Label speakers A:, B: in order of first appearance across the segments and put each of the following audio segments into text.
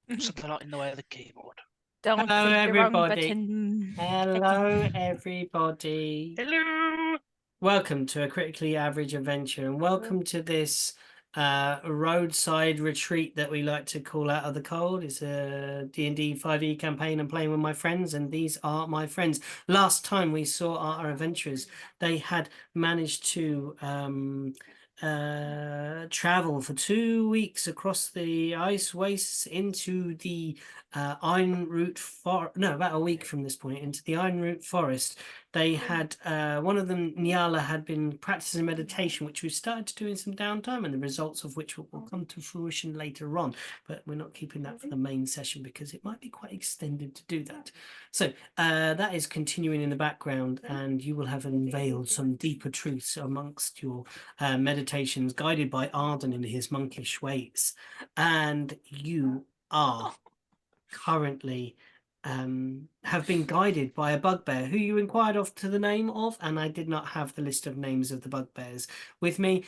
A: Something like in the way of the keyboard.
B: Don't
C: Hello,
B: click the wrong
C: everybody.
B: button.
C: Hello, everybody.
A: Hello.
C: Welcome to A Critically Average Adventure, and welcome to this roadside retreat that we like to call Out of the Cold. It's a D&D 5e campaign I'm playing with my friends, and these are my friends. Last time we saw our adventurers, they had managed to travel for 2 weeks across the ice wastes into the Ironroot Forest. No, about a week from this point, into the Ironroot Forest. They had one of them, Nyala, had been practicing meditation, which we've started to do in some downtime, and the results of which will come to fruition later on. But we're not keeping that for the main session because it might be quite extended to do that. So that is continuing in the background, and you will have unveiled some deeper truths amongst your meditations, guided by Arden in his monkish ways. And you are currently have been guided by a bugbear who you inquired of to the name of, and I did not have the list of names of the bugbears with me.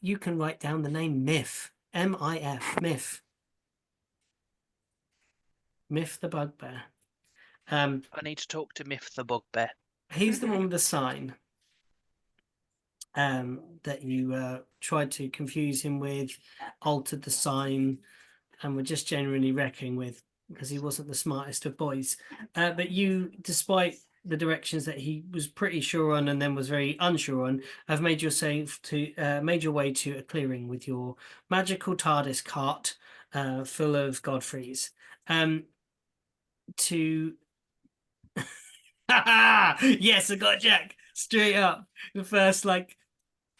C: You can write down the name Myth, M-I-F, Myth. Myth the bugbear.
A: I need to talk to Myth the Bugbear.
C: He's the one with the sign that you tried to confuse him with, altered the sign, and were just generally wrecking with, because he wasn't the smartest of boys. But you, despite the directions that he was pretty sure on and then was very unsure on, have made your way to a clearing with your magical TARDIS cart full of Godfreys. To yes, I got Jack straight up the first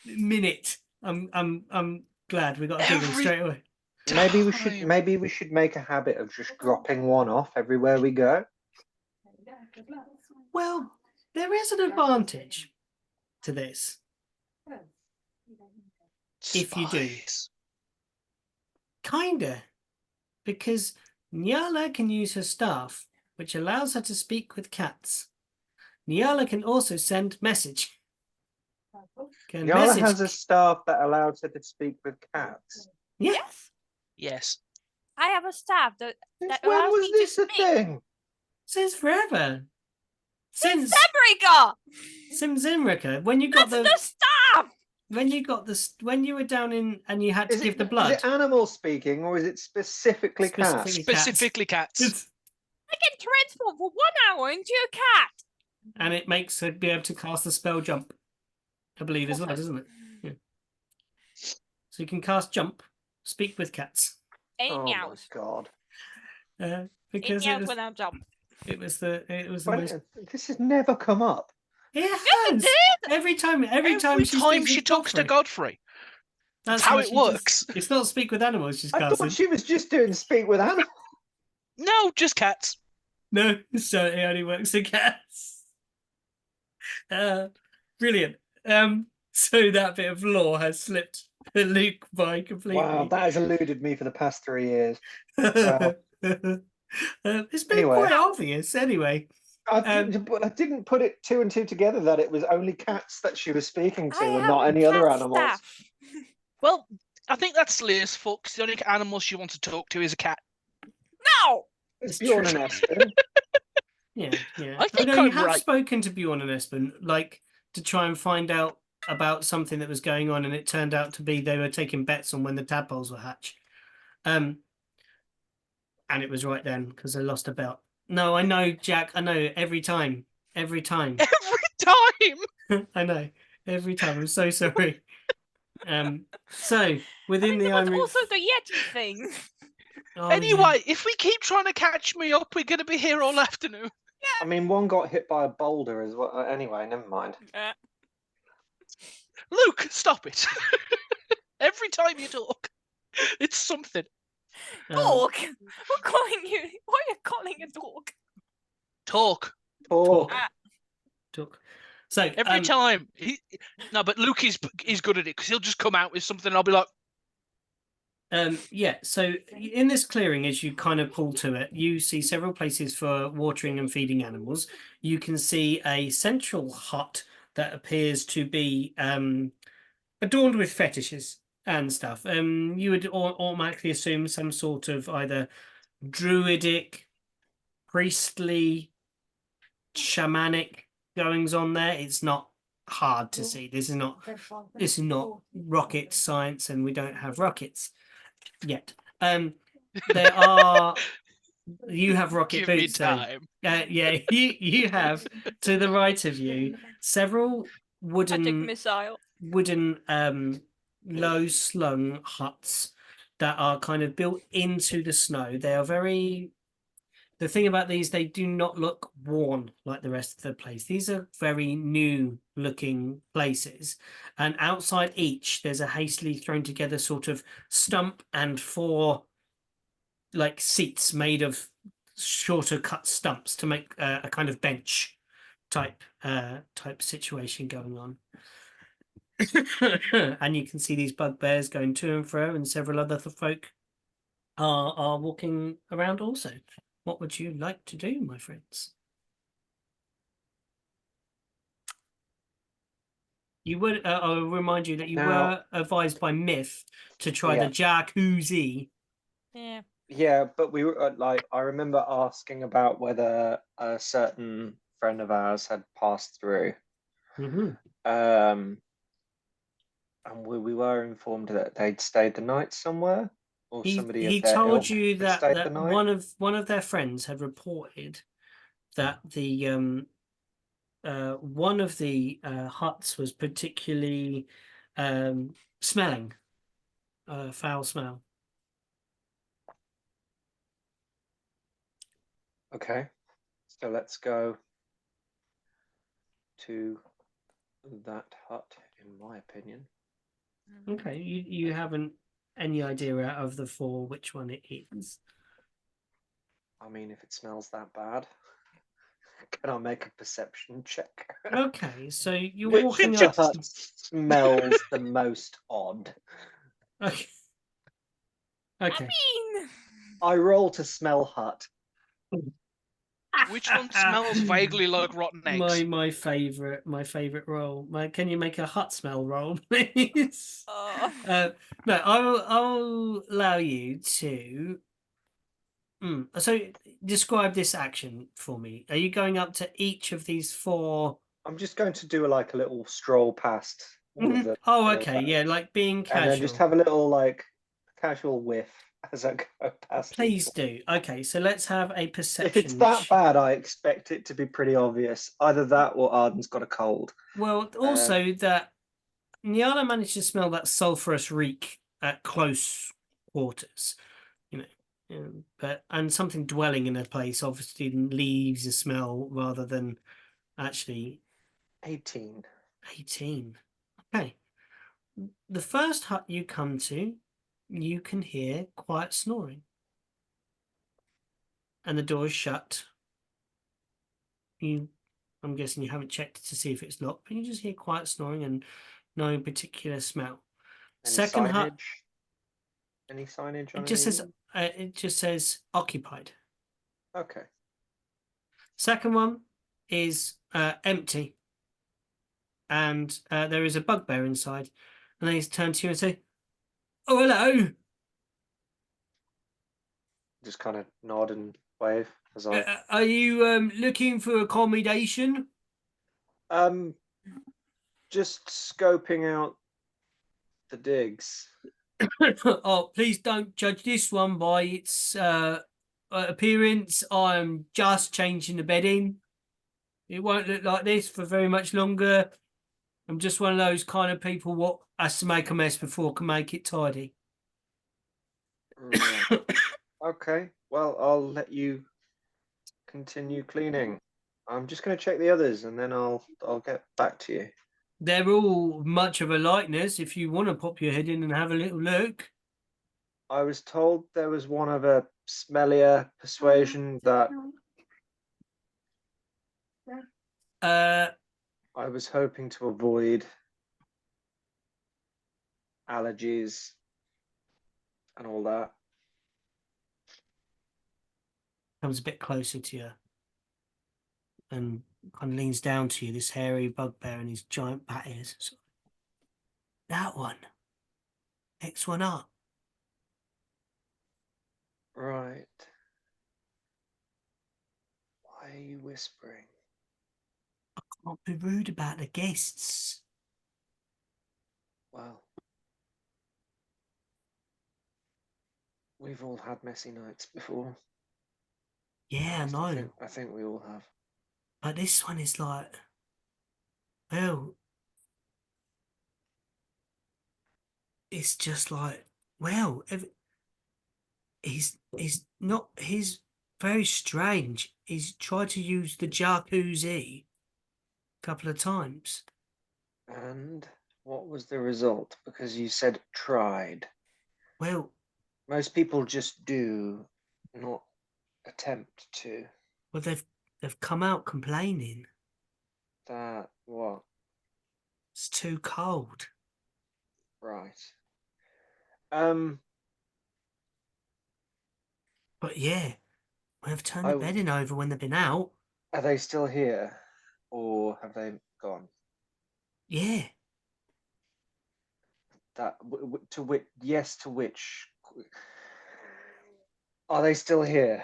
C: minute. I'm glad we got a giggle straight away.
D: Maybe we should make a habit of just dropping one off everywhere we go.
C: Well, there is an advantage to this. If you do. Kinda. Because Nyala can use her staff, which allows her to speak with cats. Nyala can also send message.
D: Nyala has a staff that allows her to speak with cats.
C: Yes.
A: Yes.
B: I have a staff that
D: When
B: allows
D: was
B: me
D: this
B: to
D: a
B: speak.
D: thing?
C: Since forever.
B: Since Zemrika!
C: Since Zimrika, when you got
B: the staff!
C: When you were down in and you had to give the blood.
D: Is it animals speaking or is it specifically cats?
A: Specifically cats.
B: I can transform for 1 hour into a cat.
C: And it makes her be able to cast the spell jump, I believe, as well, doesn't it? Yeah. So you can cast jump, speak with cats.
B: Ain't
D: oh
B: meows.
D: my god!
C: Because
B: it was without jump.
C: It was the most.
D: This has never come up.
C: It has.
B: Yes, it did.
C: Every time
A: she talks to Godfrey. That's how it works.
C: It's not speak with animals. She's
D: I
C: casting.
D: thought she was just doing speak with animals.
A: No, just cats.
C: No, so it only works for cats. Brilliant. So that bit of lore has slipped Luke by completely.
D: Wow, that has eluded me for the past 3 years.
C: Wow. It's been quite obvious anyway.
D: I didn't put it 2 and 2 together that it was only cats that she was speaking to and not any other animals.
A: Well, I think that's silly as fuck. 'Cause the only animal she wants to talk to is a cat.
B: No!
D: It's Bjorn and Espen.
C: Yeah.
A: I think
C: you have spoken to Bjorn and Espen, to try and find out about something that was going on, and it turned out to be they were taking bets on when the tadpoles were hatched. And it was right then because they lost a bet. No, I know, Jack. I know every time.
A: Every time.
C: I know every time. I'm so sorry. So within the
B: Iron also the Yeti thing.
A: Oh, anyway, if we keep trying to catch me up, we're going to be here all afternoon.
B: Yeah.
D: I mean, one got hit by a boulder as well. Anyway, never mind.
A: Luke, stop it. Every time you talk, it's something.
B: Dog? We're calling you. Why are you calling a dog?
A: Talk.
C: So
A: every time. But Luke is good at it because he'll just come out with something and I'll be like.
C: Yeah, so in this clearing, as you kind of pull to it, you see several places for watering and feeding animals. You can see a central hut that appears to be adorned with fetishes and stuff. You would automatically assume some sort of either druidic, priestly, shamanic goings on there. It's not hard to see. This is not rocket science, and we don't have rockets yet. There are. You have rocket
A: Give me
C: boots, though.
A: time.
C: Yeah, you have to the right of you several
B: Magic missile.
C: wooden low slung huts that are kind of built into the snow. They are very. The thing about these, they do not look worn like the rest of the place. These are very new looking places. And outside each, there's a hastily thrown together sort of stump and 4 like seats made of shorter cut stumps to make a kind of bench type situation going on. And you can see these bugbears going to and fro, and several other folk are walking around also. What would you like to do, my friends? You would. I'll remind you that you were advised by Myth to try the jacuzzi.
B: Yeah.
D: Yeah, but we were I remember asking about whether a certain friend of ours had passed through.
C: Mm-hmm.
D: And we were informed that they'd stayed the night somewhere, or somebody
C: He
D: of their
C: told
D: ilk
C: you
D: had
C: that,
D: stayed the night.
C: one of their friends had reported that the one of the huts was particularly smelling foul smell.
D: Okay, so let's go to that hut, in my opinion.
C: Okay, you haven't any idea out of the 4 which one it is.
D: I mean, if it smells that bad, can I make a perception check?
C: Okay, so you're
D: Which
C: walking
D: of the
C: up.
D: huts smells the most odd?
C: Okay.
B: I
C: Okay.
B: mean,
D: I roll to smell hut.
A: Which one smells vaguely like rotten eggs?
C: My favorite roll. Can you make a hut smell roll, please? No, I'll allow you to. So describe this action for me. Are you going up to each of these 4?
D: I'm just going to do like a little stroll past all of them.
C: Oh, okay, yeah, like being casual.
D: And then just have a little like casual whiff as I go past.
C: Please do. Okay, so let's have a perception.
D: If it's that bad, I expect it to be pretty obvious. Either that or Arden's got a cold.
C: Well, also that Nyala managed to smell that sulphurous reek at close quarters, and something dwelling in a place obviously leaves a smell rather than actually
D: 18.
C: 18. Okay. The first hut you come to, you can hear quiet snoring. And the door is shut. I'm guessing you haven't checked to see if it's locked, but you just hear quiet snoring and no particular smell.
D: Any
C: Second
D: signage?
C: hut.
D: Any signage on
C: it just says occupied.
D: Okay.
C: Second one is empty, and there is a bugbear inside, and they turn to you and say, "Oh, hello.
D: Just kind of nod and wave as I.
C: Are you looking for accommodation?"
D: Just scoping out the digs.
C: Oh, please don't judge this one by its appearance. I'm just changing the bedding. It won't look like this for very much longer. I'm just one of those kind of people what has to make a mess before can make it tidy.
D: Right. Okay. Well, I'll let you continue cleaning. I'm just going to check the others, and then I'll get back to you.
C: They're all much of a likeness. If you want to pop your head in and have a little look.
D: I was told there was one of a smellier persuasion that I was hoping to avoid allergies and all that.
C: Comes a bit closer to you and kind of leans down to you, this hairy bugbear and his giant bat ears. So, that one. Next one up.
D: Right. whispering?
C: Not be rude about the guests.
D: Well, we've all had messy nights before.
C: Yeah, I know.
D: I think we all have.
C: But this one is like, well, it's just like, well, he's very strange. He's tried to use the jacuzzi a couple of times.
D: And what was the result? Because you said tried.
C: Well,
D: Most people just do, not attempt to.
C: well, they've come out complaining.
D: That what?
C: It's too cold.
D: Right.
C: But yeah, we've turned
D: I
C: the bedding over when they've been out.
D: Are they still here, or have they gone?
C: Yeah,
D: That to which? Yes, to which? Are they still here?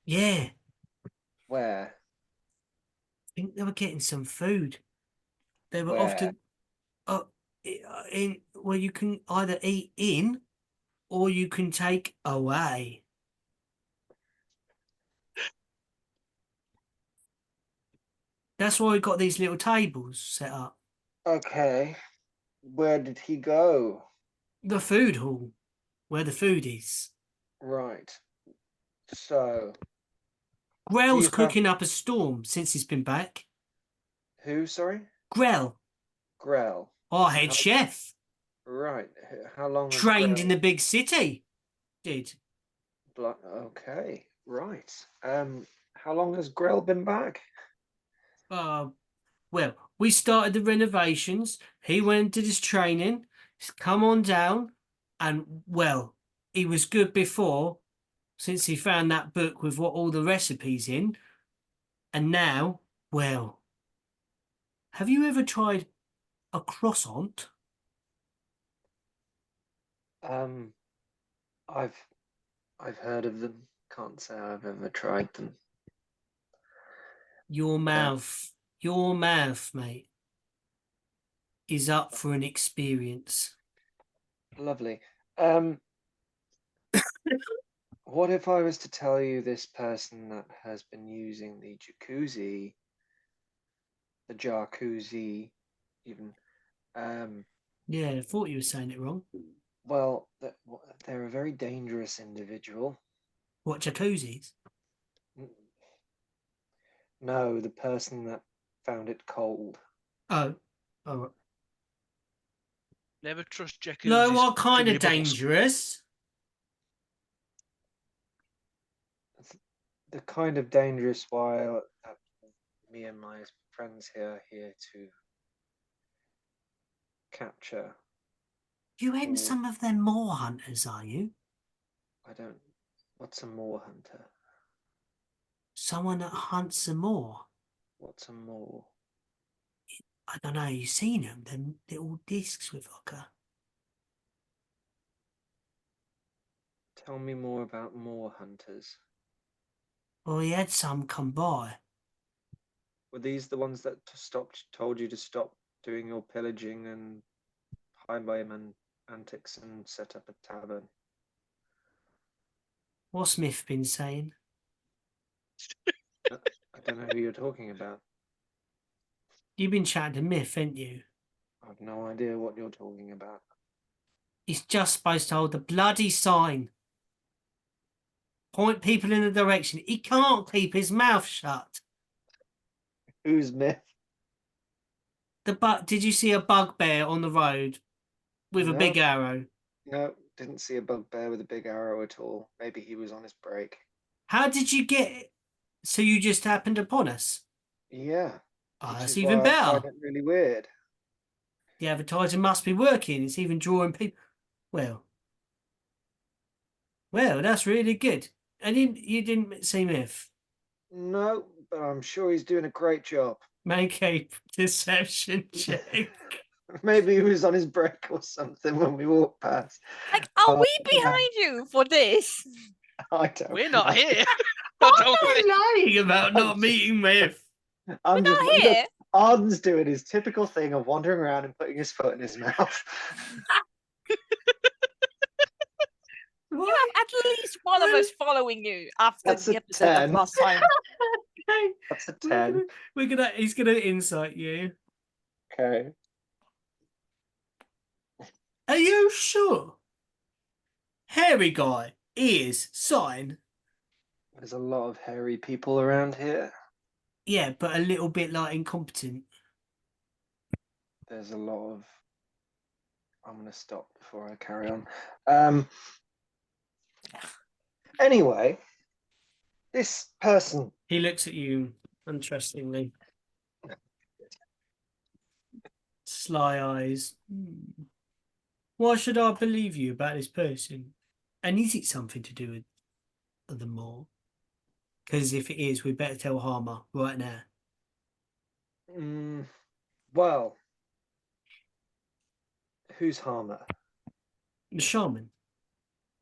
C: yeah.
D: Where?
C: I think they were getting some food. They were off
D: Where?
C: to in where you can either eat in or you can take away. That's why we got these little tables set up.
D: Okay. Where did he go?
C: The food hall, where the food is.
D: Right. So,
C: Grell's
D: you have
C: cooking up a storm since he's been back.
D: who? Sorry,
C: Grell,
D: Grell.
C: our head
D: How-
C: chef,
D: Right. How long has
C: trained in
D: Grell?
C: the big city. Did.
D: Okay. Right. How long has Grell been back?
C: Well, we started the renovations. He went and did his training. He's come on down, and well, he was good before, since he found that book with what all the recipes in. And now, well, have you ever tried a croissant?
D: I've heard of them. Can't say I've ever tried them.
C: Your mouth, mate, is up for an experience.
D: Lovely. What if I was to tell you this person that has been using the jacuzzi, even,
C: Yeah, I thought you were saying it wrong.
D: well, they're a very dangerous individual.
C: What, jacuzzis?
D: No, the person that found it cold.
C: Oh, right.
A: Never trust jacuzzis.
C: No, what kind
A: Jimmy
C: of
A: Bubbles.
C: dangerous?
D: The kind of dangerous while me and my friends here are here to capture.
C: You ain't some of them moor hunters, are you?
D: I don't. What's a moor hunter?
C: Someone that hunts the moor.
D: What's a moor?
C: I don't know, you seen them little discs with like a...
D: Tell me more about moor hunters.
C: Well, he had some come by.
D: Were these the ones that told you to stop doing your pillaging and highwayman antics and set up a tavern?
C: What's Smith been saying?
D: I don't know who you're talking about.
C: You've been chatting to Myth, ain't you?
D: I've no idea what you're talking about.
C: He's just supposed to hold the bloody sign. Point people in the direction. He can't keep his mouth shut.
D: Who's Myth?
C: Did you see a bugbear on the road with a big arrow?
D: No, didn't see a bugbear with a big arrow at all. Maybe he was on his break.
C: How did you get it? So you just happened upon us?
D: Yeah.
C: Oh,
D: Which
C: that's
D: is
C: even
D: why I
C: better.
D: find it really weird.
C: The advertising must be working. It's even drawing people. Well, that's really good. And you didn't see Myth.
D: No, but I'm sure he's doing a great job.
C: Make a deception check.
D: Maybe he was on his break or something when we walked past.
B: Like, are we behind you for this?
D: I don't
A: We're not here. I don't think.
C: lying about not meeting with.
D: I'm just
B: not here.
D: Arden's doing his typical thing of wandering around and putting his foot in his mouth.
B: You
C: What?
B: have at least one of us following you after
D: That's
B: the
D: a
B: episode
D: 10.
B: of last time.
C: Okay.
D: That's a
C: We're
D: 10.
C: gonna, he's gonna insight you.
D: Okay.
C: Are you sure? Hairy guy, ears, sign.
D: There's a lot of hairy people around here.
C: Yeah, but a little bit like incompetent.
D: There's a lot of. I'm going to stop before I carry on. Anyway, this person.
C: He looks at you untrustingly. Sly eyes. Why should I believe you about this person? And is it something to do with the mall? Because if it is, we better tell Harmer right now.
D: Well, who's Harmer?
C: The shaman.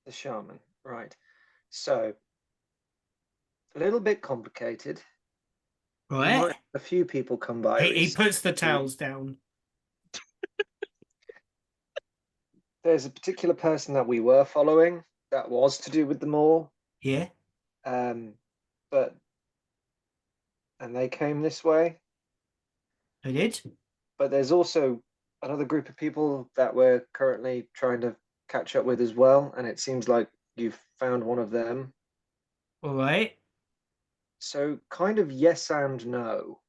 D: The shaman, right. So, a little bit complicated.
C: Right?
D: Might have a few people come by.
C: He
D: recently.
C: puts the towels down.
D: There's a particular person that we were following that was to do with the mall.
C: Yeah?
D: And they came this way.
C: I did?
D: But there's also another group of people that we're currently trying to catch up with as well, and it seems like you've found one of them.
C: All right.
D: So kind of yes and no.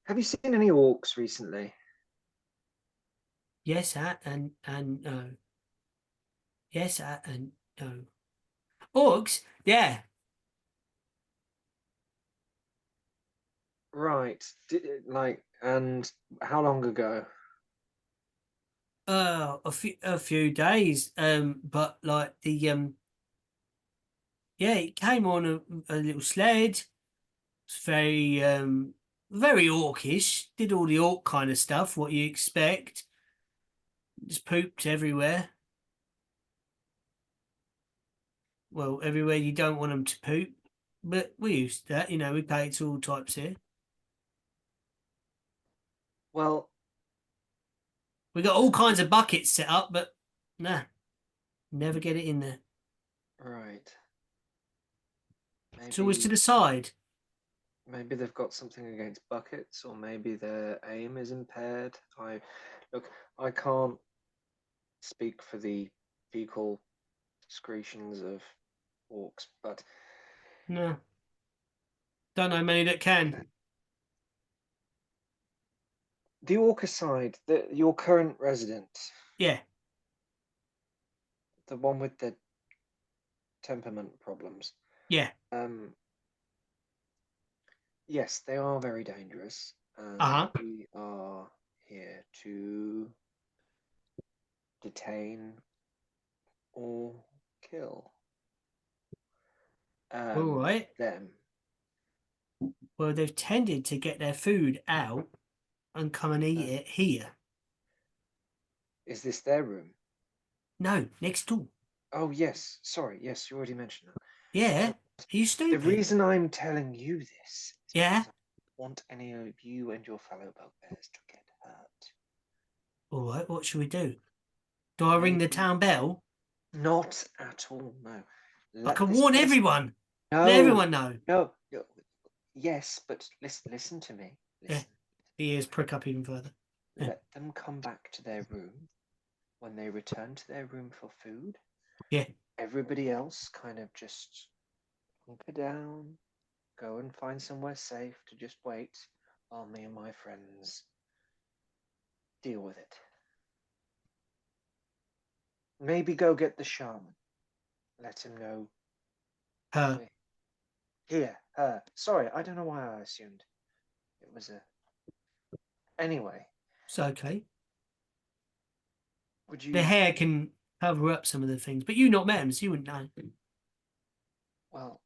D: Have you seen any orcs recently?
C: Yes, and no. Yes, and no. Orcs? Yeah.
D: Right. And how long ago?
C: A few days. But like the yeah, it came on a little sled. It's very orcish. Did all the orc kind of stuff, what you expect. Just pooped everywhere. Well, everywhere you don't want them to poop. But we used to that, we cater to all types here.
D: Well,
C: We got all kinds of buckets set up, but nah, never get it in there.
D: right.
C: It's always to the side.
D: Maybe they've got something against buckets, or maybe their aim is impaired. I can't speak for the fecal excretions of orcs, but
C: No. Don't know many that can.
D: the orca side, your current resident,
C: Yeah.
D: the one with the temperament problems.
C: Yeah.
D: Yes, they are very dangerous, and
C: Uh-huh.
D: we are here to detain or kill
C: All right.
D: them.
C: Well, they've tended to get their food out and come and eat it here.
D: Is this their room?
C: No, next door.
D: Oh, yes. Sorry. Yes, you already mentioned that.
C: Yeah. Are you
D: The
C: stupid?
D: reason I'm telling you this is
C: Yeah.
D: because I don't want any of you and your fellow bugbears to get hurt.
C: All right, what should we do? Do I ring the town bell?
D: Not at all, no.
C: I can warn everyone.
D: No,
C: Let everyone know.
D: no. Yes, but listen to me.
C: Yeah.
D: Listen.
C: The ears prick up even further. Yeah.
D: Let them come back to their room. When they return to their room for food,
C: Yeah.
D: everybody else kind of just hunker down, go and find somewhere safe to just wait while me and my friends deal with it. Maybe go get the shaman. Let him know.
C: Her.
D: Here, her. Sorry, I don't know why I assumed it was a. Anyway,
C: It's okay.
D: would you?
C: The hair can cover up some of the things, but you not met him, so you wouldn't know.
D: Well,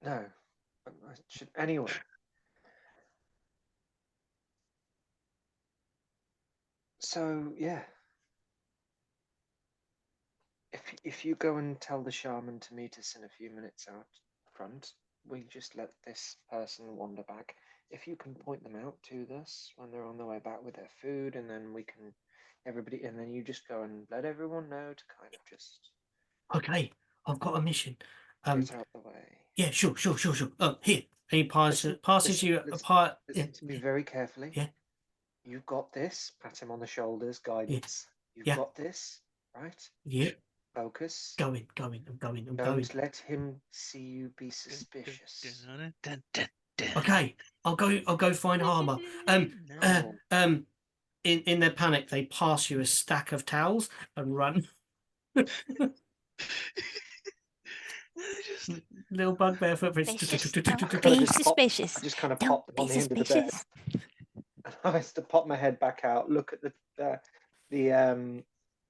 D: no. I should anyway. So yeah, if you go and tell the shaman to meet us in a few minutes out front, we just let this person wander back. If you can point them out to us when they're on their way back with their food, and then we can and then you just go and let everyone know to kind of just
C: Okay, I've got a mission.
D: get out the way.
C: Yeah, sure. Oh, here. He passes
D: Listen,
C: you a
D: listen,
C: part.
D: listen to me very carefully.
C: Yeah.
D: You've got this. Pat him on the shoulders, guidance. You've
C: Yeah.
D: got this, right?
C: Yeah.
D: Focus.
C: I'm going.
D: Don't let him see you be suspicious.
C: Okay, I'll go find Harmer.
D: No.
C: In their panic, they pass you a stack of towels and run. Little bugbear footprints.
B: Be suspicious.
D: I just kind of
B: Don't
D: pop them
B: be
D: on the end of the bed.
B: suspicious.
D: I used to pop my head back out, look at the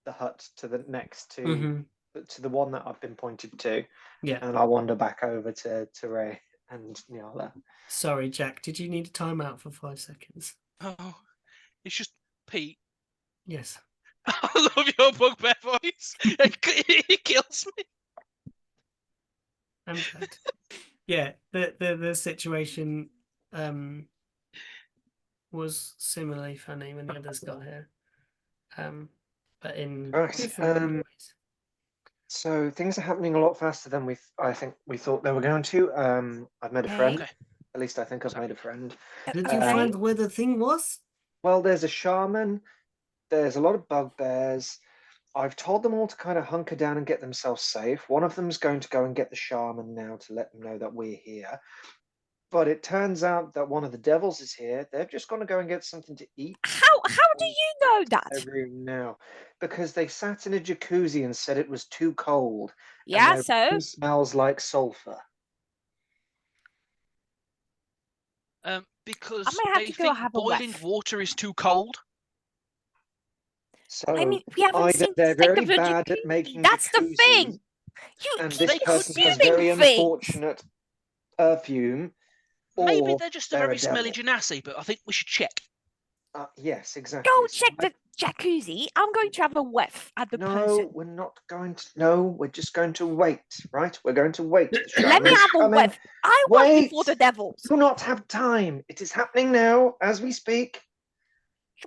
D: hut to the next to the one that I've been pointed to,
C: Yeah.
D: and I wander back over to Ray and Nyala.
C: Sorry, Jack. Did you need a timeout for 5 seconds?
A: Oh, it's just Pete.
C: Yes.
A: I love your bugbear voice. It kills me.
C: I'm glad. Yeah, the situation was similarly funny when the others got here. But in
D: Right,
C: different ways.
D: So things are happening a lot faster than I think we thought they were going to. I've made a friend.
A: Okay.
D: At least I think I've made a friend.
C: Did you find where the thing was?
D: Well, there's a shaman. There's a lot of bugbears. I've told them all to kind of hunker down and get themselves safe. One of them's going to go and get the shaman now to let them know that we're here. But it turns out that one of the devils is here. They're just going to go and get something to eat.
B: How do you know that?
D: Their room now, because they sat in a jacuzzi and said it was too cold.
B: Yeah,
D: and their
B: so
D: room smells like sulfur.
A: Because
B: I may have
A: they
B: to go
A: think
B: have a
A: boiling
B: whiff.
A: water is too cold.
D: So
B: I mean, we haven't
D: either
B: seen
D: they're
B: the
D: very
B: of a
D: bad at
B: jacuzzi.
D: making
B: That's the
D: jacuzzis,
B: thing. You
D: and
B: keep
D: this
A: They could
D: person has
B: assuming
D: very
B: things.
D: unfortunate perfume.
A: Maybe
D: Or
A: they're just a
D: they're
A: very
D: a
A: smelly
D: devil.
A: genasi, but I think we should check.
D: Yes, exactly.
B: Go
D: So
B: check the jacuzzi. I'm going to have a whiff at the person.
D: No, we're not going to. No, we're just going to wait, right? We're going to wait. The
B: Let me
D: shaman's
B: have a
D: coming.
B: whiff. I want
D: Wait!
B: before the devils.
D: Do not have time. It is happening now as we speak.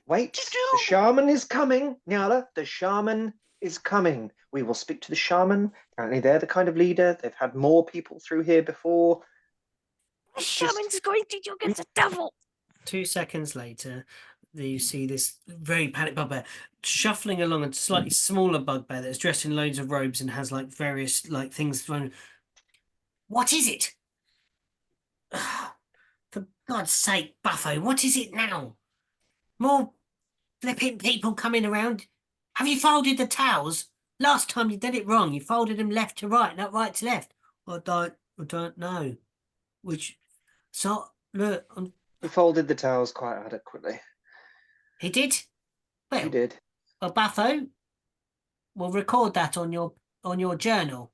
D: Wait. The shaman is coming, Nyala. The shaman is coming. We will speak to the shaman. Apparently, they're the kind of leader. They've had more people through here before.
B: The shaman's going to go get the devil.
C: 2 seconds later, you see this very panicked bugbear shuffling along, a slightly smaller bugbear that's dressed in loads of robes and has like various like things thrown. What is it? For God's sake, Buffo, what is it now? More flipping people coming around. Have you folded the towels? Last time you did it wrong. You folded them left to right, not right to left. I don't know. Look,
D: He folded the towels quite adequately.
C: he did. Well,
D: He did.
C: Well, Buffo, we'll record that on your journal.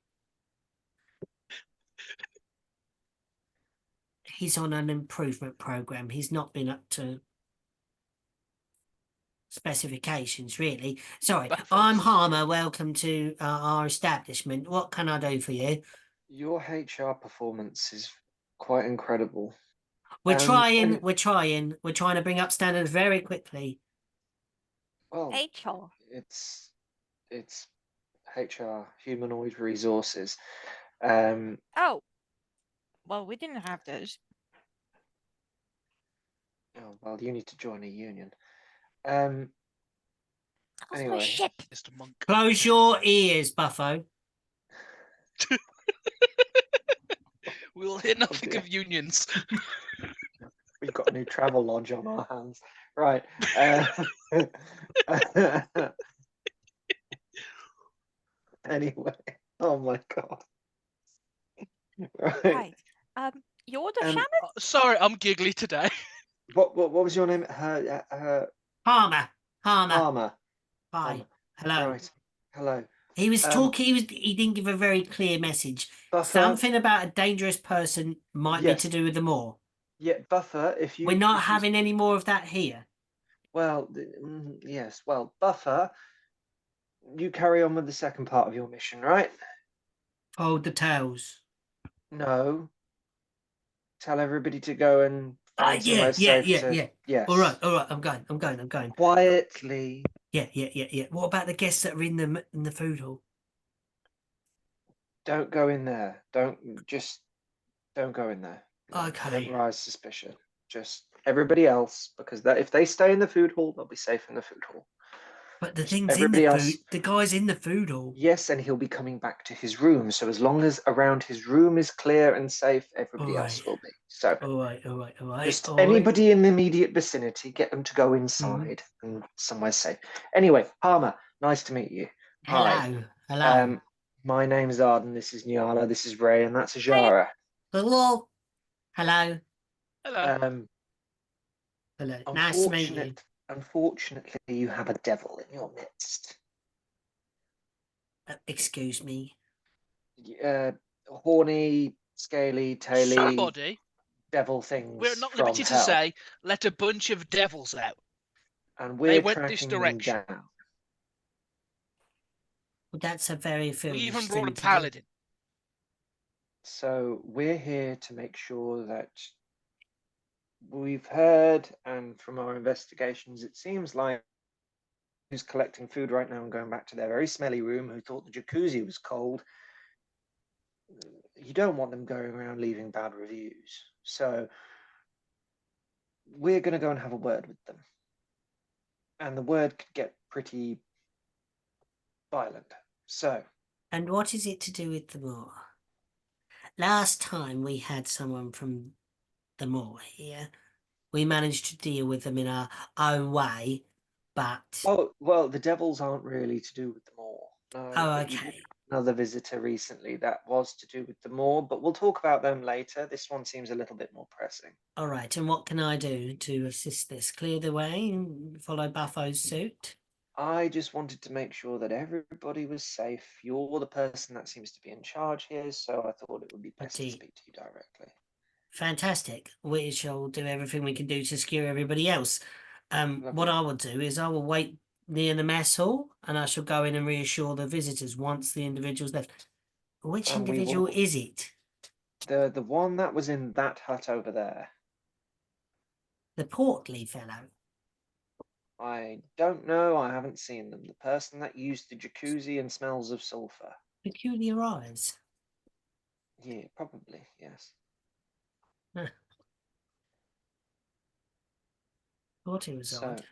C: He's on an improvement program. He's not been up to specifications, really. Sorry, I'm Harmer. Welcome to our establishment. What can I do for you?
D: Your HR performance is quite incredible.
C: We're trying to bring up standards very quickly.
D: Well,
B: HR.
D: It's HR, humanoid resources.
B: Oh. Well, we didn't have those.
D: Oh, well, you need to join a union.
B: That's my
D: Anyway.
B: ship.
A: Mr. Monk.
C: Close your ears, Buffo.
A: We'll hear nothing of unions.
D: We've got a new travel lodge on our hands. Right. Anyway. Oh my god.
B: Right. You're the shaman?
A: Sorry, I'm giggly today.
D: What was your name?
C: Harmer.
D: Harmer.
C: Hi. Hello.
D: Right. Hello.
C: He was talking. He didn't give a very clear message.
D: Buffer,
C: Something about a dangerous person might be to do with the moor.
D: Yeah, Buffer. If you
C: We're not having any more of that here.
D: Well, yes. Well, Buffer, you carry on with the second part of your mission, right?
C: Hold the tails.
D: No. Tell everybody to go and find somewhere safe to. Yes.
C: All right. I'm going.
D: Quietly.
C: Yeah. What about the guests that are in the food hall?
D: Don't go in there. Don't go in there. No,
C: Okay.
D: don't rise suspicion. Just everybody else, because if they stay in the food hall, they'll be safe in the food hall.
C: But the
D: Just
C: thing's in the
D: everybody
C: food.
D: else.
C: The guy's in the food hall.
D: Yes, and he'll be coming back to his room. So as long as around his room is clear and safe, everybody else will be. So
C: All right.
D: just anybody in the immediate vicinity, get them to go inside and somewhere safe. Anyway, Palmer, nice to meet you. Hi.
C: Hello.
D: My name's Arden. This is Nyala. This is Ray, and that's Ajara.
C: Hello.
A: Hello.
C: Hello. Nice to meet you.
D: Unfortunately, you have a devil in your midst.
C: Excuse me.
D: Horny, scaly, taily
A: Somebody,
D: devil things.
A: we're not
D: from
A: liberty to
D: hell.
A: say, let a bunch of devils out.
D: And
A: They
D: we're
A: went this
D: tracking them
A: direction.
D: down.
C: Well, that's a very
A: We
C: foolish
A: even brought a
C: thing to do.
A: paladin.
D: So we're here to make sure that we've heard, and from our investigations, it seems like who's collecting food right now and going back to their very smelly room, who thought the jacuzzi was cold. You don't want them going around leaving bad reviews. So we're going to go and have a word with them. And the word could get pretty violent. So.
C: And what is it to do with the moor? Last time we had someone from the moor here. We managed to deal with them in our own way, but...
D: Oh, well, the devils aren't really to do with the moor. No, but you did
C: okay.
D: another visitor recently that was to do with the moor, but we'll talk about them later. This one seems a little bit more pressing.
C: All right, and what can I do to assist this? Clear the way and follow Buffo's suit?
D: I just wanted to make sure that everybody was safe. You're the person that seems to be in charge here, so I thought it would be best to speak to you directly.
C: Fantastic. We shall do everything we can do to secure everybody else. What I will do is I will wait near the mess hall, and I shall go in and reassure the visitors once the individual's left. Which individual is it?
D: The one that was in that hut over there.
C: The portly fellow.
D: I don't know. I haven't seen them. The person that used the jacuzzi and smells of sulfur.
C: Peculiar eyes.
D: Yeah, probably, yes.
C: Huh. Thought it was odd.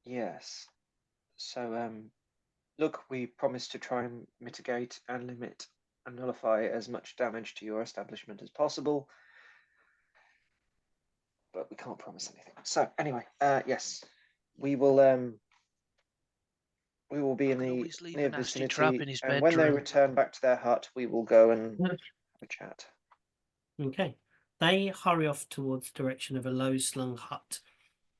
D: Yes. So, look, we promised to try and mitigate and limit and nullify as much damage to your establishment as possible. But we can't promise anything. So, anyway, yes. We will be in the near vicinity, and when they return back to their hut, we will go and have a chat.
C: Okay. They hurry off towards the direction of a low-slung hut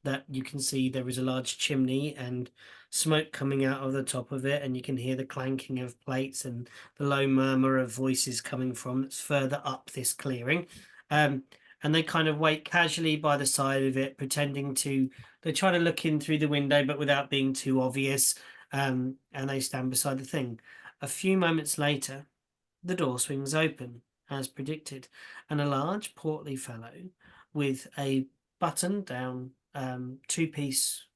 C: that you can see there is a large chimney and smoke coming out of the top of it, and you can hear the clanking of plates and the low murmur of voices coming from that's further up this clearing. And they kind of wait casually by the side of it, they're trying to look in through the window, but without being too obvious. And they stand beside the thing. A few moments later, the door swings open, as predicted, and a large, portly fellow with a button-down two-piece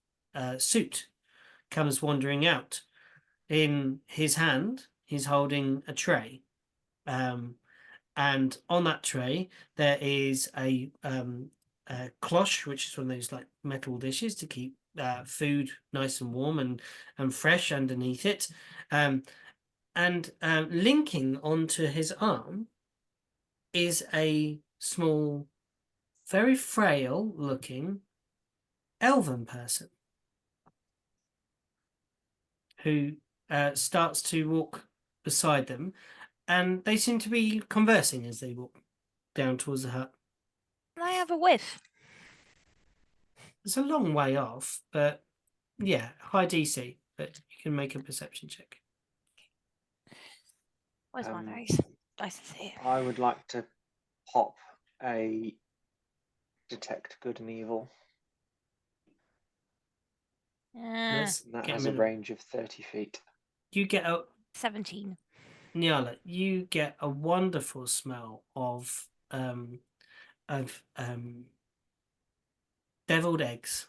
C: suit comes wandering out. In his hand, he's holding a tray. And on that tray, there is a cloche, which is one of those like metal dishes to keep food nice and warm and fresh underneath it. And linking onto his arm is a small, very frail looking elven person who starts to walk beside them, and they seem to be conversing as they walk down towards the hut.
B: Can I have a whiff?
C: It's a long way off, but yeah, high DC, but you can make a perception check.
B: Where's my nose? Nice to see it.
D: I would like to pop a detect good and evil.
C: Let's
D: That
C: get
D: has
C: him
D: a
C: in.
D: range of 30 feet.
C: you get a
B: 17.
C: Nyala, you get a wonderful smell of deviled eggs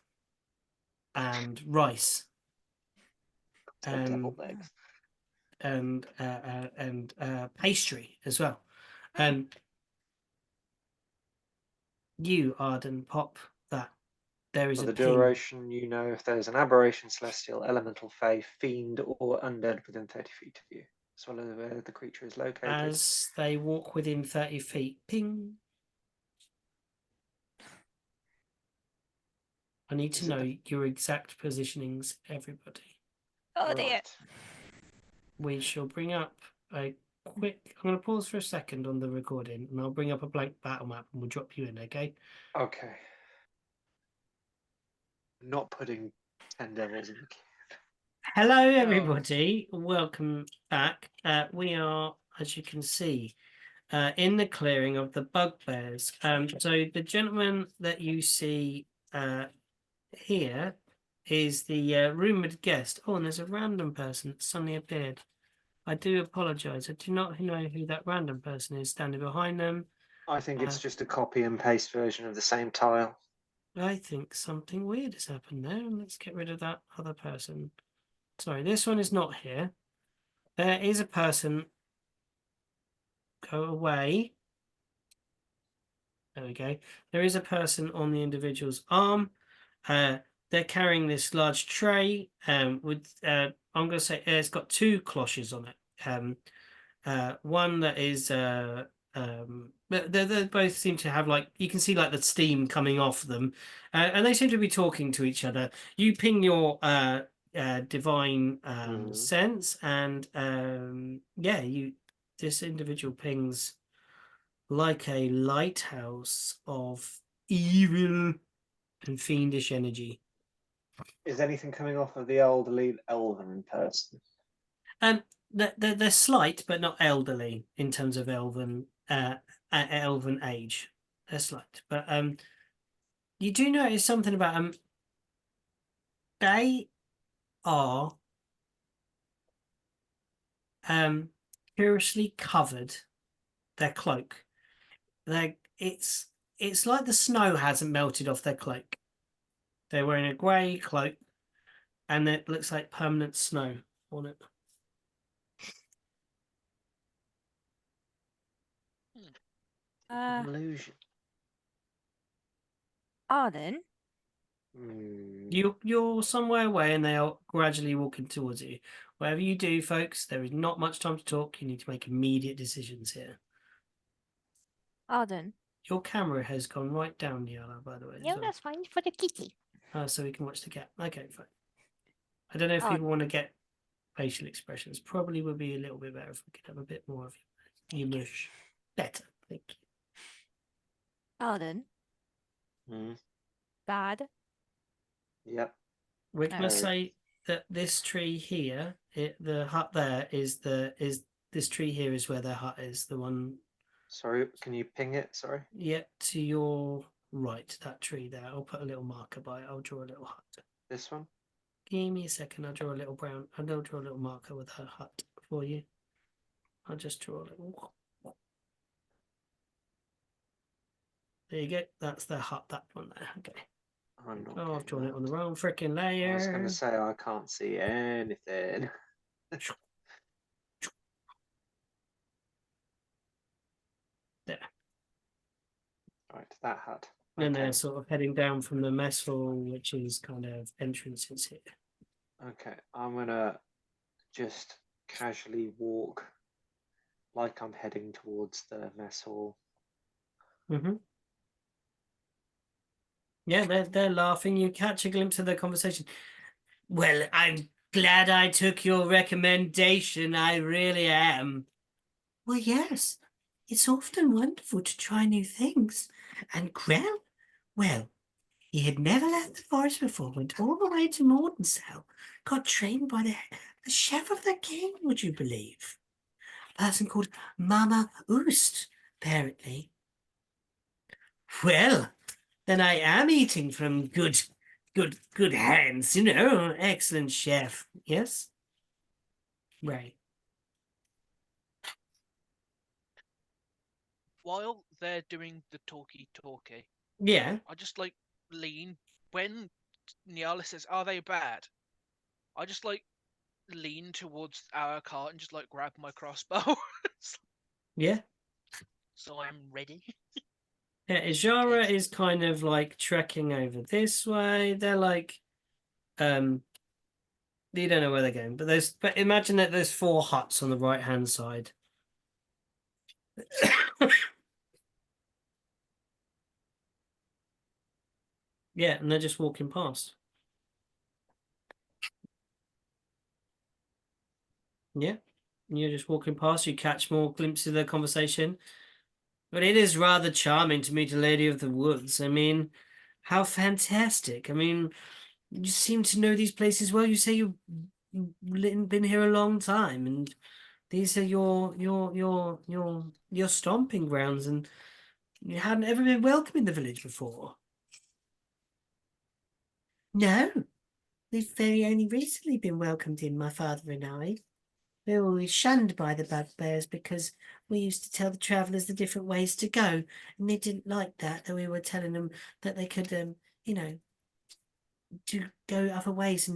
C: and rice
D: So
C: and
D: deviled eggs.
C: pastry as well. And you, Arden, pop that. There is
D: For
C: a
D: the
C: ping
D: duration, you know if there's an aberration, celestial, elemental, fae, fiend, or undead within 30 feet of you, as well as where the creature is located.
C: as they walk within 30 feet. Ping. I need to
D: Is it
C: know your exact positionings, everybody.
B: Oh dear.
D: Right.
C: We shall bring up a quick. I'm going to pause for a second on the recording, and I'll bring up a blank battle map, and we'll drop you in. Okay.
D: Okay. Not putting 10 devils in the queue.
C: Hello, everybody. Welcome back. We are, as you can see, in the clearing of the bugbears. So the gentleman that you see here is the rumored guest. Oh, and there's a random person that suddenly appeared. I do apologize. I do not know who that random person is standing behind them.
D: I think it's just a copy and paste version of the same tile.
C: I think something weird has happened there. Let's get rid of that other person. Sorry, this one is not here. There is a person. Go away. There we go. There is a person on the individual's arm. They're carrying this large tray with, I'm going to say, it's got two cloches on it. One that is, they both seem to have, like, you can see like the steam coming off them, and they seem to be talking to each other. You ping your divine sense, and yeah, this individual pings like a lighthouse of evil and fiendish energy.
D: Is anything coming off of the elderly elven person?
C: They're slight, but not elderly in terms of elven age. They're slight, but you do notice something about them. They are curiously covered. Their cloak. It's like the snow hasn't melted off their cloak. They're wearing a grey cloak, and it looks like permanent snow on it.
D: Illusion.
B: Arden,
C: You're somewhere away, and they are gradually walking towards you. Whatever you do, folks, there is not much time to talk. You need to make immediate decisions here.
B: Arden.
C: Your camera has gone right down, Nyala, by the way.
B: No, that's fine for the kitty.
C: So we can watch the cat. Okay, fine. I don't know if
B: Oh.
C: people want to get facial expressions. Probably would be a little bit better if we could have a bit more of your mush. Better, thank you.
B: Arden. Bad.
D: Yep.
C: We're going to
B: No.
C: say that this tree here, the hut there, is this tree here is where their hut is. The one.
D: Sorry, can you ping it? Sorry.
C: Yeah, to your right, that tree there. I'll put a little marker by it. I'll draw a little hut.
D: This one?
C: Give me a second. I'll draw a little I'll draw a little marker with her hut for you. I'll just draw a little. There you go. That's the hut. That one there. Okay. Oh, I've drawn it on the wrong freaking layer.
D: I was going to say I can't see anything.
C: There.
D: Right, that hut.
C: And they're sort of heading down from the mess hall, which is kind of entrances here.
D: Okay, I'm going to just casually walk like I'm heading towards the mess hall.
C: Yeah, they're laughing. You catch a glimpse of their conversation. Well, I'm glad I took your recommendation. I really am. Well, yes. It's often wonderful to try new things. And Grell, well, he had never left the forest before, went all the way to Mordenstow, got trained by the chef of the king, would you believe? A person called Mama Oost, apparently. Well, then I am eating from good hands, you know, excellent chef, yes? Right.
A: While they're doing the talkie,
C: Yeah.
A: I just like lean when Nyala says, "Are they bad?" I just like lean towards our cart and just like grab my crossbow,
C: Yeah.
A: so I'm ready.
C: Yeah,
A: Just in
C: Ijara
A: case.
C: is kind of like trekking over this way. They're like, you don't know where they're going, but imagine that there's 4 huts on the right hand side. Yeah, and they're just walking past. Yeah, and you're just walking past. You catch more glimpses of their conversation. But it is rather charming to meet a lady of the woods. I mean, how fantastic. I mean, you seem to know these places well. You say you've been here a long time, and these are your stomping grounds, and you hadn't ever been welcome in the village before. No, we've very only recently been welcomed in, my father and I. We were always shunned by the bugbears because we used to tell the travellers the different ways to go, and they didn't like that we were telling them that they could, to go other ways and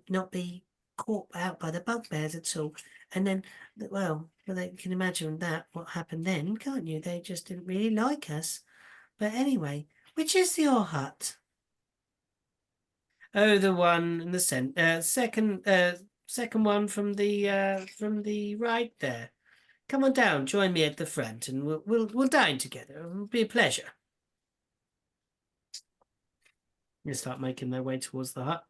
C: not be caught out by the bugbears at all. And then, well, they can imagine that what happened then, can't you? They just didn't really like us. But anyway, which is your hut? Oh, the one in the second one from the right there. Come on down, join me at the front, and we'll dine together. It'll be a pleasure. They start making their way towards the hut.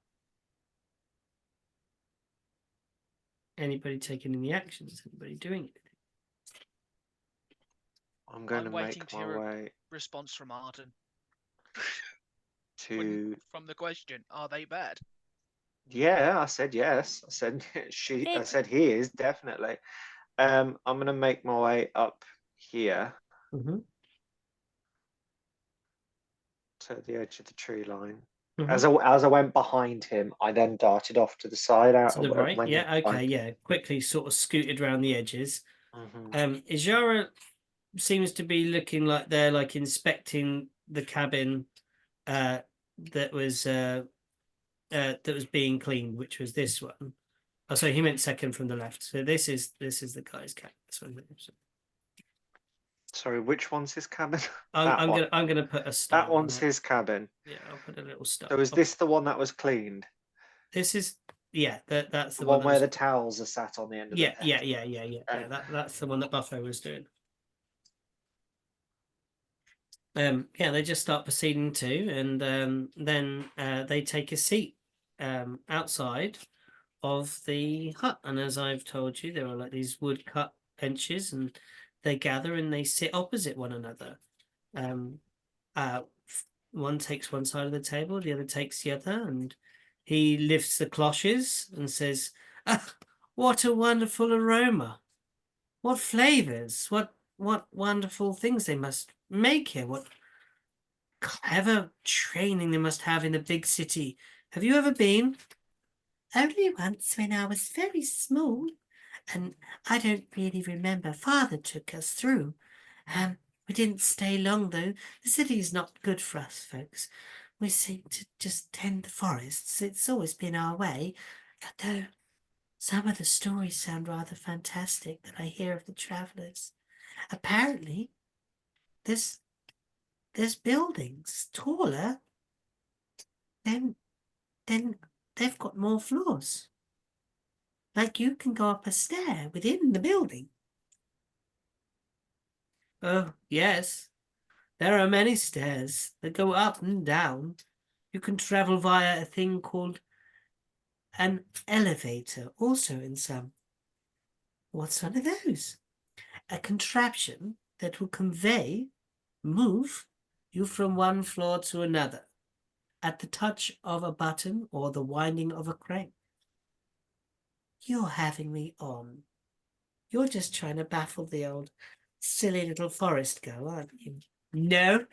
C: Anybody taking any actions? Anybody doing it?
D: I'm going
A: I'm
D: to
A: waiting
D: make
A: to
D: my
A: hear a
D: way
A: response from Arden
D: to.
A: from the question, "Are they bad?"
D: Yeah, I said yes. I said she. I said he is definitely. I'm going to make my way up here
C: Mm-hmm.
D: to the edge of the tree line.
C: Mm-hmm.
D: As I went behind him, I then darted off to the side out
C: To the right, yeah, okay, yeah. Quickly sort of scooted around the edges. Ijara seems to be looking like they're like inspecting the cabin that was being cleaned, which was this one. Oh, sorry, he meant second from the left. So this is the guy's cabin. This one.
D: Sorry, which one's his cabin?
C: I'm gonna put a star.
D: That one's
C: on it.
D: his cabin.
C: Yeah, I'll put a little star.
D: So is this the one that was cleaned?
C: This is that's
D: The
C: the one
D: one where
C: was...
D: the towels are sat on the end of the
C: yeah,
D: bed.
C: yeah. That's the one that Buffo was doing. Yeah, they just start proceeding to, and then they take a seat outside of the hut. And as I've told you, there are like these wood cut benches, and they gather and they sit opposite one another. One takes one side of the table, the other takes the other, and he lifts the cloches and says, "Ah, what a wonderful aroma! What flavors! What wonderful things they must make here! What clever training they must have in the big city. Have you ever been?" "Only once when I was very small, and I don't really remember. Father took us through. We didn't stay long, though. The city's not good for us folks. We seem to just tend the forests. It's always been our way. Though some of the stories sound rather fantastic that I hear of the travellers. Apparently, there's buildings taller than they've got more floors. Like you can go up a stair within the building." "Oh, yes. There are many stairs that go up and down. You can travel via a thing called an elevator, also in some." "What's one of those?" "A contraption that will move you from one floor to another at the touch of a button or the winding of a crank." "You're having me on. You're just trying to baffle the old silly little forest girl, aren't you?" No,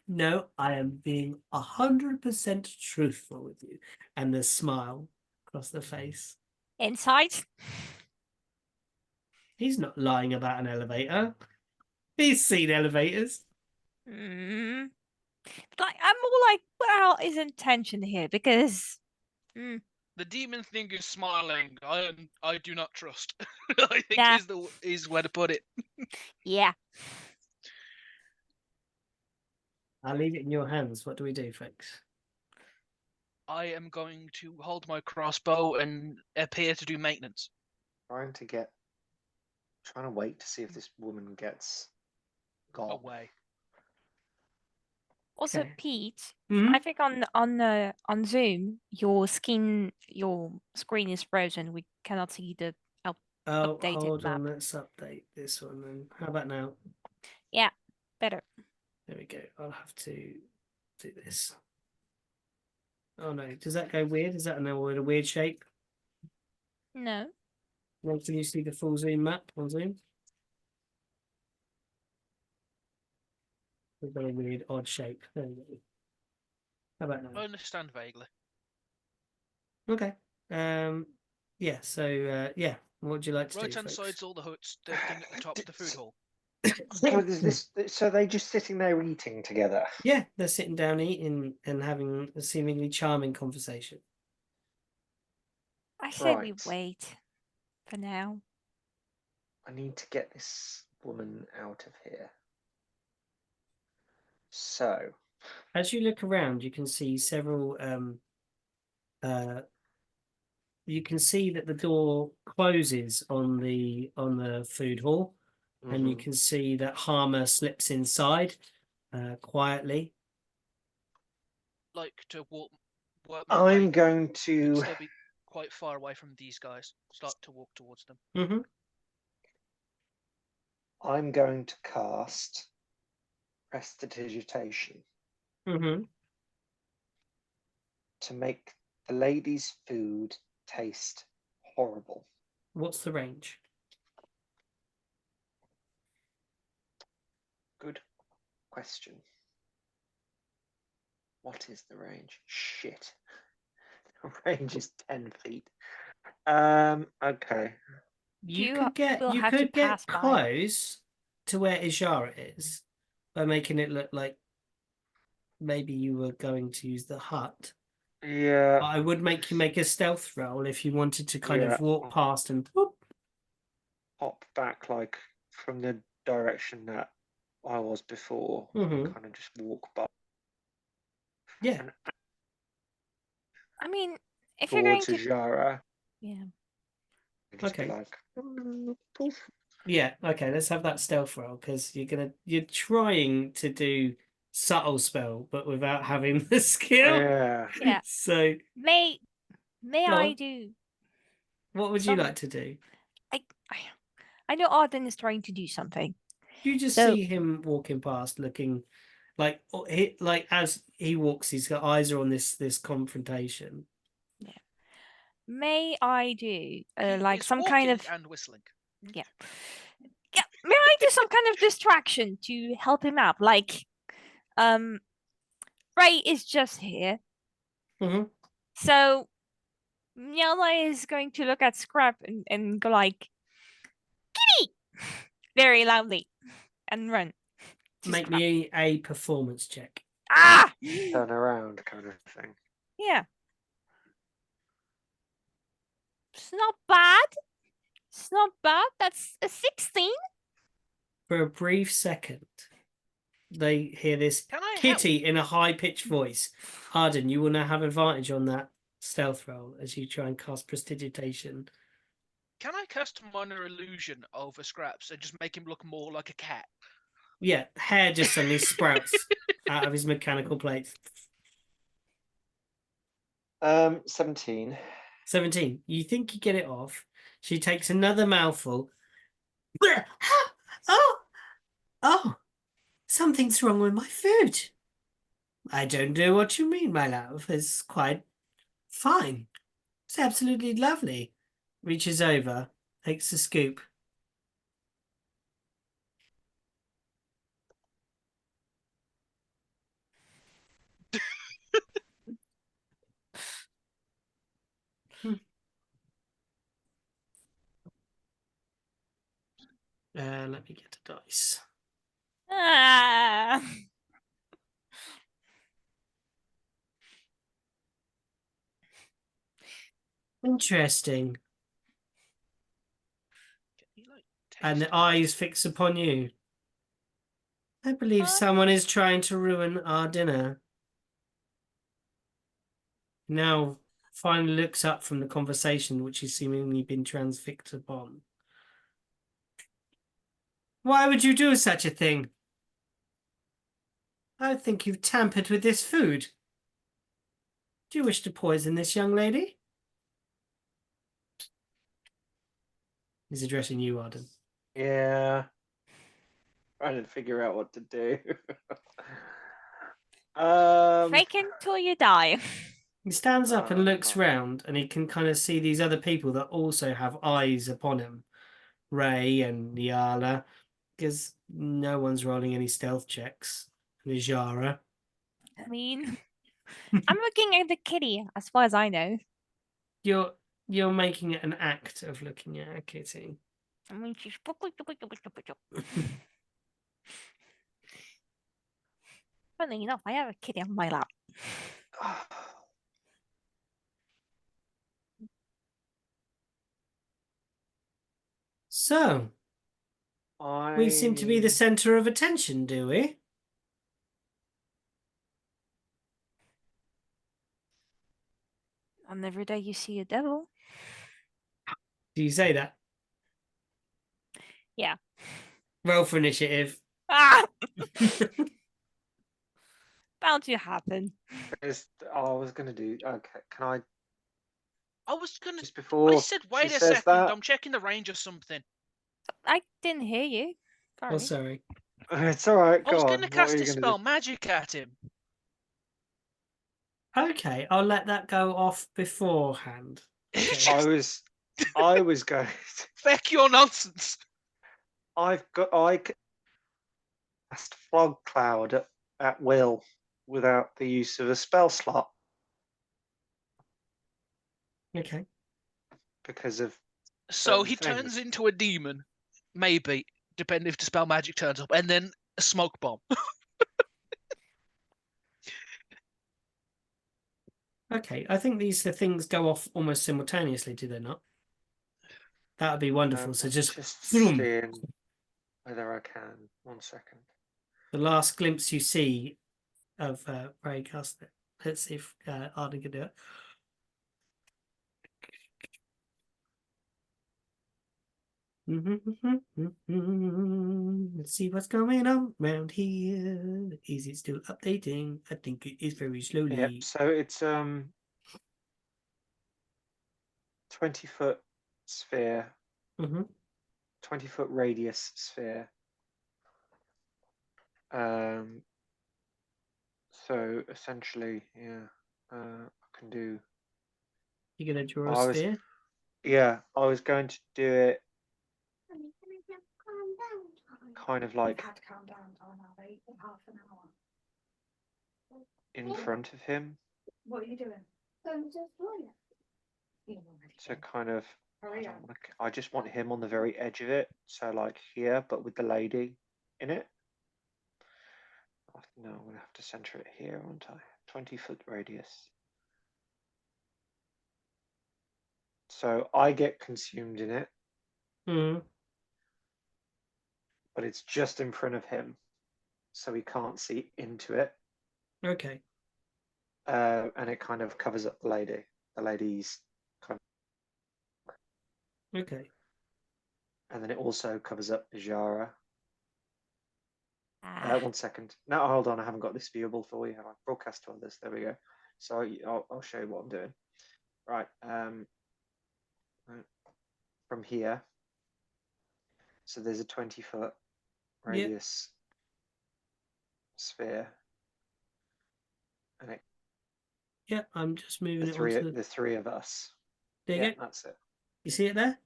C: I am being 100% truthful with you." And the smile across the face.
B: Inside?
C: He's not lying about an elevator. He's seen elevators.
B: Mm. Like, I'm more like, what is intention here? Because
A: The demon thing is smiling. I do not trust. I think
B: Yeah.
A: is where to put it.
B: yeah.
C: I'll leave it in your hands. What do we do, folks?
A: I am going to hold my crossbow and appear to do maintenance.
D: Trying to wait to see if this woman gets got.
A: Away.
B: Also,
C: Okay.
B: Pete,
C: Mhm.
B: I think on Zoom your screen is frozen. We cannot see the
C: Oh,
B: updated
C: hold
B: map.
C: on. Let's update this one then. How about now?
B: Yeah, better.
C: There we go. I'll have to do this. Oh no, does that go weird? Is that a weird shape?
B: No.
C: Well, can you see the full Zoom map on Zoom? We've got a weird, odd shape. There we go. How about
A: I
C: now?
A: understand vaguely.
C: Okay. Yeah. So yeah. What would you like to do,
A: Right hand
C: folks?
A: side's all the huts. The thing at the top, the food hall.
D: So they're just sitting there eating together.
C: Yeah, they're sitting down eating and having a seemingly charming conversation.
B: I say we
D: Right.
B: wait for now.
D: I need to get this woman out of here. So,
C: As you look around, you can see several. You can see that the door closes on the food hall, and you
D: mhm.
C: can see that Harmer slips inside quietly.
A: Like to work my way.
D: I'm going
A: But
D: to.
A: still be quite far away from these guys. Start to walk towards them.
C: Mm-hmm.
D: I'm going to cast prestidigitation
C: Mm-hmm.
D: to make the lady's food taste horrible.
C: What's the range?
D: Good question. What is the range? Shit. The range is 10 feet. Okay.
C: You
B: You
C: could get
B: will have to pass by.
C: close to where Ishara is by making it look like maybe you were going to use the hut.
D: Yeah.
C: I would make you make a stealth roll if you wanted to kind
D: Yeah.
C: of walk past and whoop.
D: Hop back like from the direction that I was before.
C: Mhm.
D: Kind of just walk by.
C: Yeah.
D: And
B: I mean, if you're going
D: towards
B: to,
D: Ajara.
B: yeah.
D: Just be
C: Okay.
D: like, poof.
C: Yeah, okay, let's have that stealth roll because you're trying to do subtle spell, but without having the skill.
D: Yeah.
B: Yeah.
C: So
B: May
C: go
B: I
C: on.
B: do?
C: What would you
B: some-
C: like to do?
B: I know Arden is trying to do something.
C: You just
B: So-
C: see him walking past, looking like like as he walks, his eyes are on this confrontation.
B: May I do
A: He
B: like
A: is
B: some kind
A: walking
B: of
A: and whistling.
B: yeah. May I do some kind of distraction to help him out? Like, Ray is just here,
C: Mhm.
B: so Nyala is going to look at Scrap and go like, "Kitty!" very loudly, and run. to
C: Make
B: Scrap.
C: me a performance check.
B: Ah!
D: Turn around kind of thing.
B: Yeah. It's not bad. It's not bad. That's a 16.
C: For a brief second, they hear this
A: Can I
C: Kitty in a high-pitched voice. Arden, you will now have advantage on that stealth roll as you try and cast prestidigitation.
A: Can I cast minor illusion over Scraps and just make him look more like a cat?
C: Yeah, hair just suddenly sprouts out of his mechanical plates.
D: 17.
C: 17. You think you get it off. She takes another mouthful. Oh, oh, something's wrong with my food. I don't know what you mean, my love. It's quite fine. It's absolutely lovely. Reaches over, takes a scoop. Let me get a dice.
B: Ah.
C: Interesting.
A: Can you, like,
C: And
A: taste
C: the
A: blood?
C: eyes fix upon you. I believe someone is trying to ruin our dinner. Now finally looks up from the conversation which he's seemingly been transfixed upon. Why would you do such a thing? I think you've tampered with this food. Do you wish to poison this young lady? He's addressing you, Arden.
D: Yeah. Trying to figure out what to do.
B: Fake until you die.
C: He stands up and looks
D: Oh.
C: round, and he can kind of see these other people that also have eyes upon him. Ray and Nyala, because no one's rolling any stealth checks. Najara.
B: I mean, I'm looking at the kitty, as far as I know.
C: You're making it an act of looking at a kitty.
B: I mean, she's. Funny enough, I have a kitty on my lap.
C: So, we seem to be the centre of attention, do we?
B: On every day you see a devil.
C: Do you say that?
B: Yeah.
C: Roll for initiative.
B: Ah! Bound to happen.
D: I was gonna do. Okay, can I
A: I was gonna.
D: just before?
A: I said,
D: she
A: wait a
D: says
A: second.
D: that?
A: I'm checking the range or something.
B: I didn't hear you. Sorry.
C: Oh, sorry.
D: It's all right.
A: I was
D: Go on.
A: gonna
D: What are
A: cast
D: you
A: a
D: gonna
A: spell
D: do?
A: magic at him.
C: Okay, I'll let that go off beforehand. Okay.
D: I was going.
A: Feck your nonsense.
D: I can cast fog cloud at will without the use of a spell slot
C: Okay.
D: because of
A: So
D: certain
A: he
D: things.
A: turns into a demon, maybe, depending if the spell magic turns up, and then a smoke bomb.
C: Okay, I think these things go off almost simultaneously, do they not? That would be wonderful. So just boom.
D: seeing whether I can. 1 second.
C: The last glimpse you see of Ray cast it. Let's see if Arden can do it. Let's see what's going on around here. Is it still updating? I think it is very slowly.
D: Yep. So it's 20-foot sphere, 20-foot radius sphere. So essentially, yeah, I can do.
C: You're gonna draw a sphere?
D: Yeah, I was going to do it kind of like in front of him.
E: What are you doing?
D: So kind of, I just want him on the very edge of it. So like here, but with the lady in it. No, I'm gonna have to center it here, aren't I? 20-foot radius. So I get consumed in it, but it's just in front of him, so he can't see into it.
C: Okay.
D: And it kind of covers up the lady. The lady's kind
C: of. Okay.
D: And then it also covers up Jara. 1 second. No, hold on. I haven't got this viewable for you. I'll broadcast to others. There we go. So I'll show you what I'm doing. Right. From here. So there's a 20-foot radius sphere. And it.
C: Yeah, I'm just moving it onto
D: the three of us.
C: There you go.
D: That's it.
C: You see it there?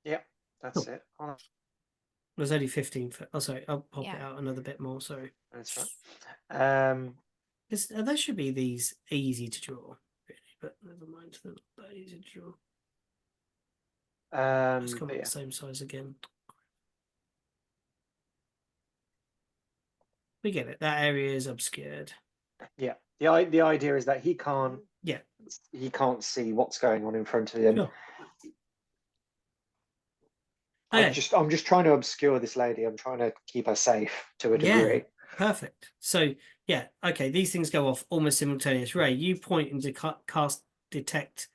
D: Yep, that's it.
C: It was only 15 foot. Oh, sorry. I'll pop
B: Yeah.
C: it out another bit more. Sorry.
D: That's right.
C: There should be these easy to draw, really, but never mind. They're not that easy to draw. Let's come up the same size again. we get it. That area is obscured.
D: Yeah. The idea is that he can't see what's going on in front of him.
C: Sure. Okay.
D: I'm just trying to obscure this lady. I'm trying to keep her safe to a degree.
C: Yeah, perfect. So yeah, okay, these things go off almost simultaneous. Ray, you point into cast detect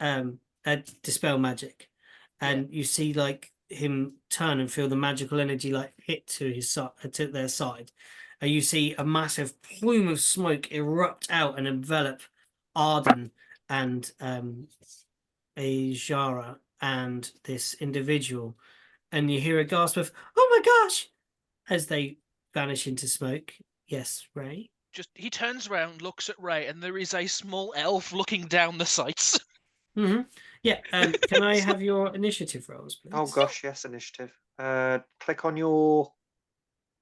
C: dispel magic, and you see like him turn and feel the magical energy like hit to his side, to their side, and you see a massive plume of smoke erupt out and envelop Arden and Ajara and this individual, and you hear a gasp of "Oh my gosh!" as they vanish into smoke. Yes, Ray.
A: Just he turns around, looks at Ray, and there is a small elf looking down the sights.
C: Mm-hmm. Yeah. Can I have your initiative rolls, please?
D: Oh gosh, yes, initiative. Click on your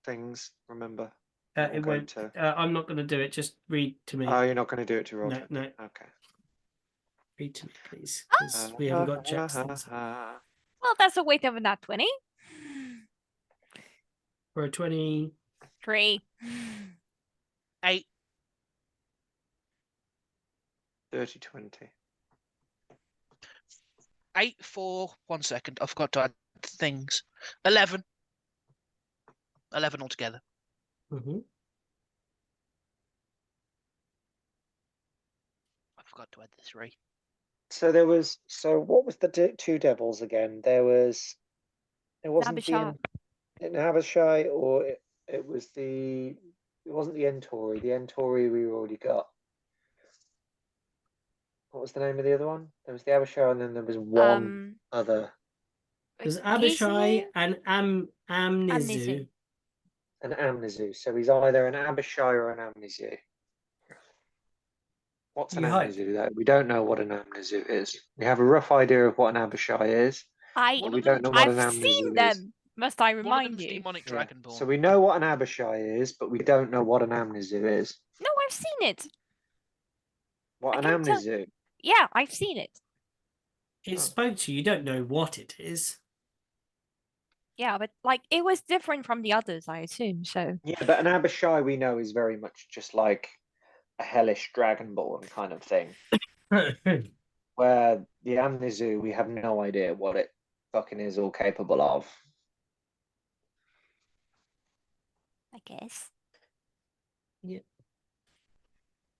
D: things. Remember.
C: It
D: go
C: won't.
D: to-
C: I'm not going to do it. Just read to me.
D: Oh, you're not going to do it to roll.
C: No, no.
D: Okay.
C: Read to me, please, because we haven't got checks.
B: Well, that's a weight of a nat 20.
C: For a 20.
B: 3.
A: 8.
D: 30, 20.
A: 8 for 1 second. I forgot to add things. 11. 11 altogether.
C: Mm-hmm.
A: I forgot to add the 3.
D: So what was the two devils again? It wasn't
B: Nabisha.
D: the Nabishai, or it wasn't the Entori. The Entori we already got. What was the name of the other one? There was the Abishai, and then there was one other.
C: There's Abishai and Amnizu.
B: Amnizu.
D: An Amnizu. So he's either an Abishai or an Amnizu. What's an
C: You hope.
D: Amnizu, though? We don't know what an Amnizu is. We have a rough idea of what an Abishai is, but we don't know what an
B: I've
D: Amnizu
B: seen
D: is.
B: them. Must I
A: One of
B: remind
A: them's
B: you?
A: demonic
D: Yeah.
A: dragonborn.
D: So we know what an Abishai is, but we don't know what an Amnizu is.
B: No, I've seen it.
D: What
B: I
D: an
B: can tell-
D: Amnizu?
B: Yeah, I've seen it.
C: It spoke to you. You don't know what it is.
B: Yeah, but like it was different from the others, I assume. So
D: Yeah, but an Abishai we know is very much just like a hellish dragonborn kind of thing. Where the Amnizu, we have no idea what it fucking is all capable of.
B: I guess.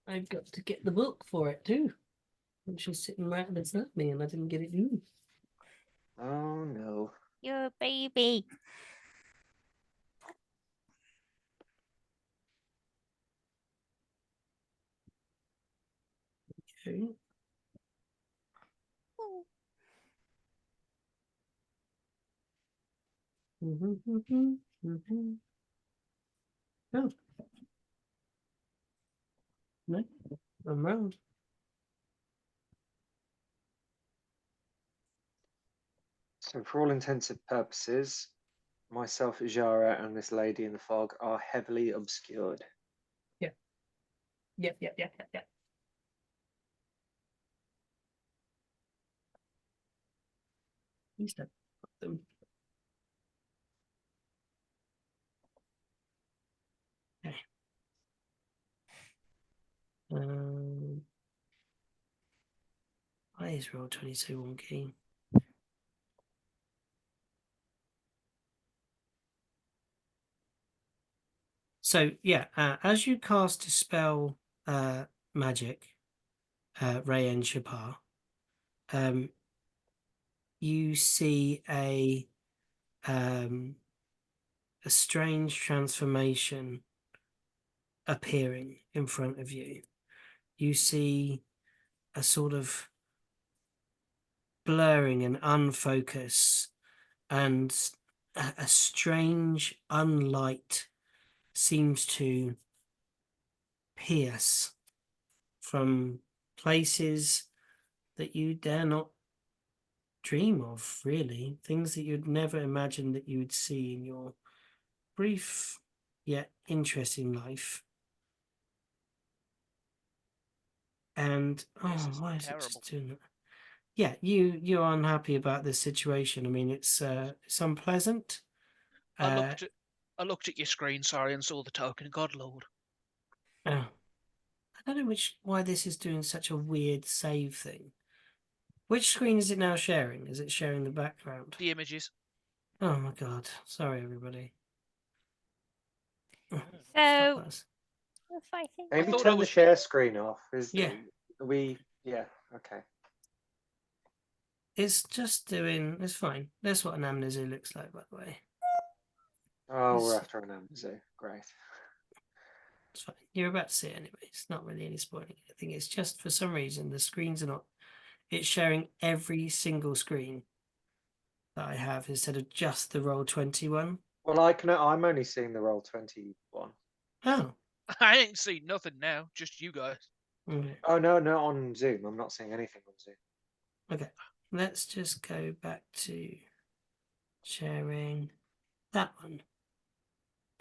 C: I've got to get the book for it too. Which is sitting right beside me, and I didn't get it. Ooh.
D: Oh no.
B: Your baby.
C: Okay. Oh. No, I'm round.
D: So for all intents and purposes, myself, Jara, and this lady in the fog are heavily obscured.
C: Yep. Please don't put them. Okay. Why is roll 22 wonky? So yeah, as you cast Dispel magic, Ray and Shapar, you see a strange transformation appearing in front of you. You see a sort of blurring and unfocus, and a strange unlight seems to pierce from places that you dare not dream of, really. Things that you'd never imagine that you would see in your brief yet interesting life. And why is it just doing that? Yeah, you're unhappy about this situation. I mean, it's unpleasant.
A: I I looked at your screen, sorry, and saw the token. God Lord.
C: Oh. I don't know why this is doing such a weird save thing. Which screen is it now sharing? Is it sharing the background?
A: The images.
C: Oh my god. Sorry, everybody. Stop
B: So,
C: us.
B: if I think
D: Maybe
A: thought I
D: turn the
A: was-
D: share screen off.
C: Yeah.
D: Yeah. Okay.
C: It's just doing. It's fine. That's what an Amnesia looks like, by the way.
D: Oh, we're
C: It's-
D: after an Amazon. Great.
C: It's fine. You're about to see it anyway. It's not really any spoiling. I think it's just for some reason the screens are not. It's sharing every single screen that I have instead of just the Roll20 one.
D: Well, I'm only seeing the Roll20 one.
C: Oh.
A: I ain't seen nothing now. Just you guys.
C: Okay.
D: Oh no, no, on Zoom. I'm not seeing anything on Zoom.
C: Okay. Let's just go back to sharing that one.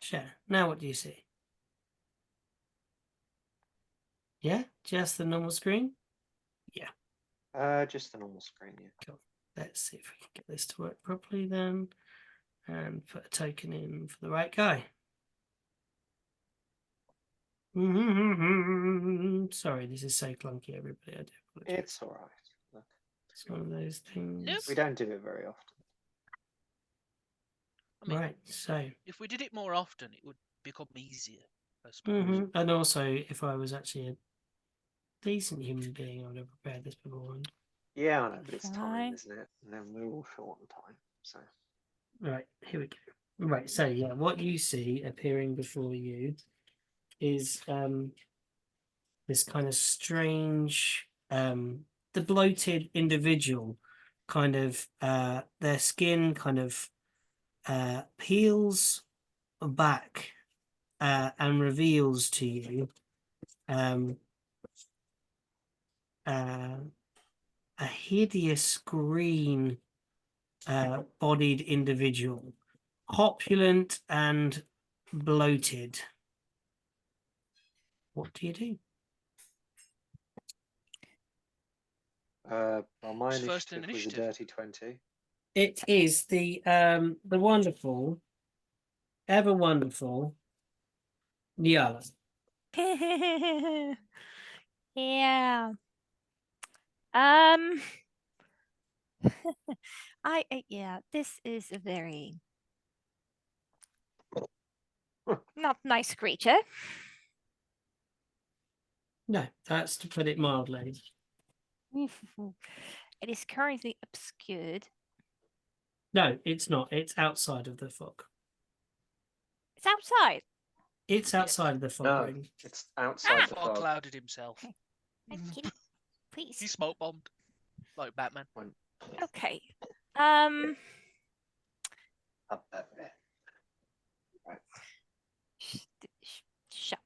C: Share. Now what do you see? Yeah? Just the normal screen?
D: Just the normal screen. Yeah.
C: Cool. Let's see if we can get this to work properly then. And put a token in for the right guy. Sorry, this is so clunky, everybody. I do apologize.
D: It's all right. Look,
C: It's one of those things.
A: Nope.
D: we don't do it very often.
A: I mean,
C: Right, so.
A: if we did it more often, it would become easier, I suppose.
C: And also, if I was actually a decent human being, I would have prepared this beforehand.
D: Yeah, I know, but it's
B: Fine.
D: time, isn't it? And then we're all short on time. So
C: Right, here we go. Right, so yeah, what you see appearing before you is this kind of strange, the bloated individual kind of, their skin kind of peels back and reveals to you a hideous green bodied individual, opulent and bloated. What do you do?
D: well, my
A: Who's first in
D: initiative was a
A: initiative?
D: dirty 20.
C: It is the wonderful, ever wonderful Nyala.
B: yeah. Yeah, this is a very not nice creature.
C: No, that's to put it mildly.
B: It is currently obscured.
C: No, it's not. It's outside of the fog.
B: It's outside.
C: It's
A: Yeah.
C: outside of the fog
D: No,
C: ring.
D: it's outside the
A: Fog
D: fog.
A: clouded himself.
B: Kitty,
A: He
B: please.
A: smoke bombed like Batman.
B: Okay.
D: Up there.
B: Shut.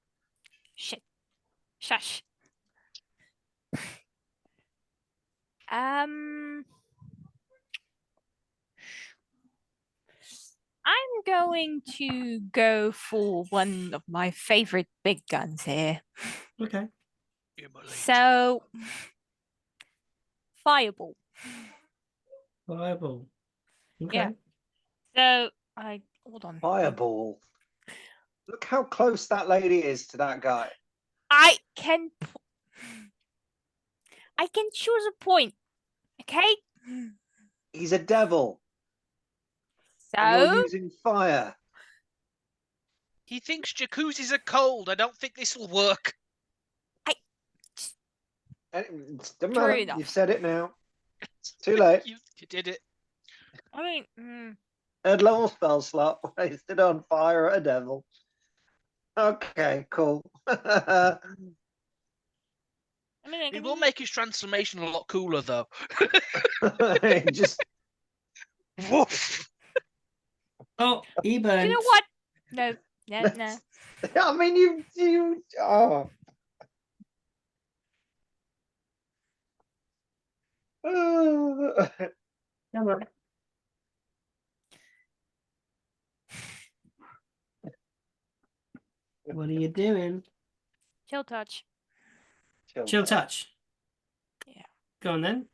B: Shit. Shush. I'm going to go for one of my favorite big guns here.
C: Okay.
A: Immolate.
B: So, fireball.
C: Fireball. Okay.
B: Yeah. So, hold on.
D: Fireball. Look how close that lady is to that guy.
B: I can choose a point. Okay.
D: He's a devil. And
B: So,
D: you're using fire.
A: He thinks jacuzzis are cold. I don't think this will work.
D: Doesn't
B: True
D: matter.
B: enough.
D: You've said it now. It's too late.
A: You did it.
B: I mean,
D: Third level spell slot wasted on fire at a devil. Okay, cool.
B: I
A: It will make his transformation a lot cooler, though.
D: Just
A: Woof.
C: Oh, he burnt.
B: You know what? No.
D: I mean, you. Oh.
C: Come on. What are you doing?
B: Chill touch.
C: Chill touch.
B: Yeah.
C: Go on then.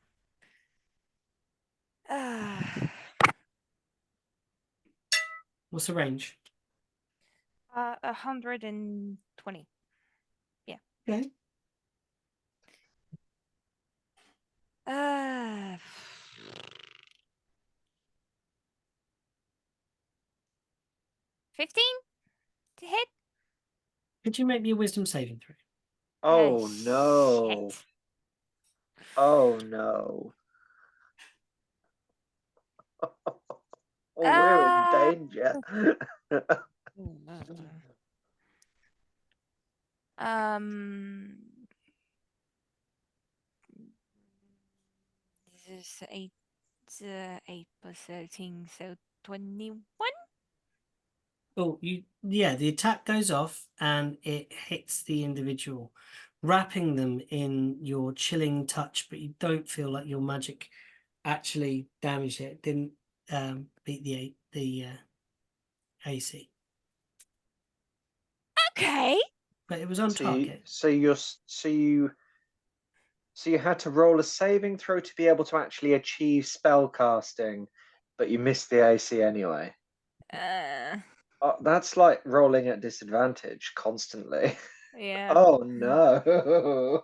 C: What's the range?
B: 120.
C: Okay.
B: Uh, 15 to hit.
C: Could you make me a wisdom saving throw?
D: Oh no.
B: Shit.
D: Oh no. Oh, we're in danger.
B: Um, this is 8 plus 13, so 21.
C: Oh, the attack goes off and it hits the individual, wrapping them in your chilling touch, but you don't feel like your magic actually damaged it. It didn't beat the AC,
B: Okay.
C: but it was on target.
D: So you had to roll a saving throw to be able to actually achieve spell casting, but you missed the AC anyway. That's like rolling at disadvantage constantly.
B: Yeah.
D: Oh no.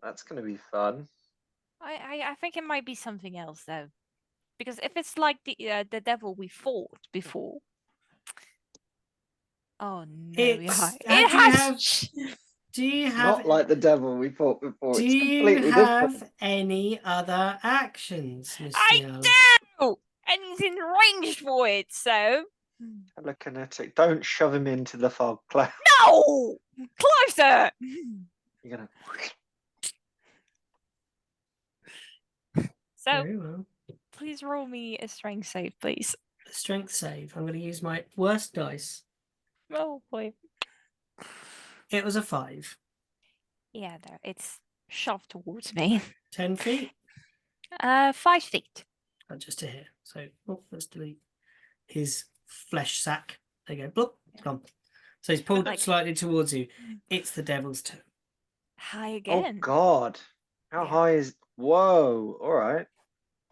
D: That's gonna be fun.
B: I think it might be something else though, because if it's like the devil we fought before. Oh no!
C: It's
B: It has.
C: do you
D: It's
C: have
D: not like the devil we fought before.
C: do
D: It's
C: you
D: completely
C: have
D: different.
C: any other actions, Miss
B: I
C: Nyala?
B: do, and he's in range for it. So
D: Telekinetic. Don't shove him into the fog cloud.
B: no, closer.
D: You're gonna.
B: So
C: Very well.
B: please roll me a strength save, please.
C: Strength save. I'm going to use my worst dice.
B: Oh boy.
C: It was a 5.
B: Yeah, there. It's shoved towards me.
C: 10 feet.
B: 5 feet.
C: Just to here. So let's delete his flesh sack. There you go. Bloop, gone. So he's pulled up
B: Like-
C: slightly towards you. It's the devil's turn.
B: High
D: Oh
B: again.
D: God! How
B: Yeah.
D: high is? Whoa! All right.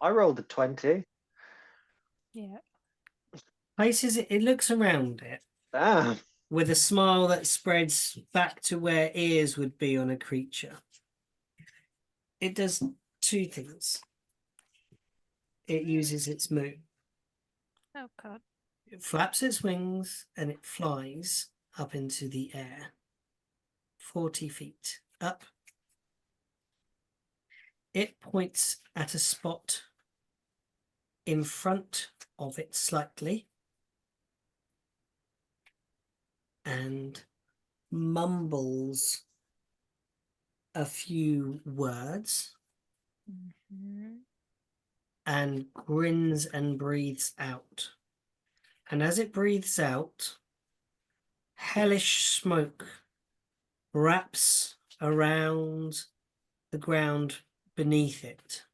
D: I rolled a 20.
B: Yeah.
C: Places it looks around it
D: Damn.
C: with a smile that spreads back to where ears would be on a creature. It does 2 things. It uses its moon.
B: Oh god.
C: It flaps its wings and it flies up into the air. 40 feet up. It points at a spot in front of it slightly and mumbles a few words
B: Mhm.
C: and grins and breathes out. And as it breathes out, hellish smoke wraps around the ground beneath it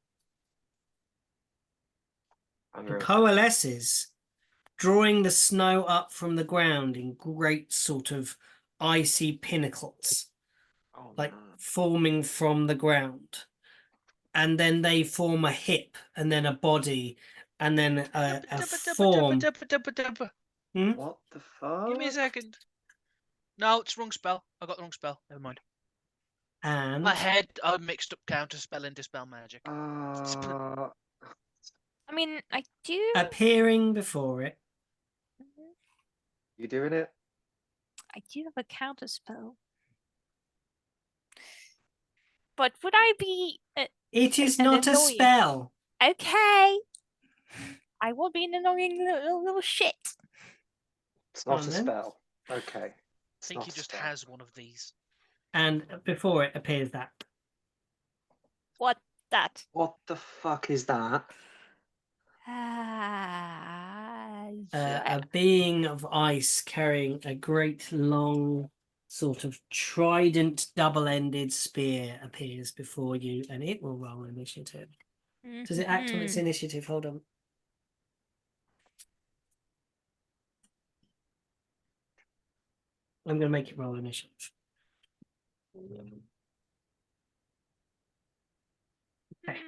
C: and coalesces, drawing the snow up from the ground in great sort of icy pinnacles,
D: Oh,
C: like
D: no.
C: forming from the ground. And then they form a hip and then a body and then a form. Hmm?
D: What the fuck?
A: Give me a second. No, it's wrong spell. I got the wrong spell. Never mind.
C: And
A: My head, I mixed up counter spell and dispel magic.
D: Uh,
B: I mean, I do.
C: appearing before it,
D: you doing it?
B: I do have a counter spell. But would I be
C: it is
B: an
C: not a
B: annoying-
C: spell.
B: okay? I will be an annoying little shit.
D: It's not
C: On
D: a
C: then.
D: spell. Okay.
A: I
D: It's
A: think
D: not
A: he
D: a
A: just
D: spell.
A: has one of these.
C: And before it appears that
B: What that?
D: What the fuck is that?
C: a being of ice carrying a great long sort of trident double-ended spear appears before you, and it will roll initiative. Does it act on its initiative? Hold on. I'm going to make it roll initiative. Okay.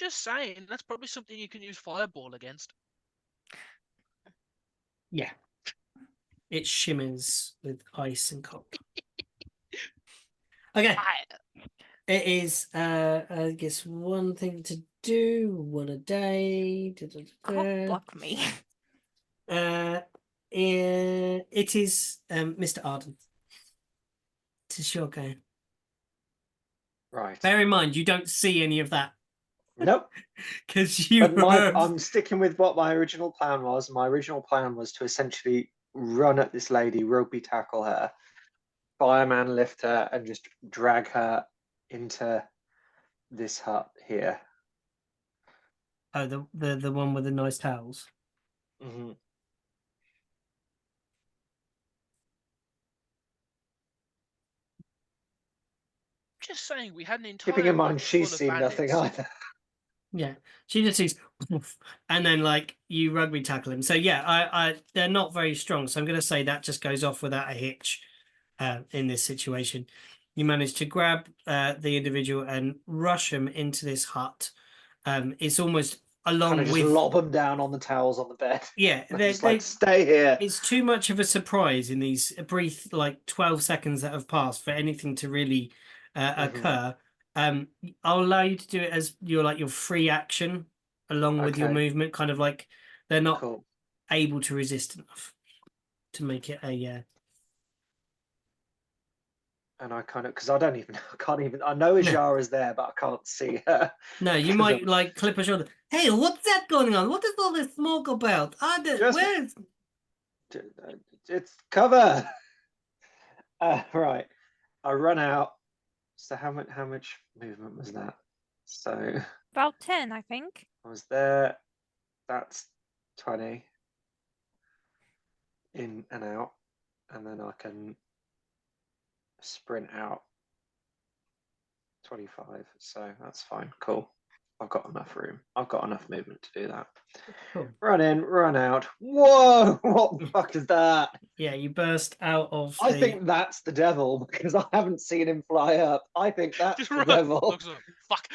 A: Just saying, that's probably something you can use fireball against.
C: Yeah. It shimmers with ice and cold. Okay. It is, I guess, one thing to do, one a day.
B: Can't block me.
C: It is Mr. Arden. It is your game.
D: Right.
C: Bear in mind, you don't see any of that
D: Nope.
C: because you
D: But I'm sticking with what my original plan was. My original plan was to essentially run at this lady, rugby tackle her, fireman lift her, and just drag her into this hut here.
C: Oh, the one with the nice towels.
D: Mm-hmm.
A: Just saying, we had an entire
D: Keeping in mind,
A: hut
D: she's
A: full of
D: seen nothing
A: bandits.
D: either.
C: Yeah, she just sees, and then like you rugby tackle him. So yeah, I they're not very strong. So I'm going to say that just goes off without a hitch. In this situation, you manage to grab the individual and rush him into this hut. It's almost along
D: Kind of just
C: with
D: lob them down on the towels on the bed.
C: yeah.
D: Just like stay here.
C: It's too much of a surprise in these brief like 12 seconds that have passed for anything to really occur. I'll allow you to do it as your free action along with your
D: Okay.
C: movement, kind of like they're not
D: Cool.
C: able to resist enough to make it a
D: And I kind of, because I can't even, I know Ajara's there, but I can't see her.
C: No, you
D: 'Cause
C: might like clip a shoulder. Hey, what's that going on? What is all this smoke about?
D: Just-
C: Where's
D: It's cover. Right. I run out. So how much movement was that? So
B: About 10, I think.
D: I was there. That's 20 in and out, and then I can sprint out 25. So that's fine. Cool. I've got enough room. I've got enough movement to do that.
C: Cool.
D: Run in, run out. Whoa! What the fuck is that?
C: Yeah, you burst out of
D: I
C: the
D: think that's the devil because I haven't seen him fly up. I think that's
A: Just
D: the
A: run.
D: devil.
A: Looks up. Fuck.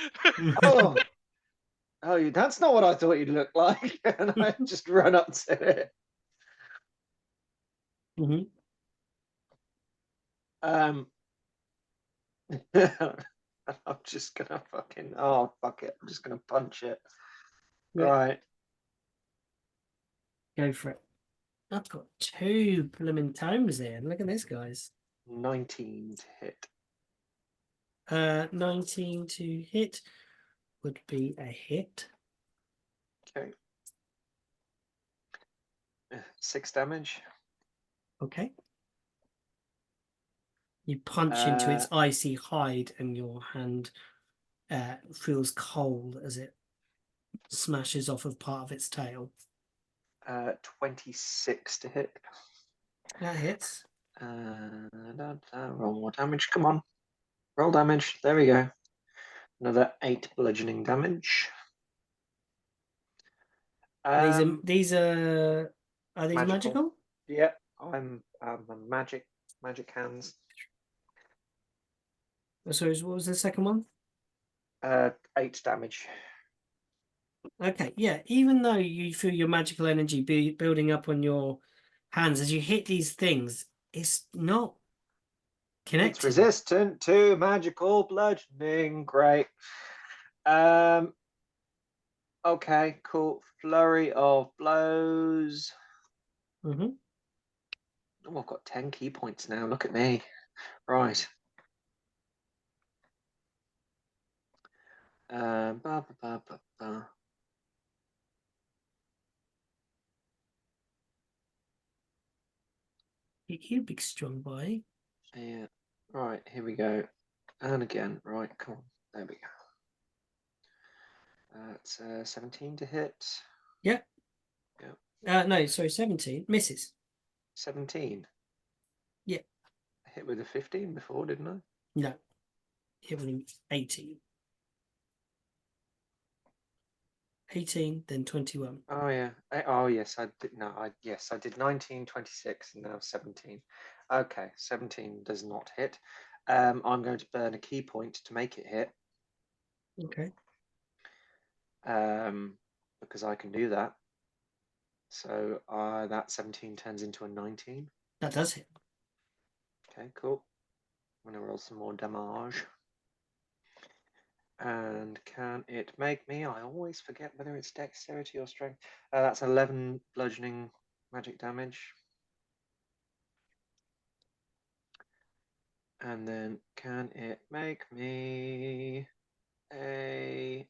D: Oh, that's not what I thought you'd look like. And I just run up to it.
C: Mhm.
D: I'm just gonna fucking fuck it. I'm just gonna punch it.
C: Yeah.
D: Right.
C: Go for it. I've got 2 blooming tomes here. Look at this, guys.
D: 19 to hit.
C: 19 to hit would be a hit.
D: Okay. 6 damage.
C: Okay. You punch into its icy hide, and your hand feels cold as it smashes off of part of its tail.
D: 26 to hit.
C: That hits.
D: Roll more damage. Come on. Roll damage. There we go. Another 8 bludgeoning damage.
C: These are these magical?
D: Yeah, I'm a magic hands.
C: So what was the second one?
D: 8 damage.
C: Okay, yeah. Even though you feel your magical energy building up on your hands as you hit these things, it's not connected.
D: It's resistant to magical bludgeoning. Great. Okay, cool. Flurry of blows.
C: Mm-hmm.
D: Oh, I've got 10 key points now. Look at me. Right. Ba, ba, ba, ba, ba.
C: You big strong boy.
D: Yeah. Right, here we go. And again. Right, come on. There we go. It's 17 to hit.
C: Yeah.
D: Yeah.
C: No, sorry, 17. Misses.
D: 17.
C: Yeah.
D: I hit with a 15 before, didn't I?
C: No. Hit with an 18. 18, then 21.
D: Oh yeah. Oh yes, I did. No, I did 19, 26, and now 17. Okay, 17 does not hit. I'm going to burn a key point to make it hit.
C: Okay.
D: because I can do that. So that 17 turns into a 19.
C: That does hit.
D: Okay, cool. I'm going to roll some more damage. And can it make me? I always forget whether it's dexterity or strength. That's 11 bludgeoning magic damage. And then can it make me a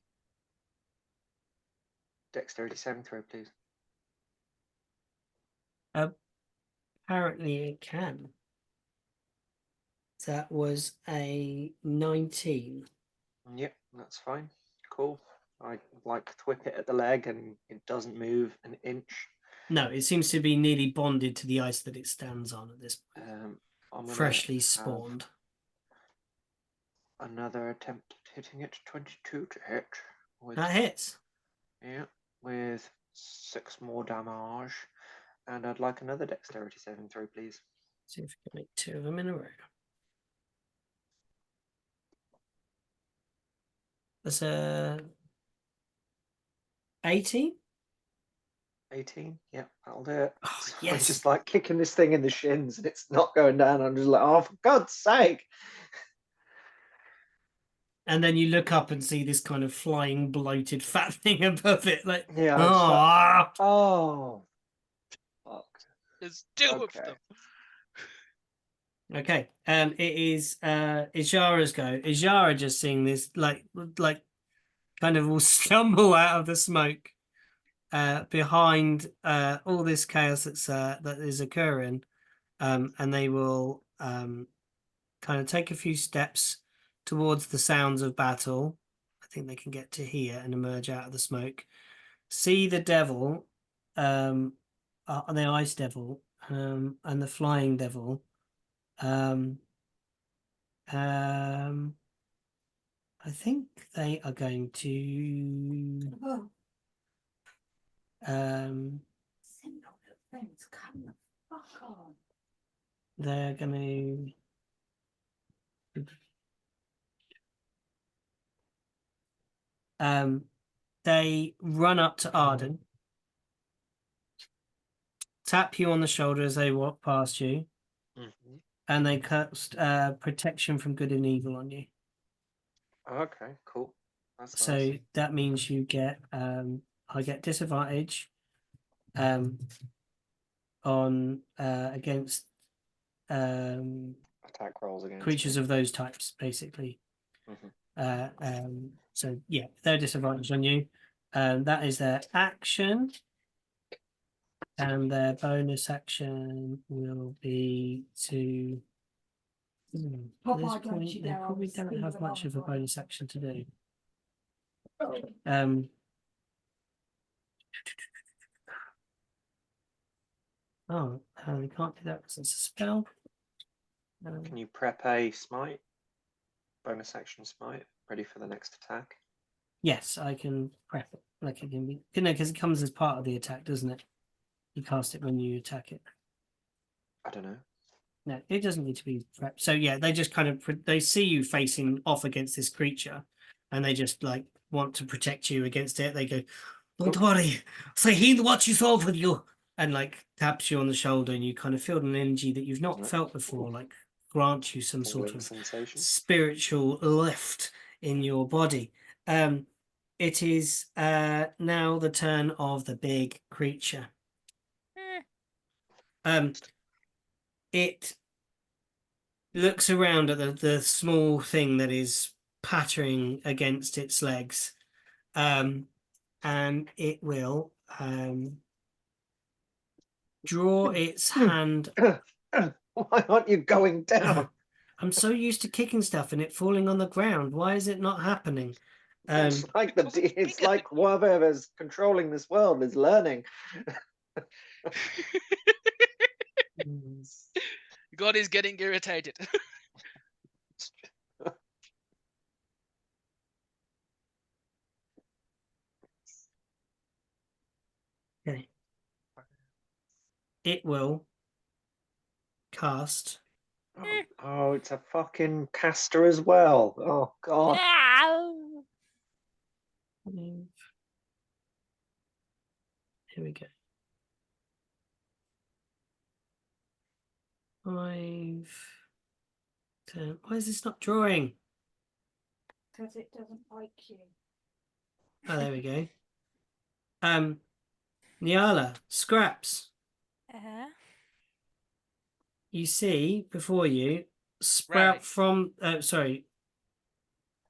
D: dexterity saving throw, please?
C: Apparently it can. That was a 19.
D: Yep, that's fine. Cool. I like whip it at the leg and it doesn't move an inch.
C: No, it seems to be nearly bonded to the ice that it stands on at this point.
D: I'm gonna
C: Freshly
D: have
C: spawned.
D: another attempt at hitting it. 22 to hit. With,
C: That hits.
D: yeah, with 6 more damage. And I'd like another dexterity saving throw, please.
C: See if we can make 2 of them in a row. That's a 18.
D: 18. Yeah, that'll do it.
C: Oh,
D: So
C: yes.
D: I'm just like kicking this thing in the shins and it's not going down. I'm just like, oh, for God's sake.
C: And then you look up and see this kind of flying, bloated, fat thing above it. Like,
D: Yeah, I'm just like,
C: ah.
D: oh, fuck.
A: There's 2 of
D: Okay.
A: them.
C: Okay. It is Ijara's go. Ijara just seeing this like kind of will stumble out of the smoke behind all this chaos that is occurring. And they will kind of take a few steps towards the sounds of battle. I think they can get to here and emerge out of the smoke. See the devil, the ice devil, and the flying devil. I think they are going to. They're going to. They run up to Arden, tap you on the shoulder as they walk past you, and they cast protection from good and evil on you.
D: Okay, cool. That's
C: So
D: nice.
C: that means you get I get disadvantage on against
D: Attack rolls against
C: creatures
D: me.
C: of those types, basically.
D: Mhm.
C: So yeah, they're disadvantaged on you. That is their action. And their bonus action will be to at this point, they probably don't have much of a bonus action to do. They can't do that because it's a spell.
D: Can you prep a smite? Bonus action smite, ready for the next attack?
C: Yes, I can prep it. Like it can be, because it comes as part of the attack, doesn't it? You cast it when you attack it.
D: I don't know.
C: No, it doesn't need to be prepped. So yeah, they just kind of they see you facing off against this creature, and they just like want to protect you against it. They go, "Don't worry, say he watches over you," and like taps you on the shoulder, and you kind of feel an energy that you've not felt before, like grants you some sort of
D: sensation.
C: spiritual lift in your body. It is now the turn of the big creature. It looks around at the small thing that is pattering against its legs, and it will draw its hand.
D: Why aren't you going down?
C: I'm so used to kicking stuff and it falling on the ground. Why is it not happening?
D: It's like whoever's controlling this world is learning.
A: God is getting irritated.
C: Okay. It will cast.
D: Oh, it's a fucking caster as well. Oh God.
C: Here we go. 5, 10. Why is this not drawing?
B: Because it doesn't like you.
C: Oh, there we go. Nyala, Scraps. You see before you, sprout
A: Ray.
C: from. Sorry.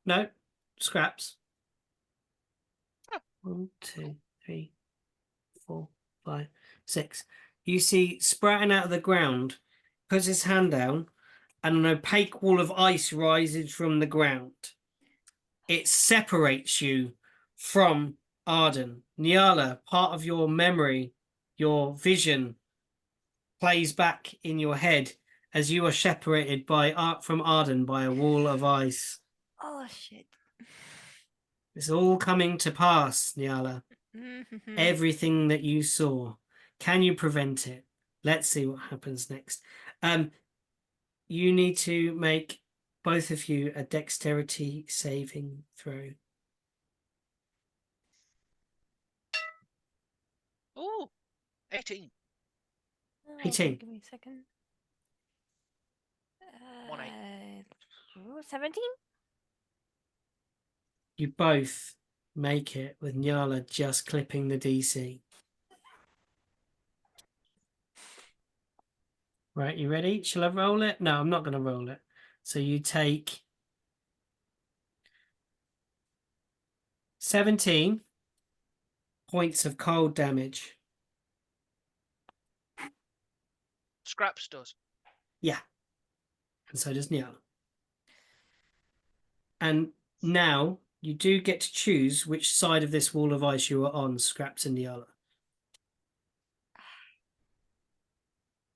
C: No, Scraps.
A: Oh.
C: 1, 2, 3, 4, 5, 6. You see sprouting out of the ground, puts his hand down, and an opaque wall of ice rises from the ground. It separates you from Arden. Nyala, part of your memory, your vision, plays back in your head as you are separated from Arden by a wall of ice.
B: Oh shit.
C: It's all coming to pass, Nyala. Everything that you saw. Can you prevent it? Let's see what happens next. You need to make, both of you, a dexterity saving throw.
A: Ooh, 18.
C: 18.
B: Give me a second.
A: 1-8.
B: 17?
C: You both make it with Nyala just clipping the DC. Right, you ready? Shall I roll it? No, I'm not going to roll it. So you take 17 points of cold damage.
A: Scraps does.
C: Yeah. And so does Nyala. And now you do get to choose which side of this wall of ice you are on, Scraps and Nyala.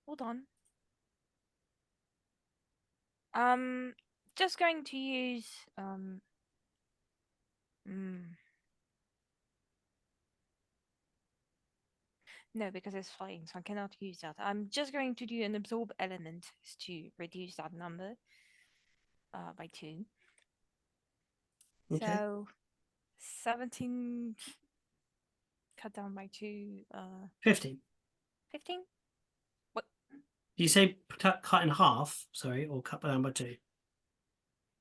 B: Hold on. Just going to use no, because it's flying, so I cannot use that. I'm just going to do an absorb element to reduce that number by 2.
C: Okay.
B: So 17 cut down by 2,
C: 15.
B: 15?
C: Do you say cut in half, sorry, or cut down by 2?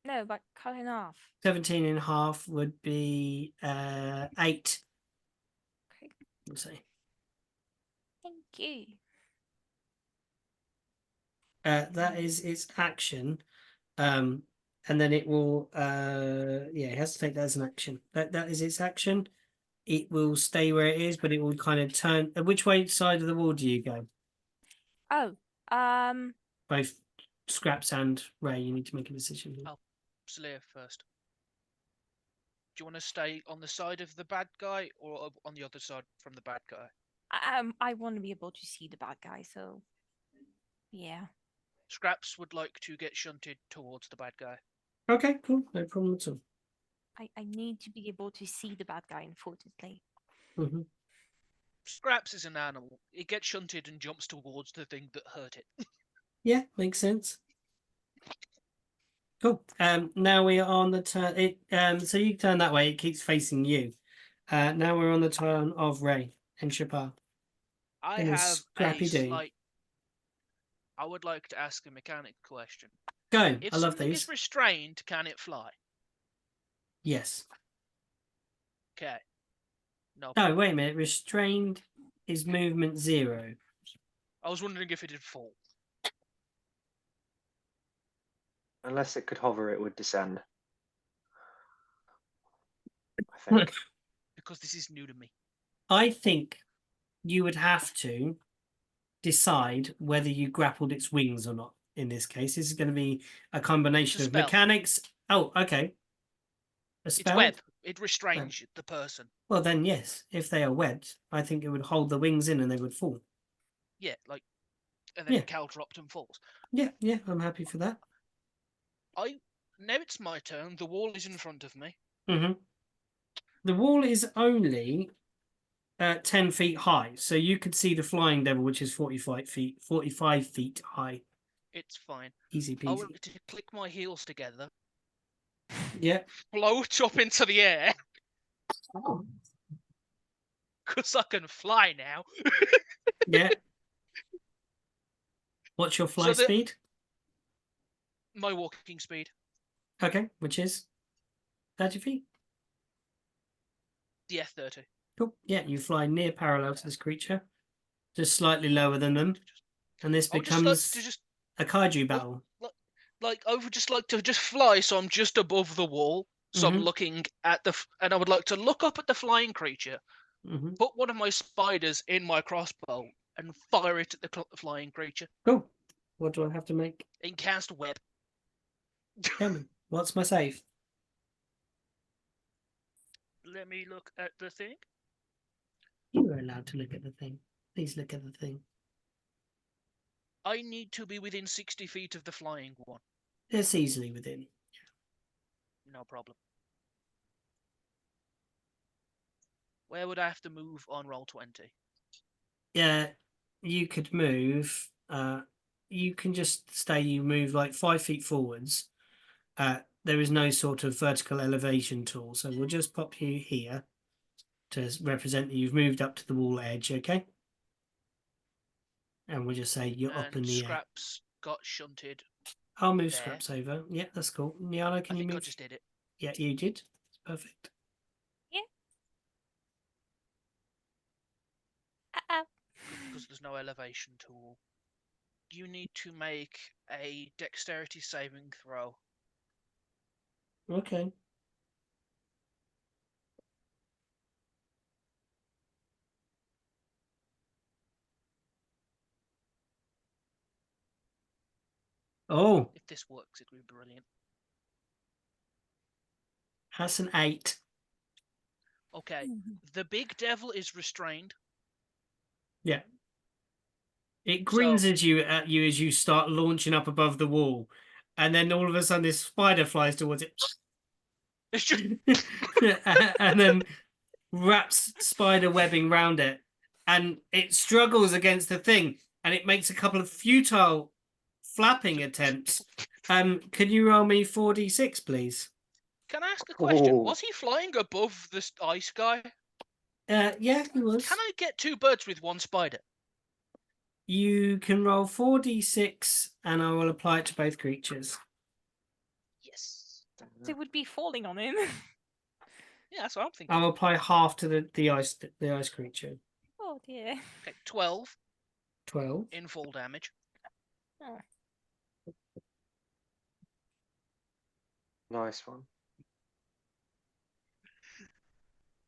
B: No, but cut in half.
C: 17 in half would be 8.
B: Okay.
C: Let's see.
B: Thank you.
C: That is its action. And then it will it has to take that as an action. That is its action. It will stay where it is, but it will kind of turn. Which way side of the wall do you go?
B: Oh,
C: Both Scraps and Ray, you need to make a decision.
A: Oh. Slayer first. Do you want to stay on the side of the bad guy or on the other side from the bad guy?
B: I want to be able to see the bad guy, so yeah.
A: Scraps would like to get shunted towards the bad guy.
C: Okay, cool. No problem at all.
B: I need to be able to see the bad guy, unfortunately.
C: Mm-hmm.
A: Scraps is an animal. It gets shunted and jumps towards the thing that hurt it.
C: Yeah, makes sense. Cool. Now we are on the turn. So you turn that way. It keeps facing you. Now we're on the turn of Ray and Shapar.
A: I
C: And
A: have
C: Scrappy
A: a
C: Doo.
A: slight. I would like to ask a mechanic question.
C: Go.
A: If
C: I love
A: something
C: these.
A: is restrained, can it fly?
C: Yes.
A: Okay. No.
C: No, wait a minute. Restrained is movement 0.
A: I was wondering if it did fall.
D: Unless it could hover, it would descend. I think.
A: Because this is new to me.
C: I think you would have to decide whether you grappled its wings or not. In this case, this is going to be a combination
A: It's a
C: of
A: spell.
C: mechanics. Oh, okay. A spell?
A: It's web. It restrains the person.
C: Well, then yes. If they are webbed, I think it would hold the wings in and they would fall.
A: Yeah, like, and then
C: Yeah.
A: Cal dropped and falls.
C: Yeah, I'm happy for that.
A: Now it's my turn. The wall is in front of me.
C: Mm-hmm. The wall is only 10 feet high, so you could see the flying devil, which is 45 feet high.
A: It's fine.
C: Easy
A: I
C: peasy.
A: want to click my heels together,
C: Yeah.
A: float up into the air, because I can fly now.
C: Yeah. What's your fly
A: So the-
C: speed?
A: My walking speed.
C: Okay, which is 30 feet.
A: Yeah, 30.
C: Cool. Yeah, you fly near parallel to this creature, just slightly lower than them, and this
A: I would just like
C: becomes
A: to just
C: a kaiju battle.
A: like I would just like to just fly, so I'm just above the wall. So I'm
C: Mhm.
A: looking at and I would like to look up at the flying creature,
C: Hmm.
A: put one of my spiders in my crossbow, and fire it at the flying creature.
C: Cool. What do I have to make?
A: And cast web.
C: Tell me. What's my save?
A: Let me look at the thing.
C: You are allowed to look at the thing. Please look at the thing.
A: I need to be within 60 feet of the flying one.
C: It's easily within.
A: No problem. Where would I have to move on roll 20?
C: Yeah, you could move. You can just stay. You move like 5 feet forwards. There is no sort of vertical elevation tool, so we'll just pop you here to represent that you've moved up to the wall edge. Okay, and we'll just say you're up in
A: And
C: the air.
A: scraps got shunted.
C: I'll move
A: there.
C: scraps over. Yeah, that's cool. Nyala, can
A: I
C: you
A: think I
C: move?
A: just did it.
C: Yeah, you did. Perfect.
A: Because there's no elevation tool. You need to make a dexterity saving throw.
C: Okay. Oh,
A: If this works, it would be brilliant.
C: that's an 8.
A: Okay, the big devil is restrained.
C: Yeah. It
A: So-
C: grins at you as you start launching up above the wall, and then all of a sudden this spider flies towards it,
A: It's just
C: and then wraps spider webbing round it, and it struggles against the thing, and it makes a couple of futile flapping attempts. Could you roll me 4d6, please?
A: Can I ask a question?
D: Oh.
A: Was he flying above this ice guy?
C: Yeah, he was.
A: Can I get 2 birds with 1 spider?
C: You can roll 4d6, and I will apply it to both creatures.
A: Yes.
B: They would be falling on him.
A: Yeah, that's what I'm thinking.
C: I'll apply half to the ice creature.
B: Oh dear.
A: Okay, 12
C: 12.
A: in full damage.
D: Nice one.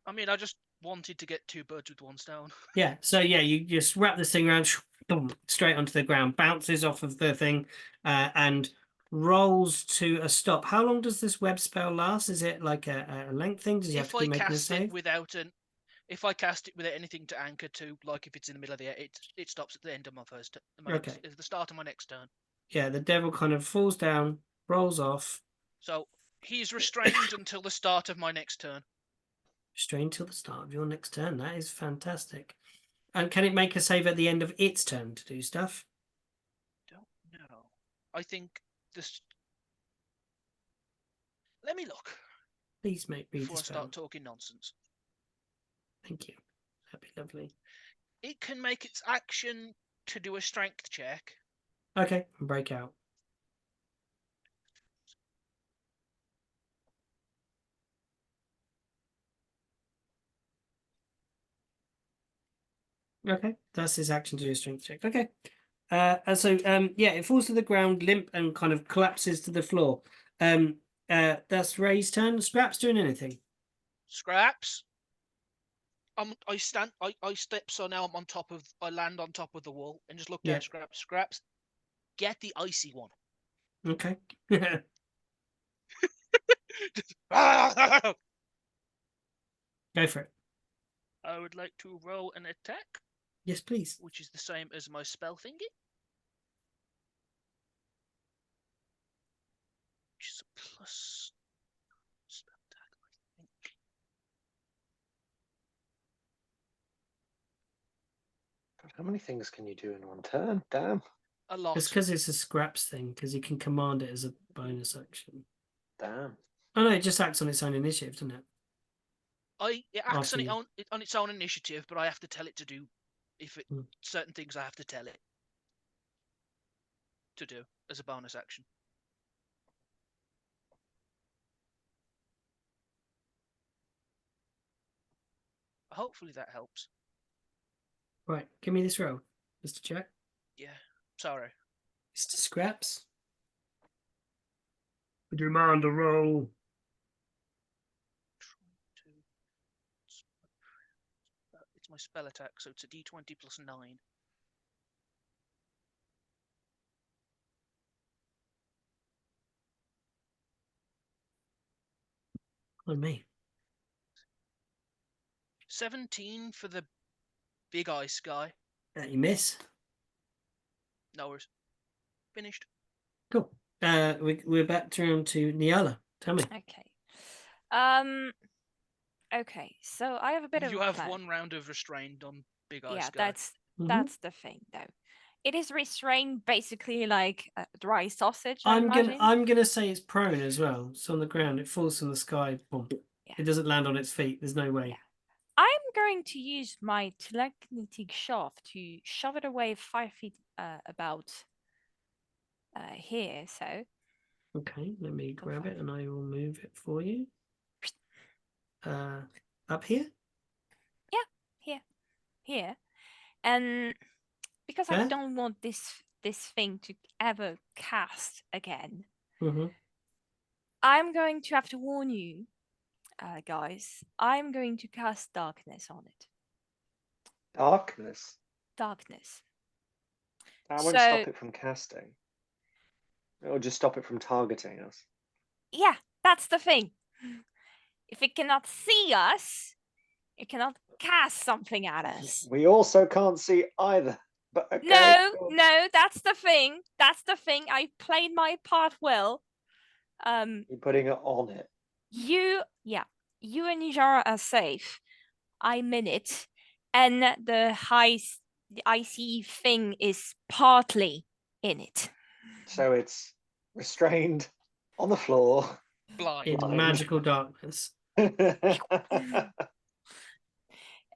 A: I mean, I just wanted to get 2 birds with 1 stone.
C: Yeah, so yeah, you just wrap this thing around, boom, straight onto the ground, bounces off of the thing, and rolls to a stop. How long does this web spell last? Is it like a length thing? Does you have
A: If
C: to
A: I
C: keep making a
A: cast it
C: save?
A: without if I cast it without anything to anchor to, like if it's in the middle of the air, it stops at the end of my first turn.
C: Okay.
A: It's the start of my next turn.
C: Yeah, the devil kind of falls down, rolls off,
A: So he's restrained until the start of my next turn.
C: straight till the start of your next turn. That is fantastic. And can it make a save at the end of its turn to do stuff?
A: Don't know. I think this. Let me look
C: Please read
A: before
C: the
A: I
C: spell.
A: start talking nonsense.
C: Thank you. That'd be lovely.
A: It can make its action to do a strength check.
C: Okay, break out. Okay, that's his action to do a strength check. Okay. And so yeah, it falls to the ground limp and kind of collapses to the floor. That's Ray's turn. Scrap's doing anything?
A: Scraps. I step, so now I'm on top of. I land on top of the wall and just look down.
C: Yeah.
A: Scraps. Scraps. Get the icy one.
C: Okay.
A: I
C: Go for it.
A: would like to roll an attack,
C: Yes, please.
A: which is the same as my spell thingy. Which is a plus spell attack, I think.
D: God, how many things can you do in one turn? Damn.
A: A lot.
C: It's because it's a scraps thing, because you can command it as a bonus action.
D: Damn.
C: Oh no, it just acts on its own initiative, doesn't it?
A: It acts on
C: Asking you.
A: on its own initiative, but I have to tell it to do
C: Hmm.
A: certain things. I have to tell it to do as a bonus action. Hopefully that helps.
C: Right, give me this roll, Mr. Jack.
A: Yeah, sorry.
C: Mr. Scraps. Would you mind a roll?
A: It's my spell attack, so it's a d20 plus 9.
C: On me.
A: 17 for the big ice guy.
C: You miss.
A: No worries. Finished.
C: Cool. We're back to Nyala. Tell me.
B: Okay. Okay, so I have a bit of
A: You
B: a
A: have
B: plan.
A: 1 round of restrained on big ice
B: Yeah,
A: guy.
B: that's the thing though. It is restrained basically like a dry sausage.
C: I'm
B: imagine.
C: gonna say it's prone as well. It's on the ground. It falls from the sky. Boom.
B: Yeah.
C: It doesn't land on its feet. There's no way.
B: Yeah. I'm going to use my telekinetic shaft to shove it away 5 feet about here. So
C: Okay, let me
B: Go
C: grab
B: for
C: it
B: it.
C: and I will move it for you. Up here?
B: here, and because I
C: There?
B: don't want this thing to ever cast again,
C: Mm-hmm.
B: I'm going to have to warn you, guys. I'm going to cast darkness on it.
D: Darkness.
B: Darkness.
D: That won't
B: So
D: stop it from casting. It'll just stop it from targeting us.
B: yeah, that's the thing. If it cannot see us, it cannot cast something at us.
D: We also can't see either. But okay.
B: No,
D: go on.
B: no, that's the thing. That's the thing. I played my part well.
D: You're putting it on it.
B: You and Nijara are safe. I'm in it, and the icy thing is partly in it.
D: So it's restrained on the floor.
A: Blind.
C: In
D: Blind.
C: magical darkness.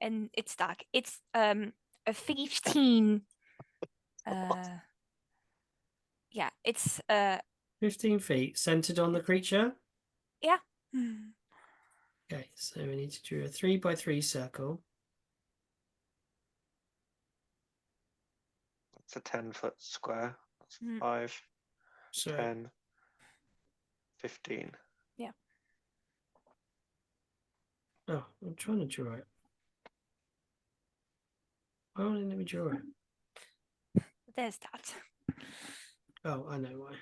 B: And it's dark. It's a 15. Yeah, it's
C: 15 feet, centered on the creature.
B: yeah.
C: Okay, so we need to do a 3x3 circle.
D: It's a 10-foot square. That's
B: Mm.
D: 5,
C: So
D: 10, 15.
C: oh, I'm trying to draw it. Why won't it let me draw it?
B: There's that.
C: Oh, I know why.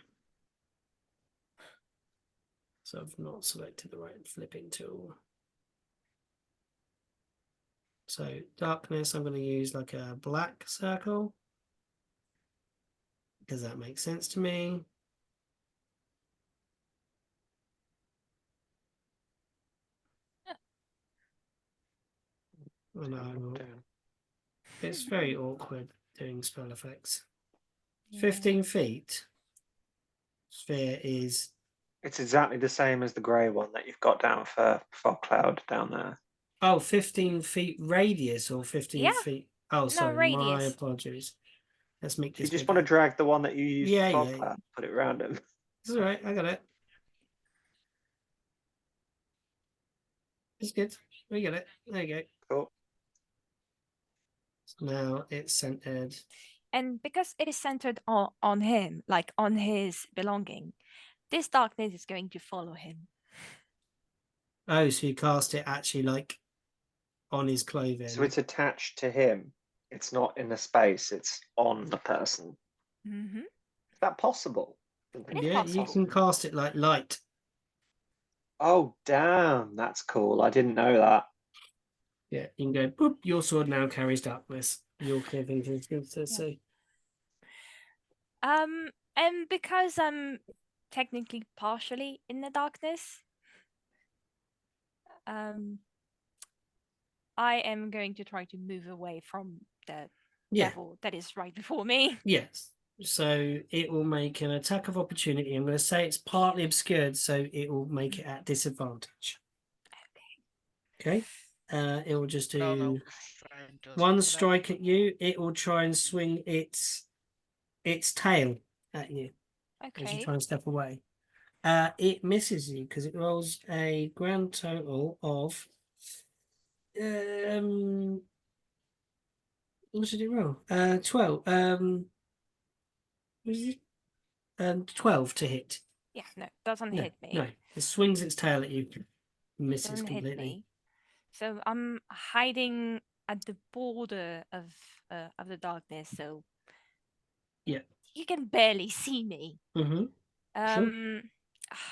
C: So I've not selected the right flipping tool. So darkness, I'm going to use like a black circle because that makes sense to me. And I will, it's very awkward doing spell effects. 15 feet. Sphere is.
D: It's exactly the same as the grey one that you've got down for fog cloud down there.
C: Oh, 15 feet radius or 15
B: Yeah.
C: feet. Oh, sorry, my
B: radius.
C: apologies. Let's make
D: If you
C: this
D: just want to
C: bigger.
D: drag the one that you used
C: Yeah,
D: for fog
C: yeah.
D: cloud, put it around him.
C: It's all right, I got it. It's good. We get it. There you go.
D: Cool.
C: Now it's centered.
B: And because it is centered on him, like on his belonging, this darkness is going to follow him.
C: Oh, so you cast it actually like on his clothing.
D: So it's attached to him. It's not in a space. It's on the person.
B: Mm-hmm.
D: Is that possible?
B: It is
C: yeah, you
B: possible.
C: can cast it like light.
D: Oh, damn. That's cool. I didn't know that.
C: Yeah, you can go, boop, your sword now carries darkness. Your clothing is good to see.
B: And because I'm technically partially in the darkness, I am going to try to move away from the devil that is right before me.
C: Yes. So it will make an attack of opportunity. I'm going to say it's partly obscured, so it will make it at disadvantage. Okay. It will just
A: I don't know
C: do
A: what restraint does.
C: one
A: Whatever.
C: strike at you. It will try and swing its tail at you as you
B: Okay.
C: try and step away. It misses you because it rolls a grand total of what did it roll? 12. What is it? 12 to hit.
B: Yeah, no, doesn't
C: No,
B: hit me.
C: no. It swings its tail at you. Misses
B: Doesn't hit
C: completely.
B: me. So I'm hiding at the border of the darkness, so
C: Yeah.
B: you can barely see me.
C: Mm-hmm. Sure.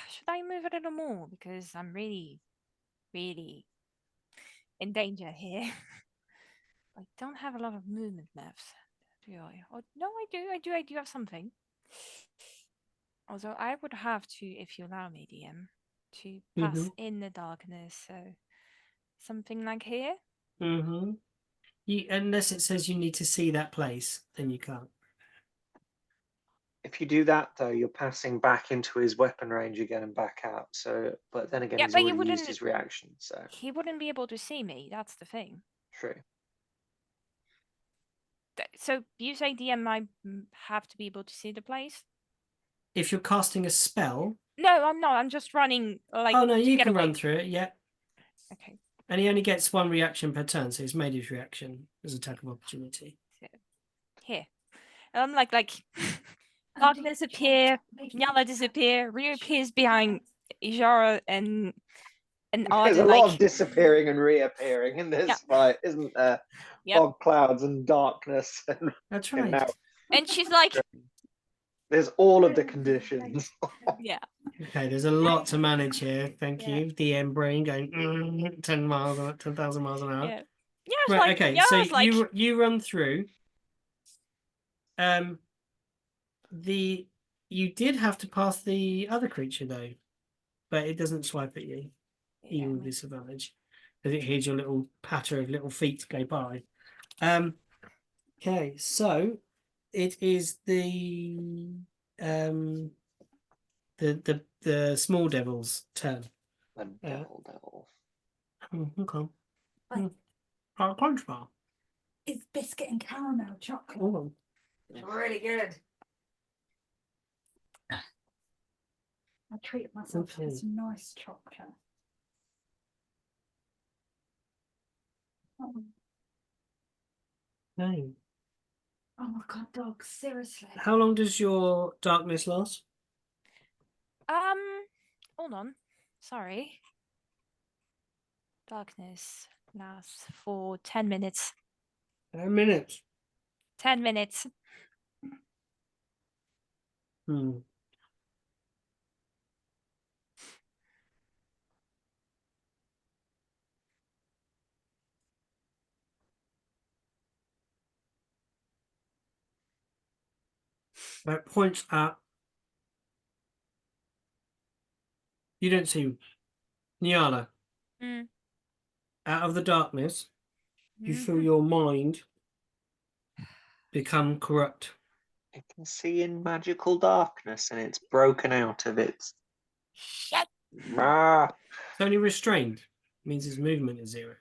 B: Should I move a little more because I'm really, really in danger here? I don't have a lot of movement left, do I? Oh, no, I do. I do have something. Although I would have to, if you allow me, DM, to pass in the darkness. So something like here.
C: Mm-hmm. Unless it says you need to see that place, then you can't.
D: If you do that, though, you're passing back into his weapon range again and back out. So, but then again,
B: Yeah,
D: he's
B: but he
D: already used
B: wouldn't.
D: his reaction. So
B: He wouldn't be able to see me. That's the thing.
D: true.
B: So you say DM, I have to be able to see the place?
C: If you're casting a spell,
B: No, I'm not. I'm just running like.
C: oh no,
B: to
C: you
B: get
C: can
B: away.
C: run through it. Yeah.
B: Okay.
C: And he only gets one reaction per turn, so he's made his reaction as attack of opportunity.
B: So, here. I'm like darkness appear, Nyala disappear, reappears behind Ijara and
D: There's a
B: Arden,
D: lot
B: like
D: of disappearing and reappearing in this fight, isn't there?
B: Yep.
D: Fog clouds and darkness. And
C: That's
D: and
C: right.
D: now
B: and she's like
D: there's all of the conditions.
B: yeah.
C: Okay, there's a lot to manage here. Thank
B: Yeah.
C: you. DM brain going 10,000 miles an hour.
B: Yeah. Yeah, it's
C: Right,
B: like
C: okay,
B: yeah,
C: so
B: it's like
C: you run through. You did have to pass the other creature though, but it doesn't swipe at you, even with disadvantage, because it hears your little patter of little feet go by. Okay, so it is the small devil's turn.
D: The devil.
C: Okay.
E: Right.
C: Crunch bar.
E: It's biscuit and caramel chocolate.
C: Oh,
E: It's really good. I treated myself to
C: Okay.
E: some nice chocolate. Oh,
C: no.
E: oh my god, dog, seriously.
C: How long does your darkness last?
B: hold on. Sorry. Darkness lasts for 10 minutes.
C: 10 minutes.
B: 10 minutes.
C: That points at. You don't see Nyala.
B: Mm.
C: Out of the darkness, you feel
B: Mhm.
C: your mind become corrupt.
D: It can see in magical darkness, and it's broken out of its.
B: Shit.
D: Ah,
C: It's only restrained. Means his movement is 0.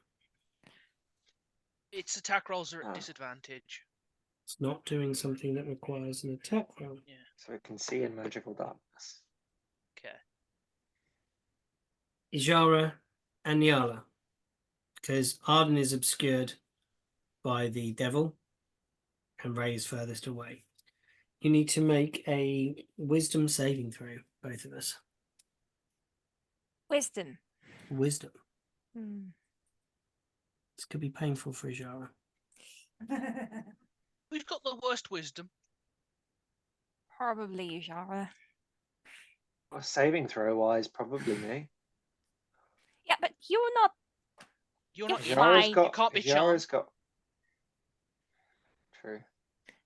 A: Its attack rolls are at
D: Oh.
A: disadvantage.
C: It's not doing something that requires an attack roll.
A: Yeah.
D: so it can see in magical darkness.
A: Okay.
C: Ijara and Nyala. Because Arden is obscured by the devil and Ray is furthest away. You need to make a wisdom saving throw, both of us.
B: Wisdom.
C: Wisdom.
B: Hmm.
C: This could be painful for Ijara.
A: Who's got the worst wisdom?
B: Probably Ijara.
D: Well, saving throw wise, probably me.
B: Yeah, but you're not.
A: You're
B: You're
A: not.
D: Yara's
B: fine.
A: You
D: got.
A: can't be
D: Yara's
A: charmed.
D: got. True.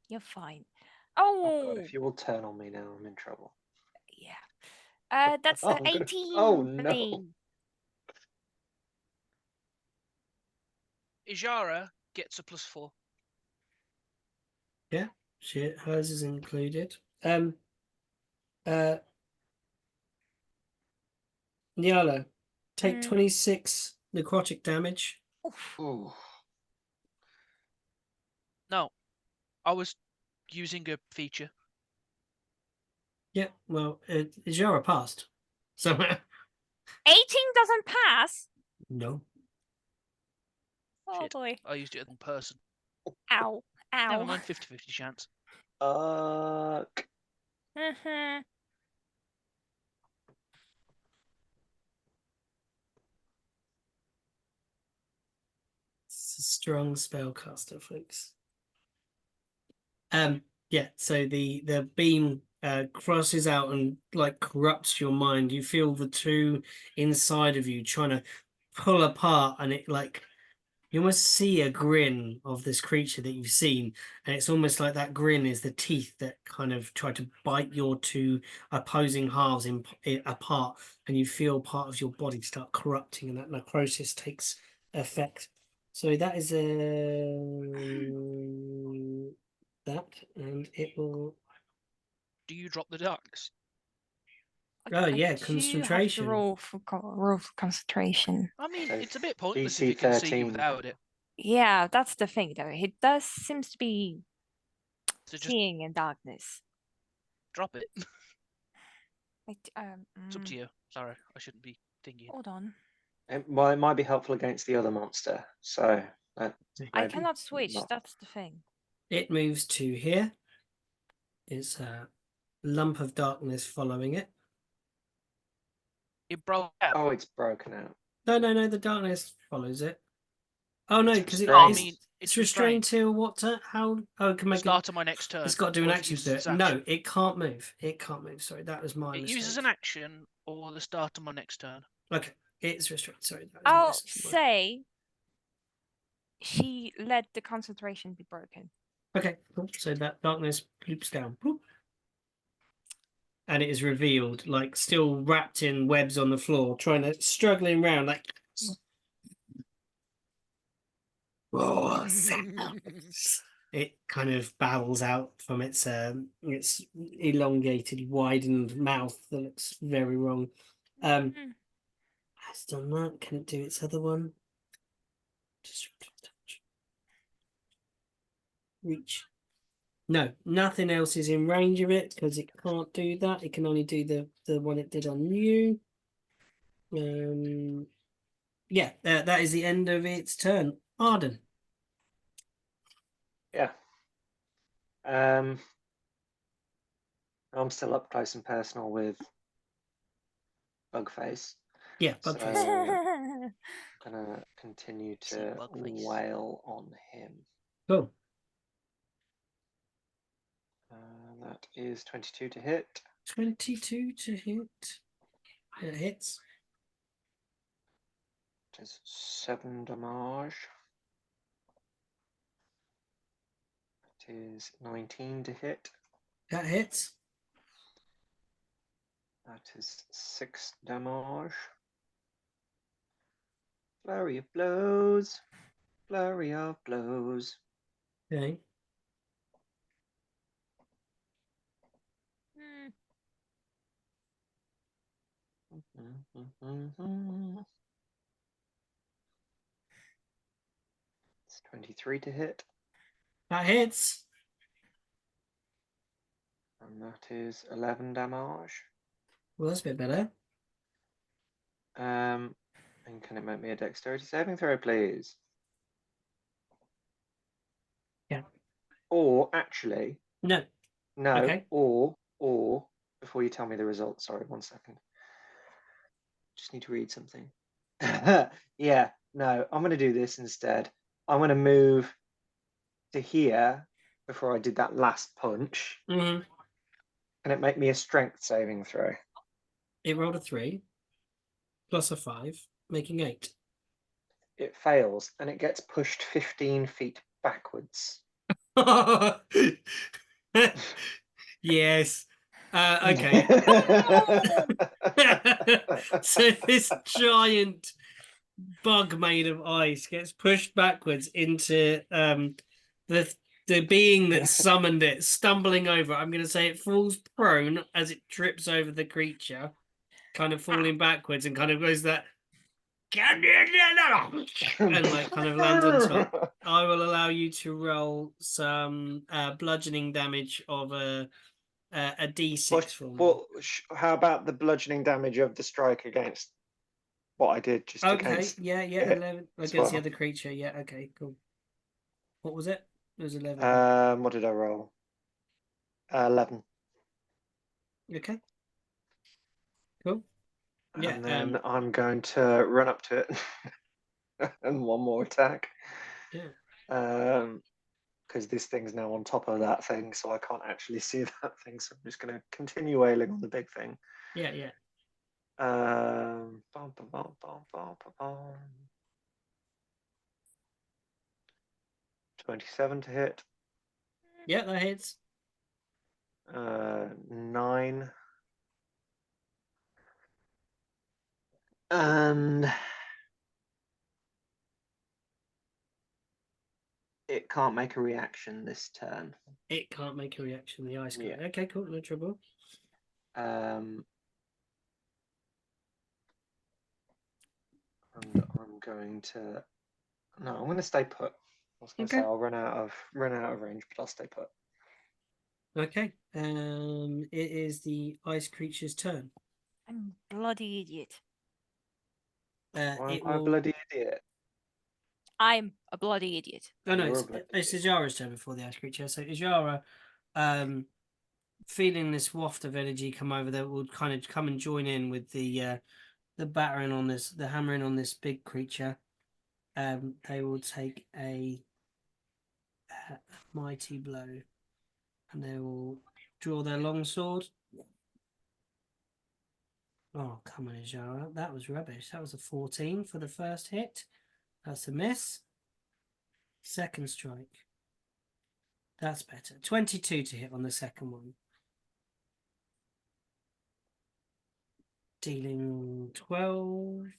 B: You're fine.
D: Oh
B: Oh,
D: god, if you will turn on me now, I'm in trouble.
B: yeah. That's
D: Oh, I'm gonna-
B: 18.
D: oh,
B: for
D: no.
B: me.
A: Ijara gets a +4.
C: Yeah, hers is included. Nyala, take 26 necrotic damage.
B: Oof.
D: Ooh.
A: No, I was using a feature.
C: Yeah, well, Jara passed. So
B: 18 doesn't pass.
C: no.
B: Oh
A: Shit.
B: boy.
A: I used it on person.
B: Ow. Ow.
A: Never mind, 50-50 chance.
B: Mhm.
C: It's a strong spellcaster, folks. Yeah, so the beam crosses out and like corrupts your mind. You feel the two inside of you trying to pull apart, and it like you almost see a grin of this creature that you've seen, and it's almost like that grin is the teeth that kind of try to bite your two opposing halves apart, and you feel part of your body start corrupting, and that necrosis takes effect. So that is that, and it will.
A: Do you drop the darkness?
C: Oh
B: I
C: yeah,
B: do have to
C: concentration.
B: roll for concentration.
A: I mean,
D: So
A: it's a bit pointless
D: DC
A: if it can see
D: 13.
A: you without it.
B: Yeah, that's the thing though. It does seems to be
A: So just
B: seeing in darkness.
A: drop it.
B: Like,
A: It's up to you. Sorry, I shouldn't be thinking.
B: hold on.
D: Well, it might be helpful against the other monster. So
B: I
D: maybe
B: cannot switch.
D: not.
B: That's the thing.
C: It moves to here. It's a lump of darkness following it.
A: It broke out.
D: Oh, it's broken out.
C: No. The darkness follows it. Oh no,
D: It's
C: because
A: No, I
D: restrained.
A: mean,
C: it's
A: it's
C: restrained
A: restrained.
C: till what? How? Oh, it can make it.
A: Start of my next turn.
C: It's got to do an
A: or if it
C: action to
A: uses
C: do
A: its
C: it. No,
A: action.
C: it can't move. It can't move. Sorry, that was my
A: It
C: mistake.
A: uses an action or the start of my next turn.
C: Okay, it's restrained. Sorry, that was
B: I'll
C: my
B: say she let the concentration be broken.
C: Okay, cool. So that darkness loops down. Bloop. And it is revealed, like still wrapped in webs on the floor, struggling around, like. It kind of babbles out from its elongated, widened mouth that looks very wrong.
B: Mm.
C: Has done that. Can it do its other one? Reach. No, nothing else is in range of it because it can't do that. It can only do the one it did on you. Yeah, that is the end of its turn. Arden.
D: Yeah. I'm still up close and personal with Bugface.
C: Yeah,
D: So
C: Bugface.
D: I'm gonna continue
A: See
D: to
A: Bugface.
D: wail on him.
C: Cool.
D: That is 22 to hit.
C: 22 to hit. It hits.
D: It is 7 damage. It is 19 to hit.
C: That hits.
D: That is 6 damage. Flurry of blows. Flurry of blows.
C: Okay.
D: It's 23 to hit.
C: That hits.
D: And that is 11 damage.
C: Well, that's a bit better.
D: And can it make me a dexterity saving throw, please?
C: Yeah.
D: Or actually,
C: No.
D: no.
C: Okay.
D: Or before you tell me the result, sorry, 1 second. Just need to read something. Yeah, no, I'm going to do this instead. I'm going to move to here before I did that last punch.
C: Mm-hmm.
D: Can it make me a strength saving throw?
C: It rolled a 3 plus a 5, making 8.
D: It fails and it gets pushed 15 feet backwards.
C: Yes. Okay. So this giant bug made of ice gets pushed backwards into the being that summoned it, stumbling over. I'm going to say it falls prone as it trips over the creature, kind of falling backwards, and kind of goes that and like kind of lands on top. I will allow you to roll some bludgeoning damage of a D6 for me.
D: How about the bludgeoning damage of the strike against what I did just
C: Okay,
D: against
C: yeah,
D: it
C: 11
D: as
C: against the
D: well.
C: other creature. Yeah, okay, cool. What was it? It was 11.
D: What did I roll? 11.
C: Okay, cool. Yeah,
D: And then I'm going to run up to it and one more attack.
C: yeah.
D: Because this thing's now on top of that thing, so I can't actually see that thing. So I'm just going to continue wailing on the big thing.
C: Yeah, yeah.
D: 27 to hit.
C: Yeah, that hits.
D: 9. And it can't make a reaction this turn.
C: It can't make a reaction. The ice can't.
D: Yeah.
C: Okay, cool, no trouble.
D: And I'm going to. No, I'm going to stay put. I was going to say I'll run out of range, but I'll stay put.
C: Okay. It is the ice creature's turn.
B: I'm a bloody idiot.
D: Why
C: It
D: am I a
C: will.
D: bloody idiot?
B: I'm a bloody idiot.
C: Oh no,
D: You're a bloody
C: it's
D: idiot.
C: Ijara's turn before the ice creature. So Ijara, feeling this waft of energy come over, that will kind of come and join in with the battering on this, the hammering on this big creature. They will take a mighty blow, and they will draw their longsword. Oh, come on, Ijara. That was rubbish. That was a 14 for the first hit. That's a miss. Second strike. That's better. 22 to hit on the second one. Dealing 12.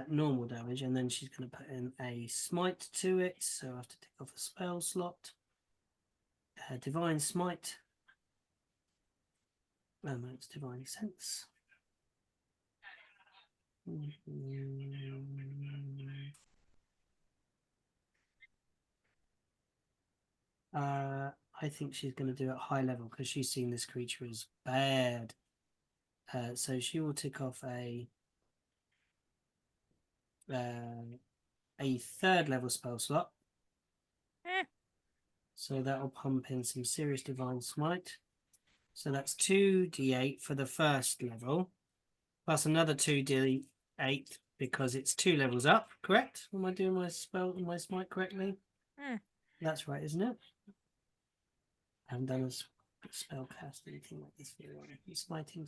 C: Normal damage, and then she's going to put in a smite to it, so I have to take off a spell slot. Divine smite. Oh no, it's divine sense. I think she's going to do it at high level because she's seen this creature as bad. So she will tick off a third level spell slot. So that will pump in some serious divine smite. So that's 2d8 for the first level, plus another 2d8 because it's 2 levels up. Correct? Am I doing my smite correctly? That's right, isn't it? I haven't done a spell cast or anything like this for a while. Smiting.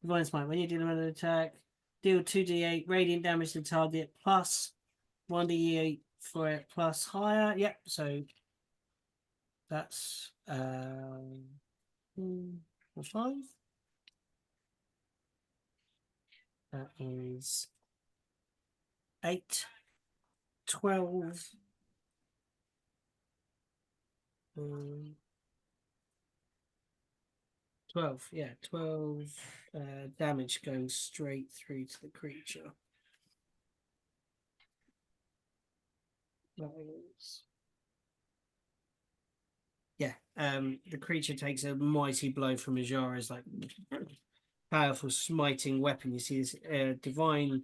C: Divine smite. When you deal another attack, deal 2d8 radiant damage to the target plus 1d8 for it plus higher. Yep. So that's 5. That is 8, 12. 12, yeah, 12 damage going straight through to the creature. That is... Yeah, the creature takes a mighty blow from Ijara's like powerful smiting weapon. You see this divine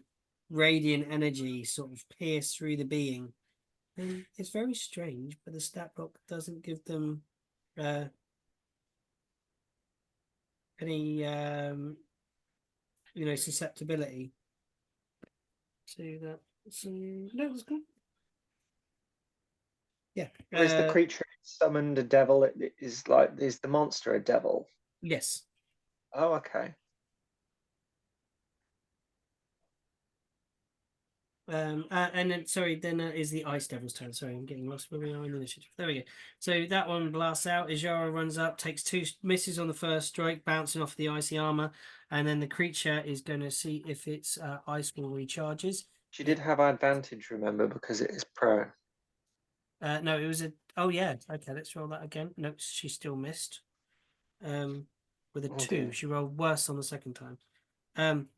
C: radiant energy sort of pierce through the being. And it's very strange, but the stat block doesn't give them any susceptibility to that. So no, that's cool. Yeah.
D: Is the creature summoned a devil? Is the monster a devil?
C: Yes.
D: Oh, okay.
C: And then sorry, then is the Ice Devil's turn. Sorry, I'm getting lost where we are in the initiative. There we go. So that one blasts out. Ijara runs up, takes 2 misses on the first strike, bouncing off the icy armor, and then the creature is going to see if its ice will recharges.
D: She did have advantage, remember, because it is prone.
C: No, it was a. Oh yeah. Okay, let's roll that again. No, she still missed. with a
D: Oh
C: 2.
D: dear.
C: She rolled worse on the second time.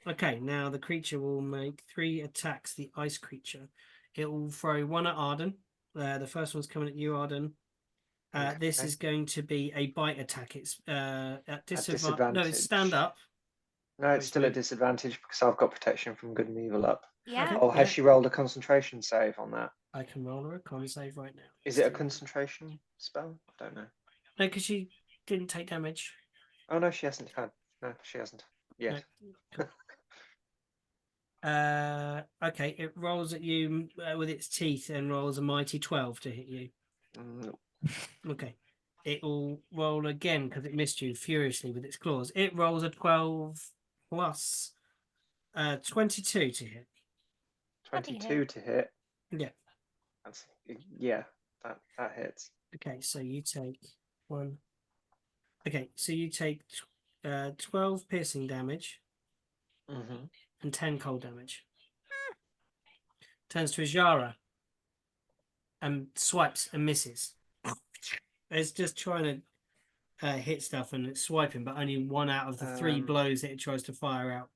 C: Okay, now the creature will make 3 attacks. The ice creature. It will throw 1 at Arden. The first one's coming at you, Arden. This
D: Okay.
C: is going to be a bite attack. It's at disadvantage. No, it's
D: disadvantage.
C: stand up.
D: No, it's
C: Which
D: still at
C: made-
D: disadvantage because I've got protection from good and evil up.
B: Yeah.
C: Okay.
D: Oh, has
C: Yeah.
D: she rolled a concentration save on that?
C: I can roll her a con save right now.
D: Is it a
C: Let's do that.
D: concentration spell? I don't know.
C: No, because she didn't take damage.
D: Oh no, she hasn't had. No, she hasn't. Yes.
C: No. Okay, it rolls at you with its teeth and rolls a mighty 12 to hit you.
D: No.
C: Okay. It will roll again because it missed you furiously with its claws. It rolls a 12 plus 22 to hit.
B: Bloody
D: 22 to hit.
C: Yeah.
D: That's yeah. That hits.
C: Okay, so you take 1. Okay, so you take 12 piercing damage
D: Mm-hmm.
C: and 10 cold damage. Turns to Ajara and swipes and misses. It's just trying to hit stuff and it's swiping, but only 1 out of the 3 blows that it tries to fire out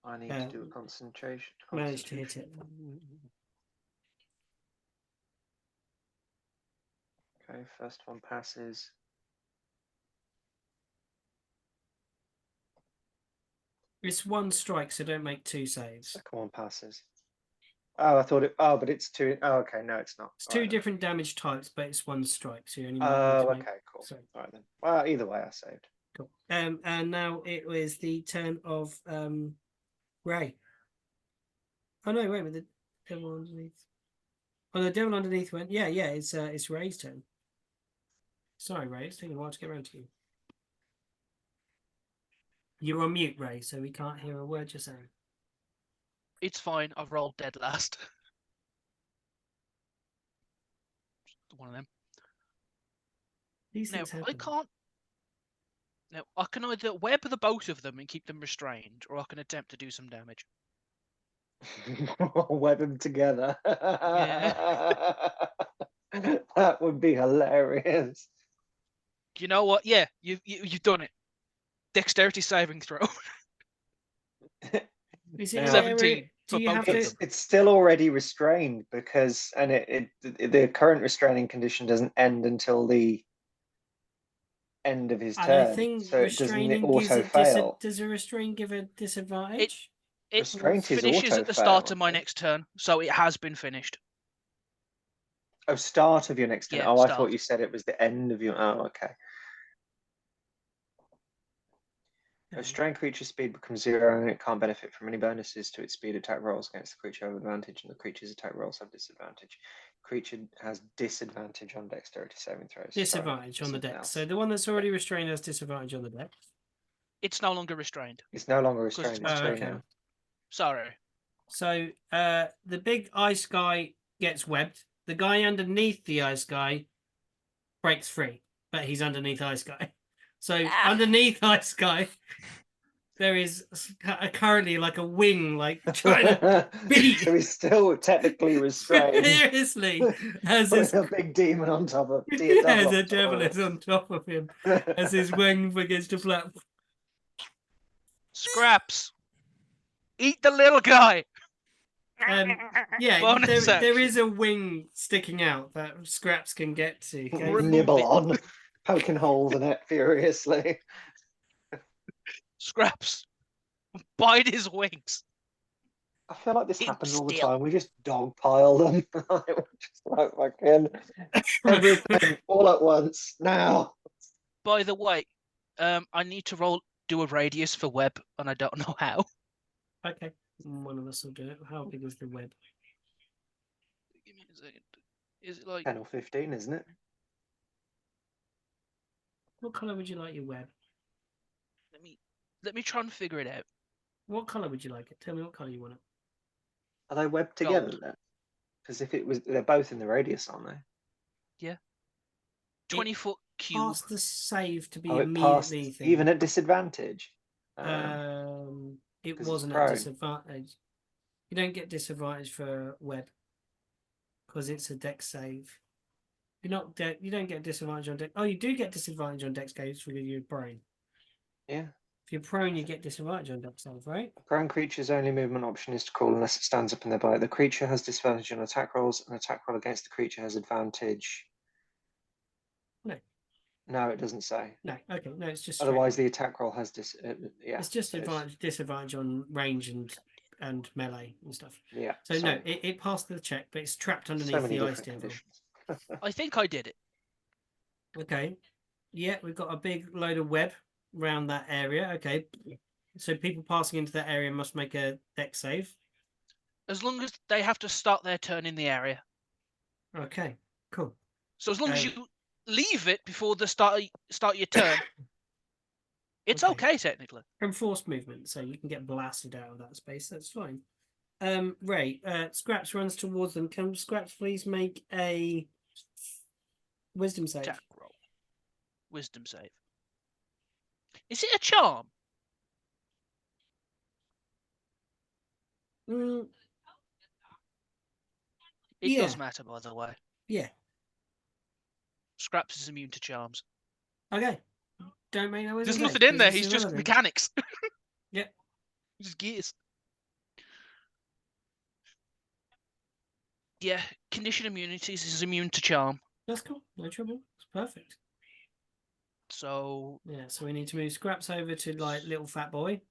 D: I need to do a concentration.
C: managed to hit it.
D: Okay, first one passes.
C: It's 1 strike, so don't make 2 saves.
D: Second one passes. Oh, I thought it. Oh, but it's 2. Oh, okay. No, it's not.
C: It's 2 different damage types, but it's 1 strike, so you only need
D: Oh,
C: to make.
D: okay, cool.
C: So,
D: All right then. Well, either way, I saved.
C: cool. And now it was the turn of Ray. Oh no, wait a minute. The devil underneath. Oh, the devil underneath went. Yeah, it's Ray's turn. Sorry, Ray. It's taking a while to get around to you. You're on mute, Ray, so we can't hear a word you're saying.
A: It's fine. I've rolled dead last. One of them.
C: These
A: Now
C: things happen.
A: I can't. Now I can either web the both of them and keep them restrained, or I can attempt to do some damage.
D: Web them together.
A: Yeah.
D: That would be hilarious.
A: You know what? Yeah, you've done it. Dexterity saving throw.
C: Is it
D: Now-
A: 17
C: Do
A: for
C: you
A: both
C: have
A: of
C: to?
A: them.
D: It's still already restrained because, and the current restraining condition doesn't end until the end of his
C: And I
D: turn.
C: think
D: So it doesn't
C: restraining gives
D: auto
C: it
D: fail.
C: does a restrain give a disadvantage?
A: It
D: Restraint is
A: finishes at the
D: auto-fail,
A: start of my
D: I think.
A: next turn, so it has been finished.
D: Oh, start of your next turn.
A: Yeah,
D: Oh, I
A: start.
D: thought you said it was the end of your. Oh, okay. A restrained creature's speed becomes 0 and it can't benefit from any bonuses to its speed attack rolls against the creature have advantage and the creature's attack rolls have disadvantage. Creature has disadvantage on dexterity saving throws. Sorry,
C: Disadvantage on the
D: something
C: deck.
D: else.
C: So the one that's already restrained has disadvantage on the deck.
A: It's no longer restrained.
D: It's no longer
A: 'Cause it's
D: restrained. It's
C: Oh,
D: free
C: okay.
D: now.
A: Sorry.
C: So the big ice guy gets webbed. The guy underneath the ice guy breaks free, but he's underneath ice guy. So underneath ice guy, there is currently like a wing, like trying to beat.
D: So he's still technically restrained.
C: seriously as
D: With
C: his
D: a big demon on top of
C: as
D: devil
C: a
D: on top
C: devil
D: of
C: is on top of him as his wing begins to flap.
A: Scraps. Eat the little guy.
C: Yeah,
A: Bonus
C: there
A: action.
C: is a wing sticking out that Scraps can get to. Okay?
A: Remove
D: Nibble
A: it.
D: on, poking holes in it furiously.
A: Scraps. Bite his wings.
D: I feel like this
A: Keep
D: happens all the
A: still.
D: time. We just dogpile them. We're just like fucking everything all at once now.
A: By the way, I need to do a radius for web, and I don't know how.
C: Okay, one of us will do it. How big is the web?
A: Give me a second. Is it like
D: 10 or 15, isn't it?
C: What color would you like your web?
A: let me try and figure it out.
C: What color would you like it? Tell me what color you want it.
D: Are they webbed together
A: Gold.
D: then? Because if it was, they're both in the radius, aren't they?
A: 20-foot cube.
C: Pass the save to be
D: Oh, it passed
C: immediately thing.
D: even at disadvantage.
C: It
D: 'cause it's
C: wasn't at
D: prone.
C: disadvantage. You don't get disadvantage for web because it's a dex save. You don't get disadvantage on dex. Oh, you do get disadvantage on dex saves for your brain.
D: Yeah.
C: If you're prone, you get disadvantage on dex save, right?
D: A prone creature's only movement option is to call unless it stands up in their bite. The creature has disadvantage on attack rolls. An attack roll against the creature has advantage.
C: No.
D: No, it doesn't say.
C: No. Okay. No, it's just straight
D: Otherwise,
C: up.
D: the attack roll has yeah.
C: It's just
D: so
C: advantage, disadvantage on range and melee and stuff.
D: Yeah.
C: So no,
D: sorry.
C: it passed the check, but it's trapped
D: So
C: underneath
D: many
C: the ice
D: different
C: devil.
D: conditions.
A: I think I did it.
C: Okay. Yeah, we've got a big load of web around that area. Okay. So people passing into that area must make a dex save.
A: As long as they have to start their turn in the area.
C: Okay. Cool.
A: So as long as
C: Um,
A: you leave it before the start your turn, it's
C: Okay.
A: okay technically.
C: Enforced movement, so you can get blasted out of that space. That's fine. Ray, Scraps runs towards them. Can Scraps please make a wisdom save?
A: Attack roll. Wisdom save. Is it a charm?
C: Mm,
A: It does
C: Yeah.
A: matter, by the way.
C: yeah.
A: Scraps is immune to charms.
C: Okay. Don't make no wisdom
A: There's
C: save,
A: nothing in
C: 'cause
A: there.
C: it's
A: He's just
C: irrelevant.
A: mechanics.
C: Yep.
A: Just gears. Yeah, condition immunities is immune to charm.
C: That's cool. No trouble. It's perfect.
A: So
C: Yeah, so we need to move Scraps over to like little fat boy.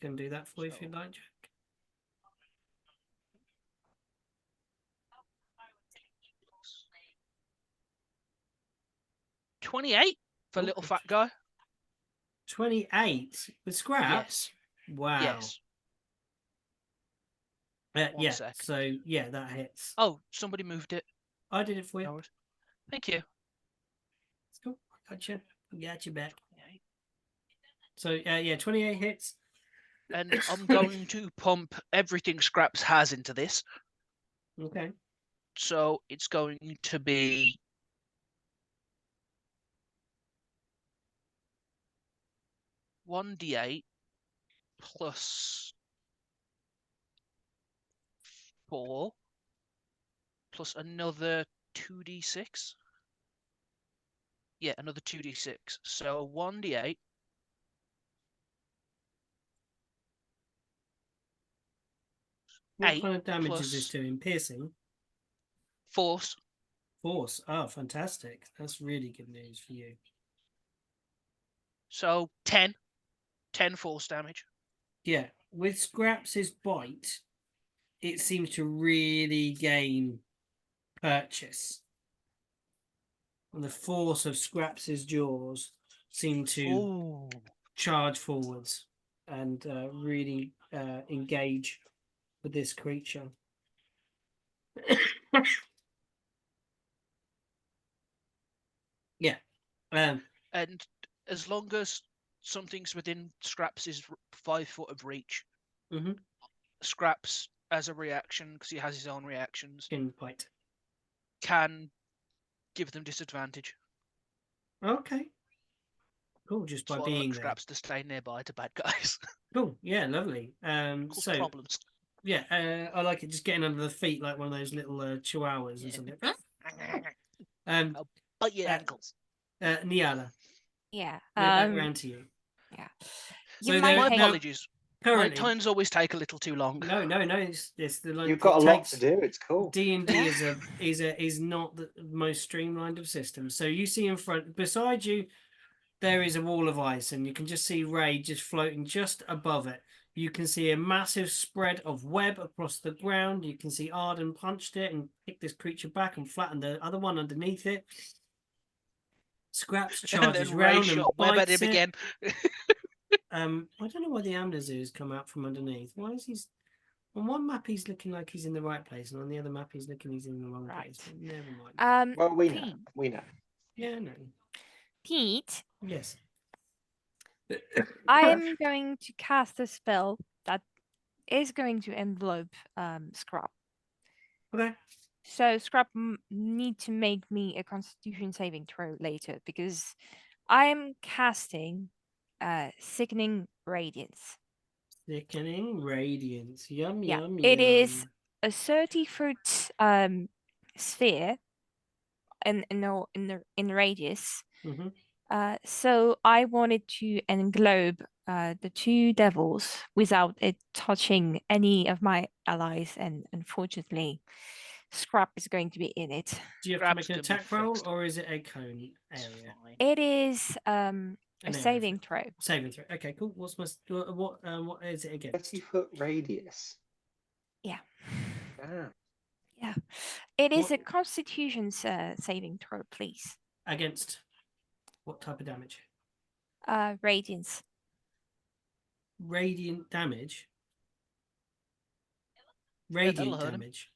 C: Can do that for you if you'd like, Jack.
A: $28 for
C: Oh,
A: little
C: good.
A: fat guy.
C: 28 with Scraps?
A: Yes.
C: Wow.
A: Yes. One
C: Yeah,
A: sec.
C: so yeah, that hits.
A: Oh, somebody moved it.
C: I did it for you.
A: No worries. Thank you.
C: It's cool. I got you. I got you back.
A: Yeah.
C: So yeah, 28 hits.
A: And I'm going to pump everything Scraps has into this.
C: Okay.
A: So it's going to be 1d8 plus 4 plus another 2d6. Yeah, another 2d6. So 1d8.
C: What
A: 8
C: kind of damage is this
A: plus
C: doing? Piercing?
A: force.
C: Force. Oh, fantastic. That's really good news for you.
A: So 10. 10 force damage.
C: Yeah, with Scraps' bite, it seems to really gain purchase. And the force of Scraps' jaws seem to
A: Ooh.
C: charge forwards and really engage with this creature. Yeah.
A: And as long as something's within Scraps' 5 foot of reach,
C: Mhm.
A: Scraps, as a reaction, because he has his own reactions,
C: In bite.
A: can give them disadvantage.
C: Okay. Cool, just by
A: So I
C: being
A: like
C: there.
A: Scraps to stay nearby to bad guys.
C: Cool, yeah, lovely.
A: Cause
C: So
A: problems.
C: yeah, I like it just getting under the feet like one of those little chihuahuas or
A: Yeah.
C: something.
A: I'll bite your ankles.
C: Nyala,
B: Yeah.
C: we're back round to you.
B: Yeah.
C: So
B: You might
A: My
B: hate-
A: apologies. My
C: Currently,
A: times always take a little too long.
C: no, it's the like
D: You've got a lot
C: takes,
D: to do. It's cool.
C: D&D is not the most streamlined of systems. So you see in front, beside you, there is a wall of ice, and you can just see Ray just floating just above it. You can see a massive spread of web across the ground. You can see Arden punched it and picked this creature back and flattened the other one underneath it. Scraps
A: And
C: charges
A: then Ray
C: round and
A: shot web at
C: bites
A: him
C: it.
A: again.
C: I don't know why the Amnazu's come out from underneath. Why is he? On one map he's looking like he's in the right place, and on the other map he's looking he's in the wrong place. But never mind.
D: Well, we know.
B: Pete.
D: We know.
C: Yeah, no.
B: Pete,
C: Yes.
B: I'm going to cast a spell that is going to envelope Scrap.
C: Okay.
B: So Scrap need to make me a Constitution saving throw later because I am casting Sickening Radiance.
C: Sickening radiance. Yum
B: Yeah,
C: yum.
B: it is
C: yum.
B: a 30-foot sphere in radius,
C: Mhm.
B: So I wanted to englobe the two devils without it touching any of my allies, and unfortunately, Scrap is going to be in it.
C: Do you have to
A: Scrap's
C: make an
A: gonna be
C: attack roll,
A: fixed.
C: or is it a cone
A: It's
C: area?
A: fine.
B: It is a
C: An area
B: saving
C: for-
B: throw.
C: Saving throw. Okay, cool. What's my what is it against?
D: 30-foot radius.
B: Yeah.
D: Damn.
B: Yeah. It is
C: What-
B: a Constitution saving throw, please.
C: Against what type of damage?
B: Radiance.
C: Radiant damage.
A: that'll
C: Radiant
A: hurt him.
C: damage.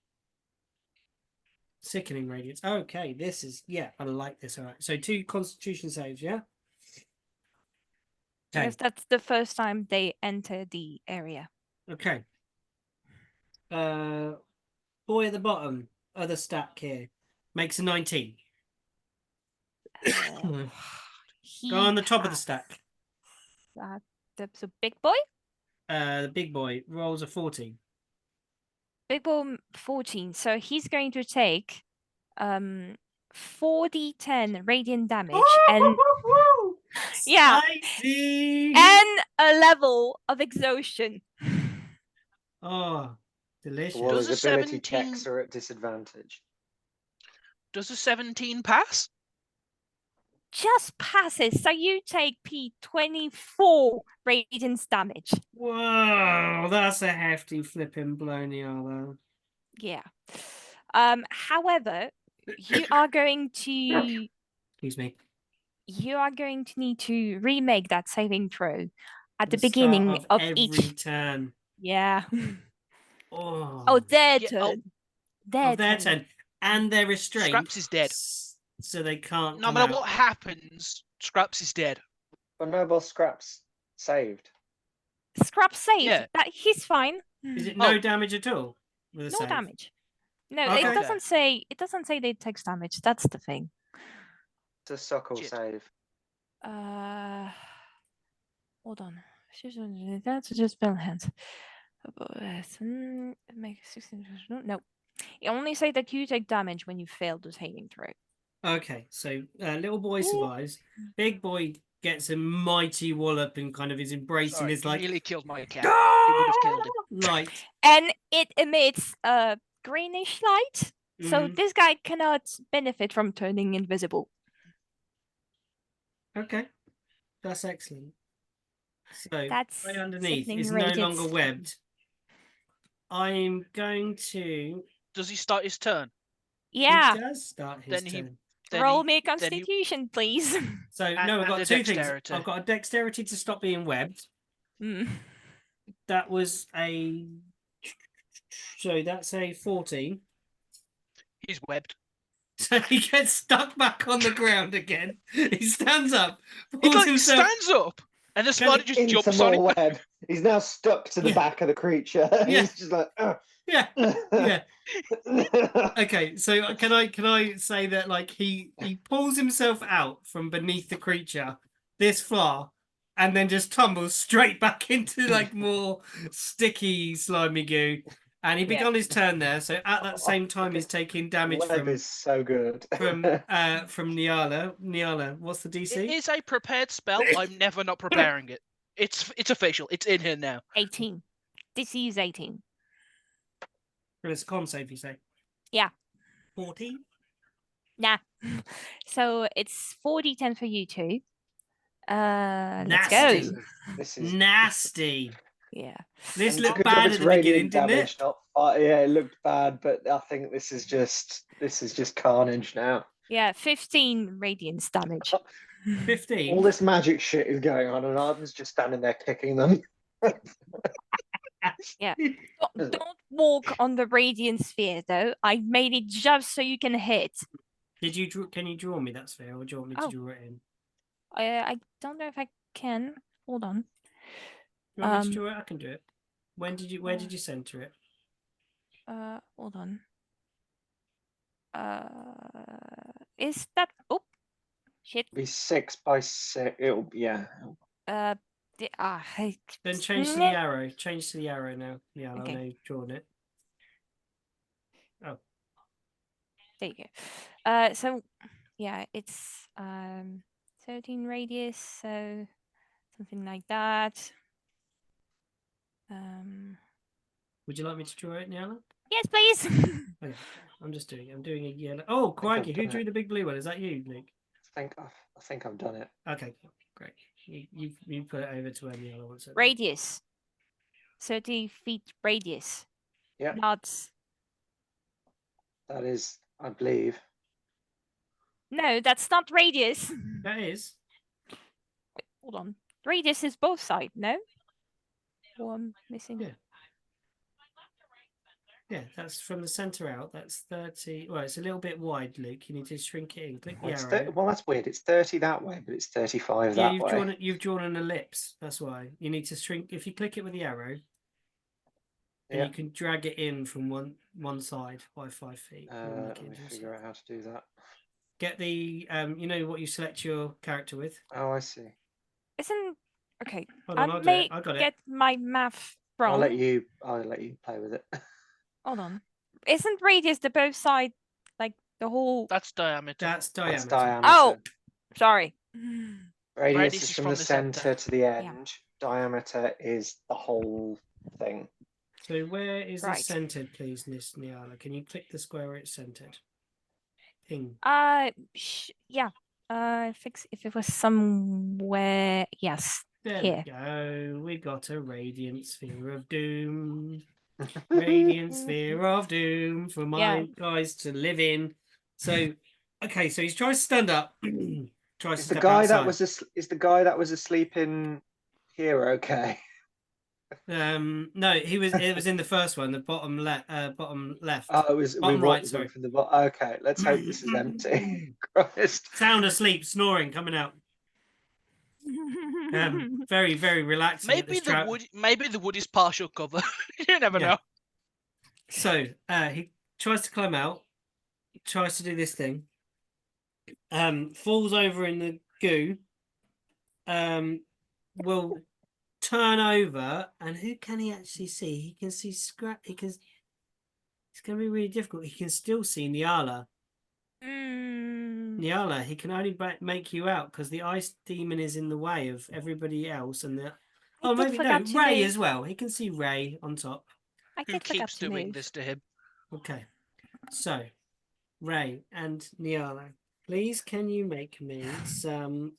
C: Sickening radiance. Okay, this is I like this. All right. So 2 Constitution saves, yeah. Okay.
B: Because that's the first time they enter the area.
C: Okay. Boy at the bottom, other stack here, makes a 19. Go on the top of the stack.
B: That's a big boy.
C: The big boy rolls a 14.
B: Big boy 14. So he's going to take 4d10 radiant damage and yeah,
C: Spicy!
B: and a level of exhaustion.
C: Oh, delicious.
D: Well,
A: Does
D: his
A: a
D: ability
A: 17
D: checks are at disadvantage.
A: Does a 17 pass?
B: Just passes, so you take P24 radiant damage.
C: Whoa, that's a hefty flipping blow, Nyala.
B: Yeah. However, you are going to
C: Excuse me.
B: need to remake that saving throw at the
C: start
B: beginning
C: of
B: of
C: every
B: each.
C: turn.
B: Yeah.
C: Oh,
B: Their
A: Yeah,
B: turn.
C: of their turn. And they're restrained.
A: Scraps is dead.
C: So they can't
A: No
C: come
A: matter
C: out.
A: what happens, Scraps is dead.
D: But Noble Scraps saved.
B: Scrap saved.
A: Yeah.
B: That he's fine.
C: Is it no
A: Oh.
C: damage at all? With a
B: No
C: save?
B: damage. No,
C: Okay.
B: it doesn't say. It doesn't say they takes damage. That's the thing.
D: It's a suckle
A: Shit.
D: save.
B: Hold on. That's just spell hands. Make 16. No. It only say that you take damage when you fail the saving throw.
C: Okay, so little boy survives. Big boy gets a mighty wallop and kind of is embracing
A: Sorry,
C: his like
A: nearly killed my cat. It would have killed him.
C: light.
B: And it emits a greenish light. So
C: Mhm.
B: this guy cannot benefit from turning invisible.
C: Okay, that's excellent. So
B: That's
C: right underneath
B: sickening
C: is no
B: radiance.
C: longer webbed. I'm going to.
A: Does he start his turn?
B: Yeah.
C: He does start his
A: Then he-
C: turn.
A: Then
B: Roll
A: he-
B: me a
A: then he-
B: constitution, please.
C: So
A: and-
C: no, I've
A: and
C: got
A: a
C: 2 things.
A: dexterity.
C: I've got a dexterity to stop being webbed.
B: Mm.
C: That was a. So that's a 14.
A: He's webbed.
C: So he gets stuck back on the ground again. He stands up,
A: He
C: pulls
A: like
C: himself.
A: stands up, and the spider just
D: Into
A: jumps on him.
D: more web. He's now stuck to the
C: Yeah.
D: back of the creature.
C: Yeah.
D: He's just like,
C: Yeah, yeah. Okay, so can I say that like he pulls himself out from beneath the creature, this far, and then just tumbles straight back into like more sticky slimy goo, and he
B: Yeah.
C: began his turn there. So at that same time, he's taking damage
D: Web
C: from
D: is so good.
C: Nyala. Nyala, what's the
A: It
C: DC?
A: is a prepared spell. I'm never not preparing it. It's official. It's in here now.
B: 18. DC is 18.
C: It's a con save, you say?
B: Yeah.
C: 14.
B: Nah. So it's 4d10 for you two. Let's
C: Nasty.
B: go.
D: This is
C: Nasty.
B: Yeah.
C: This
D: and
C: looked
D: good
C: bad
D: job
C: at
D: it's
C: the beginning,
D: radiant
C: didn't
D: damage,
C: it?
D: not yeah, it looked bad, but I think this is just carnage now.
B: Yeah, 15 radiance damage.
C: 15.
D: All this magic shit is going on, and Arden's just standing there kicking them.
B: Don't walk on the radiant sphere, though. I made it just so you can hit.
C: Did you draw? Can you draw me that sphere, or do you want me to
B: Oh.
C: draw it in?
B: I don't know if I can. Hold on.
C: You want me to draw it? I can do it. Where did you center it?
B: Hold on. Is that? Oh, shit.
D: Be 6 by 6. It'll
C: Then change to the arrow. Change to the arrow now. Yeah,
B: Okay.
C: I know you've drawn it.
B: There you go. So yeah, it's 13 radius, so something like that.
C: Would you like me to draw it, Nyala?
B: Yes, please.
C: Okay, I'm doing a yellow. Oh, crikey! Who
D: done
C: drew
D: it.
C: the big blue one? Is that you, Luke?
D: I think I've done it.
C: Okay, great. You put it over to where Nyala wants it.
B: Radius. 30 feet radius.
D: Yeah,
B: Not.
D: that is, I believe.
B: No, that's not radius.
C: That is.
B: Hold on. Radius is both sides, no? Or I'm missing.
C: Yeah. Yeah, that's from the center out. That's 30. Well, it's a little bit wide, Luke. You need to shrink it in. Click the arrow.
D: Well, that's weird. It's 30 that way, but it's 35
C: Yeah,
D: that way.
C: you've drawn an ellipse. That's why you need to shrink. If you click it with the arrow, and you can drag it in from one side by 5 feet.
D: Let me figure out how to do that.
C: Get the you know what you select your character with.
D: Oh, I see.
B: Isn't okay.
C: Hold on,
B: I
C: I'll do
B: may
C: it. I got it.
B: get my math wrong.
D: I'll let you play with it.
B: Hold on. Isn't radius the both side, like the whole?
A: That's diameter.
C: That's diameter.
D: That's diameter.
B: Oh, sorry.
D: Radius is from the center
A: center.
D: to the end. Diameter is the whole thing.
C: So where is it
B: Right.
C: centered, please, Miss Nyala? Can you click the square where it's centered? Ping.
B: Yeah. If it was somewhere, yes.
C: There
B: Here.
C: we go. We got a radiant sphere of doom. Radiant sphere of doom for my guys to live in. So, okay, so he's trying to stand up. Tries
D: Is
C: to
D: the
C: step
D: guy
C: outside.
D: is the guy that was asleep in here okay?
C: No, it was in the first one, the bottom left.
D: Oh, it was
C: Bottom
D: we
C: right,
D: walked
C: sorry.
D: from the bottom. Okay, let's hope this is empty. Christ.
C: Sound asleep, snoring coming out. Very, very relaxing.
A: Maybe the wood is partial cover. You never know.
C: So he tries to climb out, tries to do this thing, falls over in the goo, will turn over, and who can he actually see? He can see it's going to be really difficult. He can still see Nyala. Nyala, he can only make you out because the ice demon is in the way of everybody else, and Ray as well. He can see Ray on top.
A: Who keeps doing this to him?
C: Okay, so Ray and Nyala, please can you make me some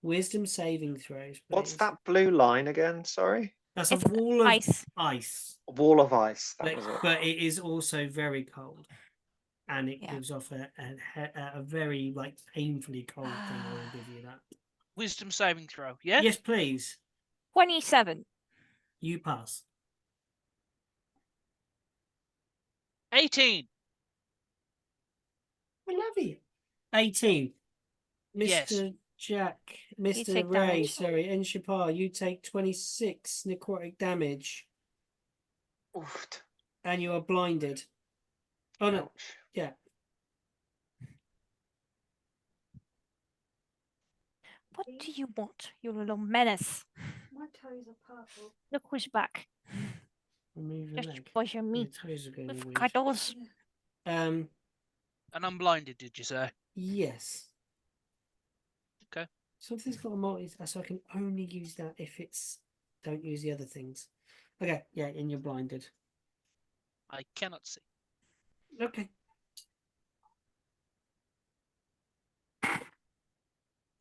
C: wisdom saving throws, please?
D: What's that blue line again? Sorry.
C: That's a wall of ice.
D: A wall of ice. That was it.
C: But it is also very cold, and it gives off a very painfully cold thing. I will give you that.
A: Wisdom saving throw. Yeah.
C: Yes, please.
B: 27.
C: You pass.
A: 18.
C: We love you. 18. Mr.
A: Yes.
C: Jack, Mr.
B: take
C: Ray,
B: damage.
C: sorry, Enshapar, you take 26 necrotic damage.
D: Oof.
C: And you are blinded. Oh no.
D: Ouch.
C: Yeah.
B: What do you want, you little menace?
E: My toes are purple.
B: Look who's back.
C: Remove your
B: Just
C: leg.
B: bother me
C: Your toes are going
B: with
C: weird.
B: cuddles.
A: And I'm blinded, did you say?
C: Yes.
A: Okay.
C: Something's got a multi, so I can only use that if it's. Don't use the other things. Okay, yeah, and you're blinded.
A: I cannot see.
C: Okay.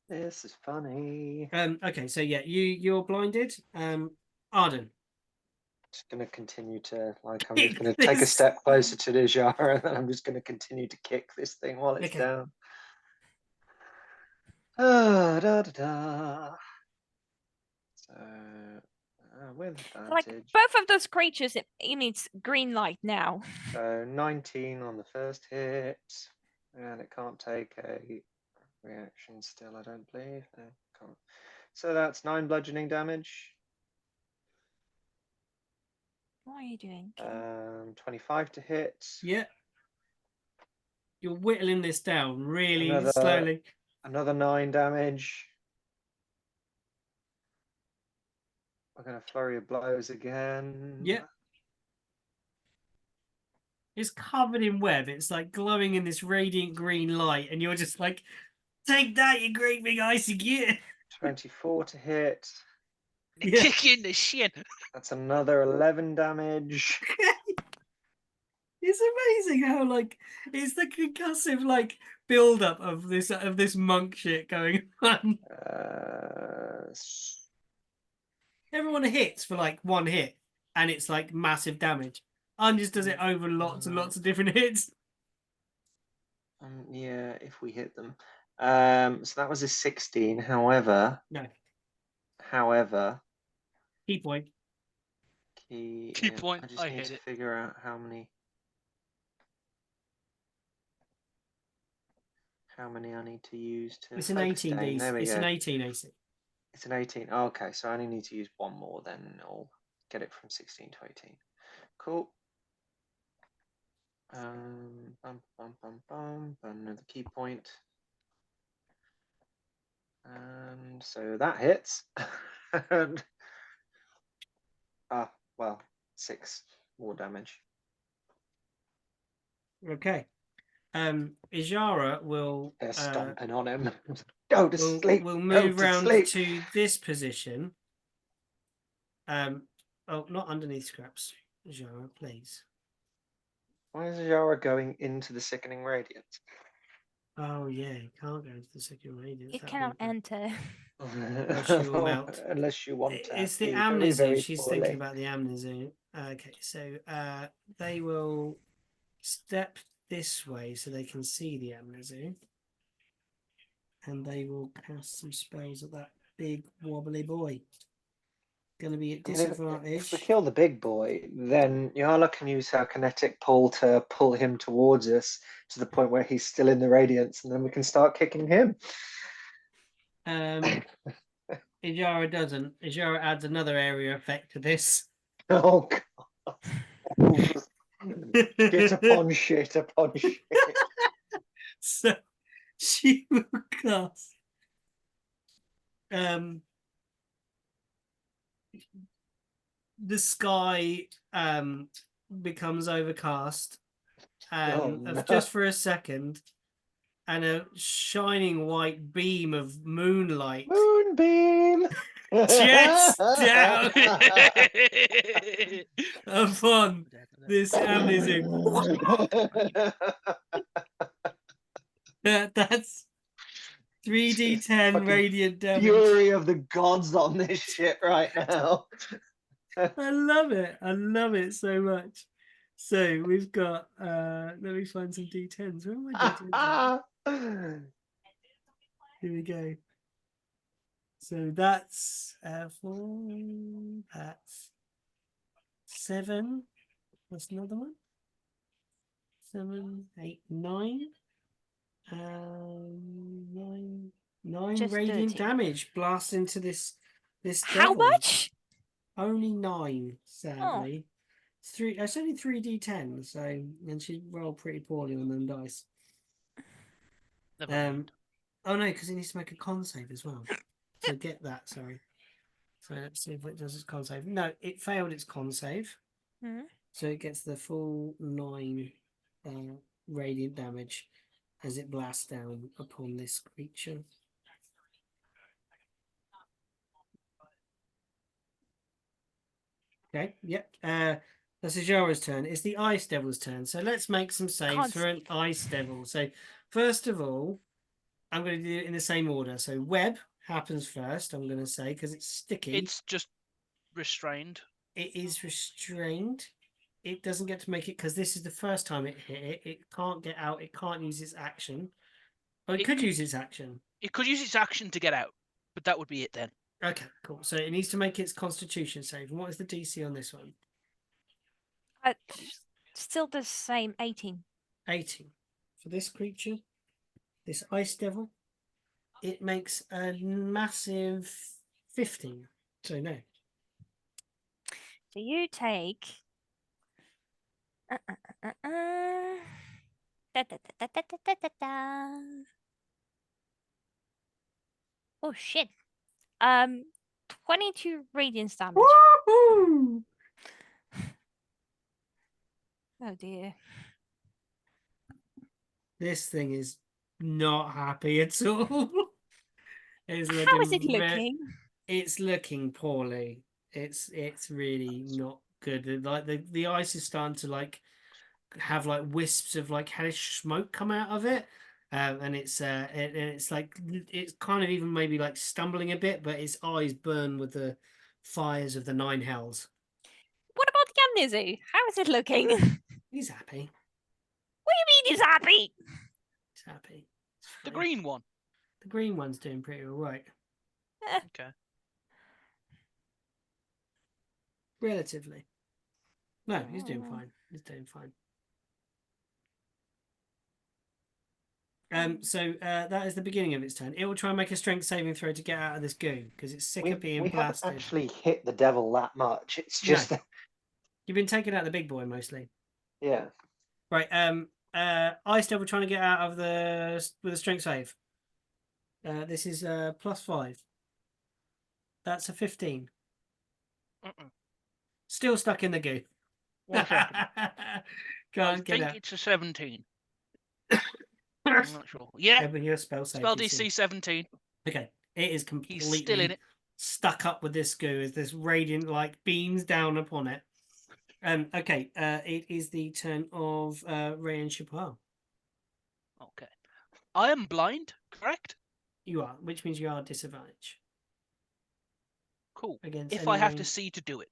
D: This is funny.
C: Okay, so yeah, you're blinded. Arden.
D: Just gonna continue to I'm just gonna take a step closer to the Jara, and then I'm just gonna continue to kick this thing while it's down. So with advantage.
B: Both of those creatures, it needs green light now.
D: So 19 on the first hit, and it can't take a reaction still, I don't believe. No, can't. So that's 9 bludgeoning damage.
B: What are you doing?
D: 25 to hit.
C: Yeah. You're whittling this down really slowly.
D: Another 9 damage. I'm going to flurry of blows again.
C: Yeah. It's covered in web. It's like glowing in this radiant green light, and you're just like Take that, you great big icy gear.
D: 24 to hit.
C: Yeah.
A: Kick you in the shin.
D: That's another 11 damage.
C: It's amazing how like it's the concussive like build up of this monk shit going on. Everyone hits for like one hit, and it's like massive damage. Anya just does it over lots and lots of different hits.
D: Yeah, if we hit them. So that was a 16.
C: No.
D: However,
C: Key point.
D: key
A: point.
D: I just
A: I
D: need
A: hate
D: to
A: it.
D: figure out how many I need to use to
C: It's an
D: focus
C: 18
D: Dane.
C: DC.
D: There we
C: It's
D: go.
C: an 18 AC.
D: It's an 18. Oh, okay, so I only need to use one more, then I'll get it from 16 to 18. Cool. Another key point. And so that hits. And well, 6 more damage.
C: Okay. Ijara will
D: They're stomping on him. Go to sleep.
C: will
D: Go
C: move
D: to
C: round
D: sleep.
C: to this position. Oh, not underneath scraps. Ijara, please.
D: Why is Yara going into the sickening radiance?
C: Oh yeah, you can't go into the second radiance.
B: You
C: That'd
B: cannot
C: be bad.
B: enter.
C: Or she will melt.
D: Unless you want to.
C: It's the
D: Very,
C: Amnesia.
D: very
C: She's
D: poorly.
C: thinking about the Amnesia. Okay, so they will step this way so they can see the Amnesia. And they will cast some spells at that big wobbly boy. Going to be at disadvantage.
D: If we kill the big boy, then Nyala can use her kinetic pull to pull him towards us to the point where he's still in the radiance, and then we can start kicking him.
C: Ijara doesn't. Ijara adds another area effect to this.
D: Oh God. Shit upon shit upon shit.
C: So she will cast the sky becomes overcast and
D: Oh, no.
C: just for a second, and a shining white beam of moonlight
D: Moonbeam.
C: jets down upon this amazing. That's 3d10
D: Fucking
C: radiant damage.
D: Fury of the gods on this shit right now.
C: I love it. I love it so much. So we've got let me find some d10s. Where are my d10s? Here we go. So that's 4, that's 7. That's another one. 7, 8, 9. 9
B: Just
C: radiant
B: 13.
C: damage blast into this
B: How
C: devil.
B: much?
C: Only 9, sadly. It's only 3d10, so and she rolled pretty poorly on them dice.
A: Never mind.
C: Oh no, because it needs to make a con save as well. So get that, sorry. So let's see if it does its con save. No, it failed its con save.
B: Mhm.
C: So it gets the full 9 radiant damage as it blasts down upon this creature. Okay, yep. That's Ajara's turn. It's the Ice Devil's turn. So let's make some saves
B: Can't
C: for an
B: save.
C: Ice Devil. So first of all, I'm going to do it in the same order. So web happens first, I'm going to say, because it's sticky.
A: It's just restrained.
C: It is restrained. It doesn't get to make it because this is the first time it hit it. It can't get out. It can't use its action. Oh, it could use its action.
A: It could use its action to get out, but that would be it then.
C: Okay, cool. So it needs to make its Constitution save. And what is the DC on this one?
B: Still the same, 18.
C: 18. For this creature, this Ice Devil, it makes a massive 15. So no.
B: So you take. Da, da, da, da, da, da, da, da. Oh shit. 22 radiance damage.
C: Woohoo!
B: Oh dear.
C: This thing is not happy at all. It's
B: How is it
C: looking
B: looking?
C: it's looking poorly. It's really not good. Like the ice is starting to like have like wisps of like hellish smoke come out of it. And it's like it's kind of even maybe like stumbling a bit, but its eyes burn with the fires of the nine hells.
B: What about Yannizu? How is it looking? What do you
C: He's happy.
B: mean he's happy?
C: He's happy. It's
A: The
C: fine.
A: green one.
C: The green one's doing pretty all right.
A: Okay.
C: Relatively. No, he's doing
B: Oh.
C: fine. He's doing fine. So that is the beginning of its turn. It will try and make a strength saving throw to get out of this goo because it's sick of being
D: we haven't
C: blasted.
D: actually hit the devil that much. It's
C: No.
D: just
C: You've been taking out the big boy mostly.
D: yeah.
C: Right. Ice Devil trying to get out of with a strength save. This is +5. That's a 15. Still stuck in the goo.
A: 1 second. I
C: Can't get
A: think
C: out.
A: it's a 17. I'm not sure. Yeah,
C: But your spell save
A: spell
C: DC.
A: DC 17.
C: Okay, it is
A: He's
C: completely
A: still in it.
C: stuck up with this goo as this radiant light beams down upon it. Okay, it is the turn of Ray and Chapar.
A: Okay. I am blind, correct?
C: You are, which means you are disadvantaged
A: Cool.
C: against
A: If
C: any
A: I have to
C: range-
A: see to do it.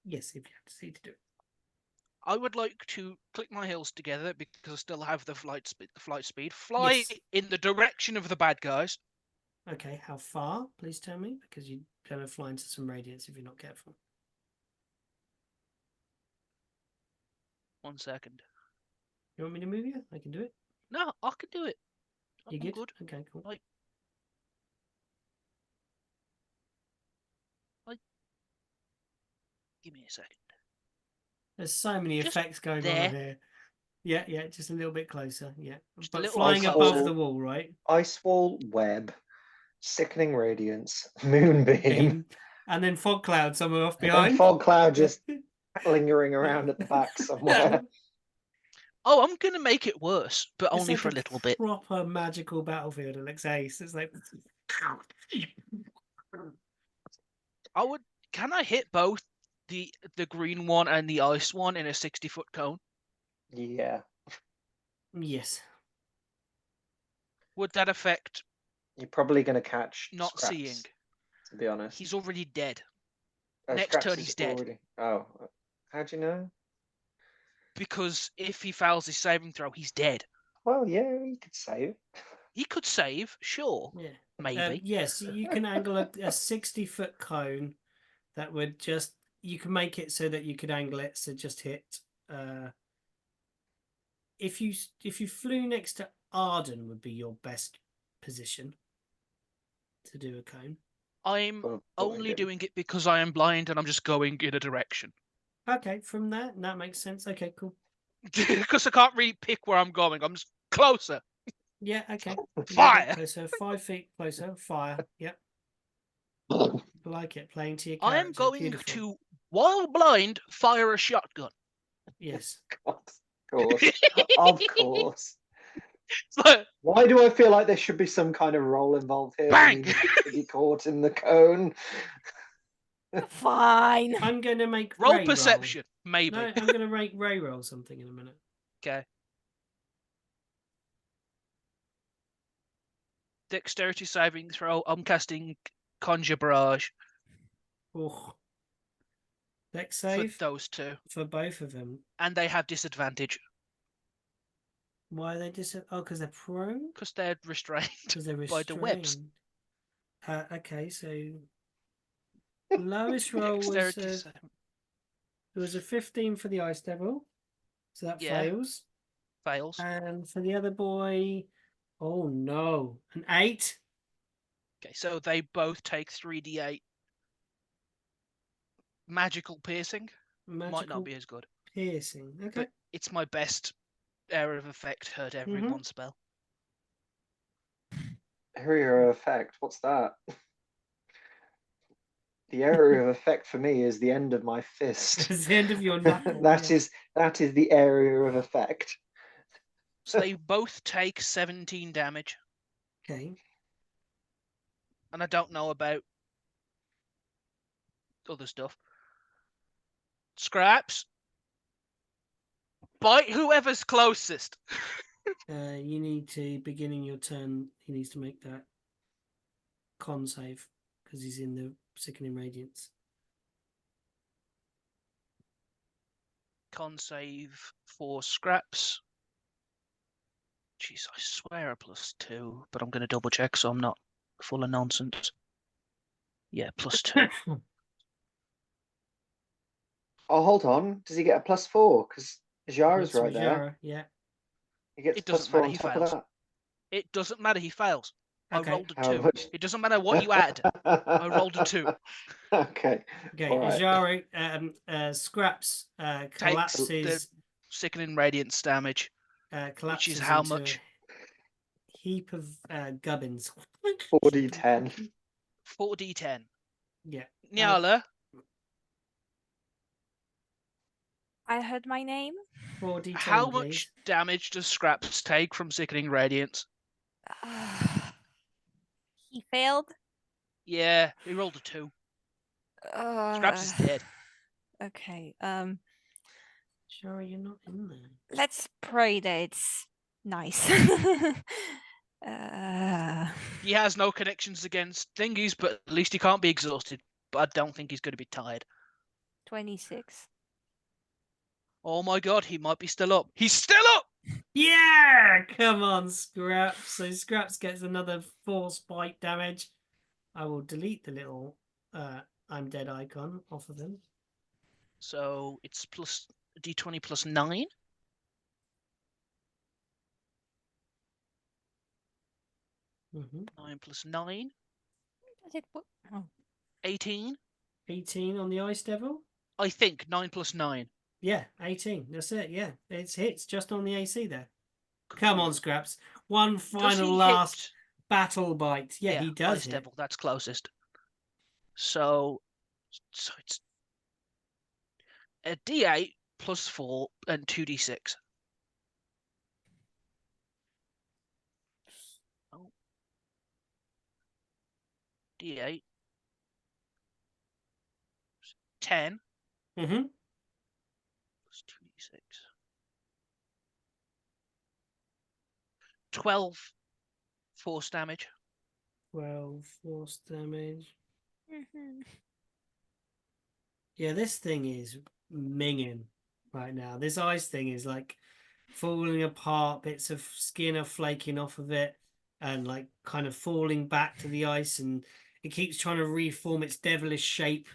C: Yes, if you have to see to do it.
A: I would like to click my heels together because I still have the flight speed. Fly
C: Yes.
A: in the direction of the bad guys.
C: Okay, how far? Please tell me, because you're going to fly into some radiance if you're not careful.
A: 1 second.
C: You want me to move you? I can do it.
A: No, I can do it.
C: You
A: I'm
C: good?
A: good.
C: Okay, cool.
A: Like- Give me a second.
C: There's so many
A: Just
C: effects going
A: there.
C: on here. Yeah, just a little bit closer. Yeah,
A: Just a
C: but
A: little
C: flying
D: bit
C: above
D: closer.
C: the wall, right?
D: Ice wall, web, sickening radiance, moonbeam,
C: Beam, and then fog cloud somewhere off
D: and
C: behind.
D: fog cloud just lingering around at the back somewhere.
A: Oh, I'm gonna make it worse, but
C: It's
A: only
C: like
A: for a little bit.
C: Proper magical battlefield. It looks ace. It's like
A: Can I hit both the green one and the ice one in a 60-foot cone?
D: Yeah,
C: yes.
A: Would that affect
D: you're probably going to catch
A: not
D: Scraps,
A: seeing?
D: to be honest.
A: He's already dead.
D: Oh,
A: next
D: Scraps
A: turn
D: is
A: he's dead.
D: already... Oh, how'd you know?
A: Because if he fails his saving throw, he's dead.
D: Well, yeah, you could save.
A: He could save, sure.
C: Yeah.
A: Maybe.
C: Yes, you can angle a 60-foot cone that would just, you can make it so that you could angle it so just hit. If you flew next to Arden would be your best position to do a cone.
A: I'm
D: Well,
A: only
D: him.
A: doing it because I am blind and I'm just going in a direction.
C: Okay, from that makes sense. Okay, cool.
A: Because I can't really pick where I'm going. I'm just closer.
C: Yeah, okay.
A: Fire!
C: Closer, 5 feet closer. Fire. Yep. Like it. Playing to your
A: I
C: character.
A: am going
C: Beautiful.
A: to, while blind, fire a shotgun.
C: Yes.
D: Of course. Of course.
A: It's like,
D: Why do I feel like there should be some kind of role involved here?
A: Bang!
D: That means to be caught in the cone.
B: Fine.
C: I'm going to make
A: roll
C: Ray
A: perception,
C: roll.
A: maybe.
C: No, I'm going to make Ray roll something in a minute.
A: Okay. Dexterity saving throw. I'm casting Conjure Barrage
C: Oh. Dex
A: for
C: save
A: those two.
C: for both of them.
A: And they have disadvantage
C: Why are they Oh, because they're prone?
A: because they're restrained
C: Because they're
A: by the webs.
C: restrained. Okay, so lowest roll was
A: Dexterity
C: it
A: saving.
C: was a 15 for the Ice Devil, so that
A: Yeah.
C: fails.
A: Fails.
C: And for the other boy, oh no, an 8.
A: Okay, so they both take 3d8 magical piercing. Might
C: Magical
A: not be as good,
C: piercing. Okay.
A: but it's my best area of effect. Hurt every
C: Mhm.
A: one spell.
D: Area of effect. What's that? The area of effect for me is the end of my fist.
C: It's the end of your knuckle.
D: That
C: yeah.
D: is the area of effect.
A: So they both take 17 damage,
C: Okay.
A: and I don't know about other stuff. Scraps, bite whoever's closest.
C: You need to, beginning your turn, he needs to make that con save because he's in the sickening radiance.
A: Con save for Scraps. Jeez, I swear a +2, but I'm going to double check so I'm not full of nonsense. Yeah, +2.
D: Oh, hold on. Does he get a +4? Because Jara's
C: That's
D: right there.
C: Jara, yeah.
D: He gets
A: It doesn't
D: +4
A: matter,
D: on
A: he
D: top
A: fails.
D: of
A: It doesn't matter, he fails.
C: Okay.
A: I rolled a
D: How
A: 2.
D: much?
A: It doesn't matter what you add. I rolled a 2.
D: Okay.
C: Okay,
D: All right.
C: Jara, Scraps
A: Takes the
C: collapses,
A: sickening radiance damage,
C: collapses
A: which is how
C: into
A: much?
C: a heap of gubbins.
D: 4d10.
A: 4d10.
C: Yeah.
A: Nyala,
B: I heard my name.
C: 4d10,
A: how
C: please.
A: much damage does Scraps take from sickening radiance?
B: He failed.
A: Yeah, he rolled a 2. Scraps is dead.
B: Okay.
C: Sure, you're not in there.
B: Let's pray that it's nice.
A: He has no connections against thingies, but at least he can't be exhausted. But I don't think he's going to be tired.
B: 26.
A: Oh my god, he might be still up. He's still up!
C: Yeah! Come on, Scraps. So Scraps gets another force bite damage. I will delete the little I'm dead icon off of him.
A: So it's plus d20 plus 9.
C: Mm-hmm.
A: 9 plus 9.
B: Does it? Oh.
A: 18.
C: 18 on the Ice Devil.
A: I think 9 plus 9.
C: Yeah, 18. That's it. Yeah, it's hits just on the AC there. Come on,
A: Cool.
C: Scraps. One
A: Does
C: final
A: he
C: last
A: hit?
C: battle bite. Yeah, he does
A: Ice
C: hit.
A: Devil, that's closest. So it's a d8 plus 4 and 2d6. Oh. D8. 10
C: Mm-hmm.
A: plus 2d6. 12 force damage.
C: 12 force damage.
B: Mhm.
C: Yeah, this thing is minging right now. This ice thing is like falling apart. Bits of skin are flaking off of it and like kind of falling back to the ice, and it keeps trying to reform its devilish shape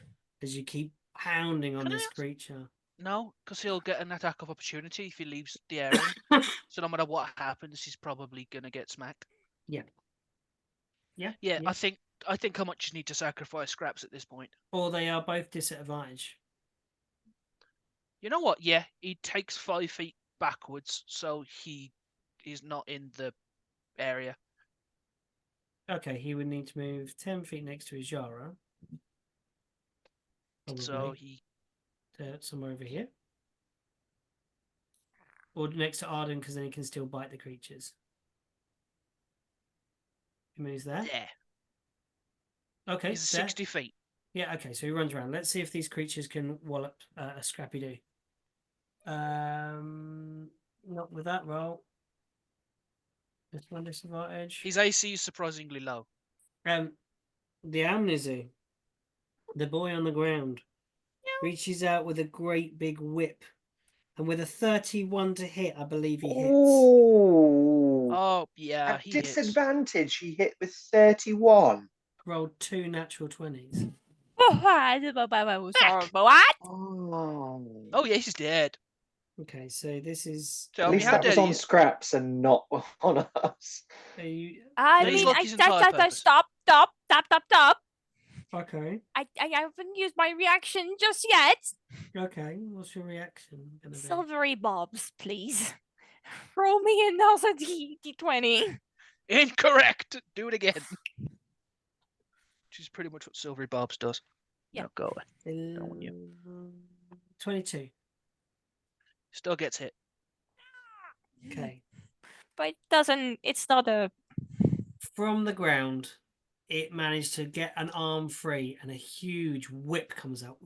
C: as you keep pounding on
A: Can I
C: this
A: ask-
C: creature.
A: No, because he'll get an attack of opportunity if he leaves the area. So no matter what happens, he's probably gonna get smacked.
C: Yeah. Yeah.
A: Yeah, I think I might just need to sacrifice Scraps at this point.
C: Or they are both disadvantaged.
A: You know what? Yeah, he takes 5 feet backwards, so he is not in the area.
C: Okay, he would need to move 10 feet next to his Yara. Probably
A: So he
C: somewhere over here. Or next to Arden, because then he can still bite the creatures. He moves there.
A: there.
C: Okay,
A: He's
C: there.
A: 60 feet.
C: Yeah, okay, so he runs around. Let's see if these creatures can wallop a Scrappy Doo. Not with that roll. Just one disadvantage.
A: His AC is surprisingly low.
C: The Amnesu, the boy on the ground, reaches out with a great big whip, and with a 31 to hit, I believe he hits.
D: Oh,
A: Oh yeah,
D: at
A: he hits.
D: disadvantage, he hit with 31.
C: Rolled 2 natural 20s.
B: Sorry, but what?
D: Oh,
A: Oh yeah, he's dead.
C: Okay, so this is.
A: Tell
D: at
A: me
D: least
A: how
D: that was
A: dead he
D: on
A: is.
D: Scraps and not on us.
C: Are you...
B: I
A: He's
B: mean,
A: lost his entire purpose.
B: stop.
C: Okay.
B: I haven't used my reaction just yet.
C: Okay, what's your reaction gonna be?
B: Silvery bobs, please. Roll me another d20.
A: Incorrect. Do it again. Which is pretty much what Silvery Barbs does.
B: Yeah.
A: No, go away. Don't want you.
C: 22.
A: Still gets hit.
C: Okay.
B: but it doesn't. It's not a.
C: From the ground, it managed to get an arm free, and a huge whip comes out.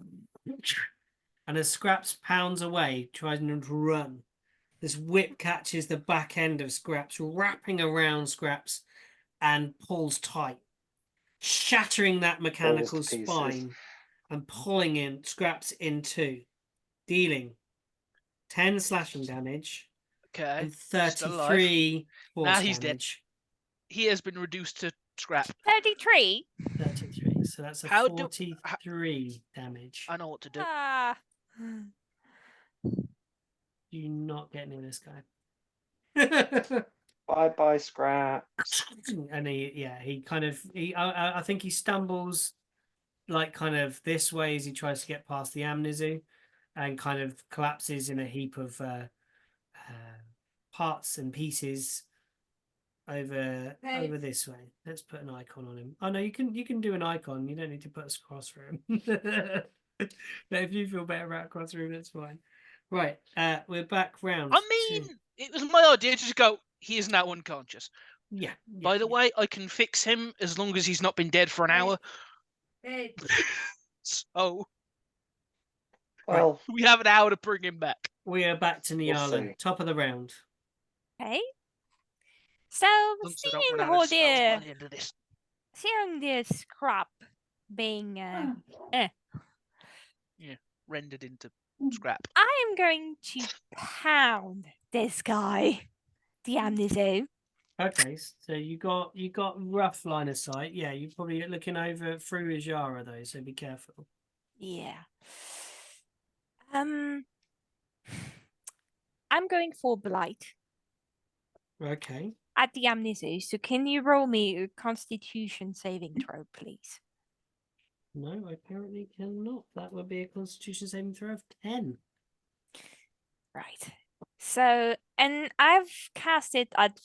C: And as Scraps pounds away, trying to run, this whip catches the back end of Scraps, wrapping around Scraps, and pulls tight, shattering that mechanical
D: Falls to pieces.
C: spine and pulling in Scraps in two, dealing 10 slashing damage
A: Okay.
C: and
A: Still alive.
C: 33
A: Nah,
C: force
A: he's dead.
C: damage.
A: He has been reduced to scrap.
B: 33.
C: 33. So that's a
A: How do-
C: 43 damage.
A: I know what to do.
B: Ah.
C: Do you not get near this guy?
D: Bye, Scraps.
C: And he kind of I think he stumbles like kind of this way as he tries to get past the Amnizu, and kind of collapses in a heap of parts and pieces over this way. Let's put an icon on him. Oh no, you can do an icon. You don't need to put a cross for him. But if you feel better about cross through him, that's fine. Right, we're back round.
A: I mean, it was my idea to just go, he is now unconscious.
C: Yeah.
A: By the way, I can fix him as long as he's not been dead for an hour. So
D: Well,
A: we have an hour to bring him back.
C: we are back to
D: We'll
C: Nyala,
D: see.
C: top of the round.
B: Okay. So
A: As long as I don't
B: seeing
A: run out
B: all
A: of spells by
B: the
A: the end of this.
B: seeing this scrap being
A: Rendered into scrap.
B: I am going to pound this guy, the Amnizu.
C: Okay, so you got rough line of sight. Yeah, you're probably looking over through his Yara though, so be careful.
B: Yeah. I'm going for blight
C: Okay.
B: at the Amnizu. So can you roll me a Constitution saving throw, please?
C: No, I apparently cannot. That would be a Constitution saving throw of 10.
B: Right. So, and I've cast it at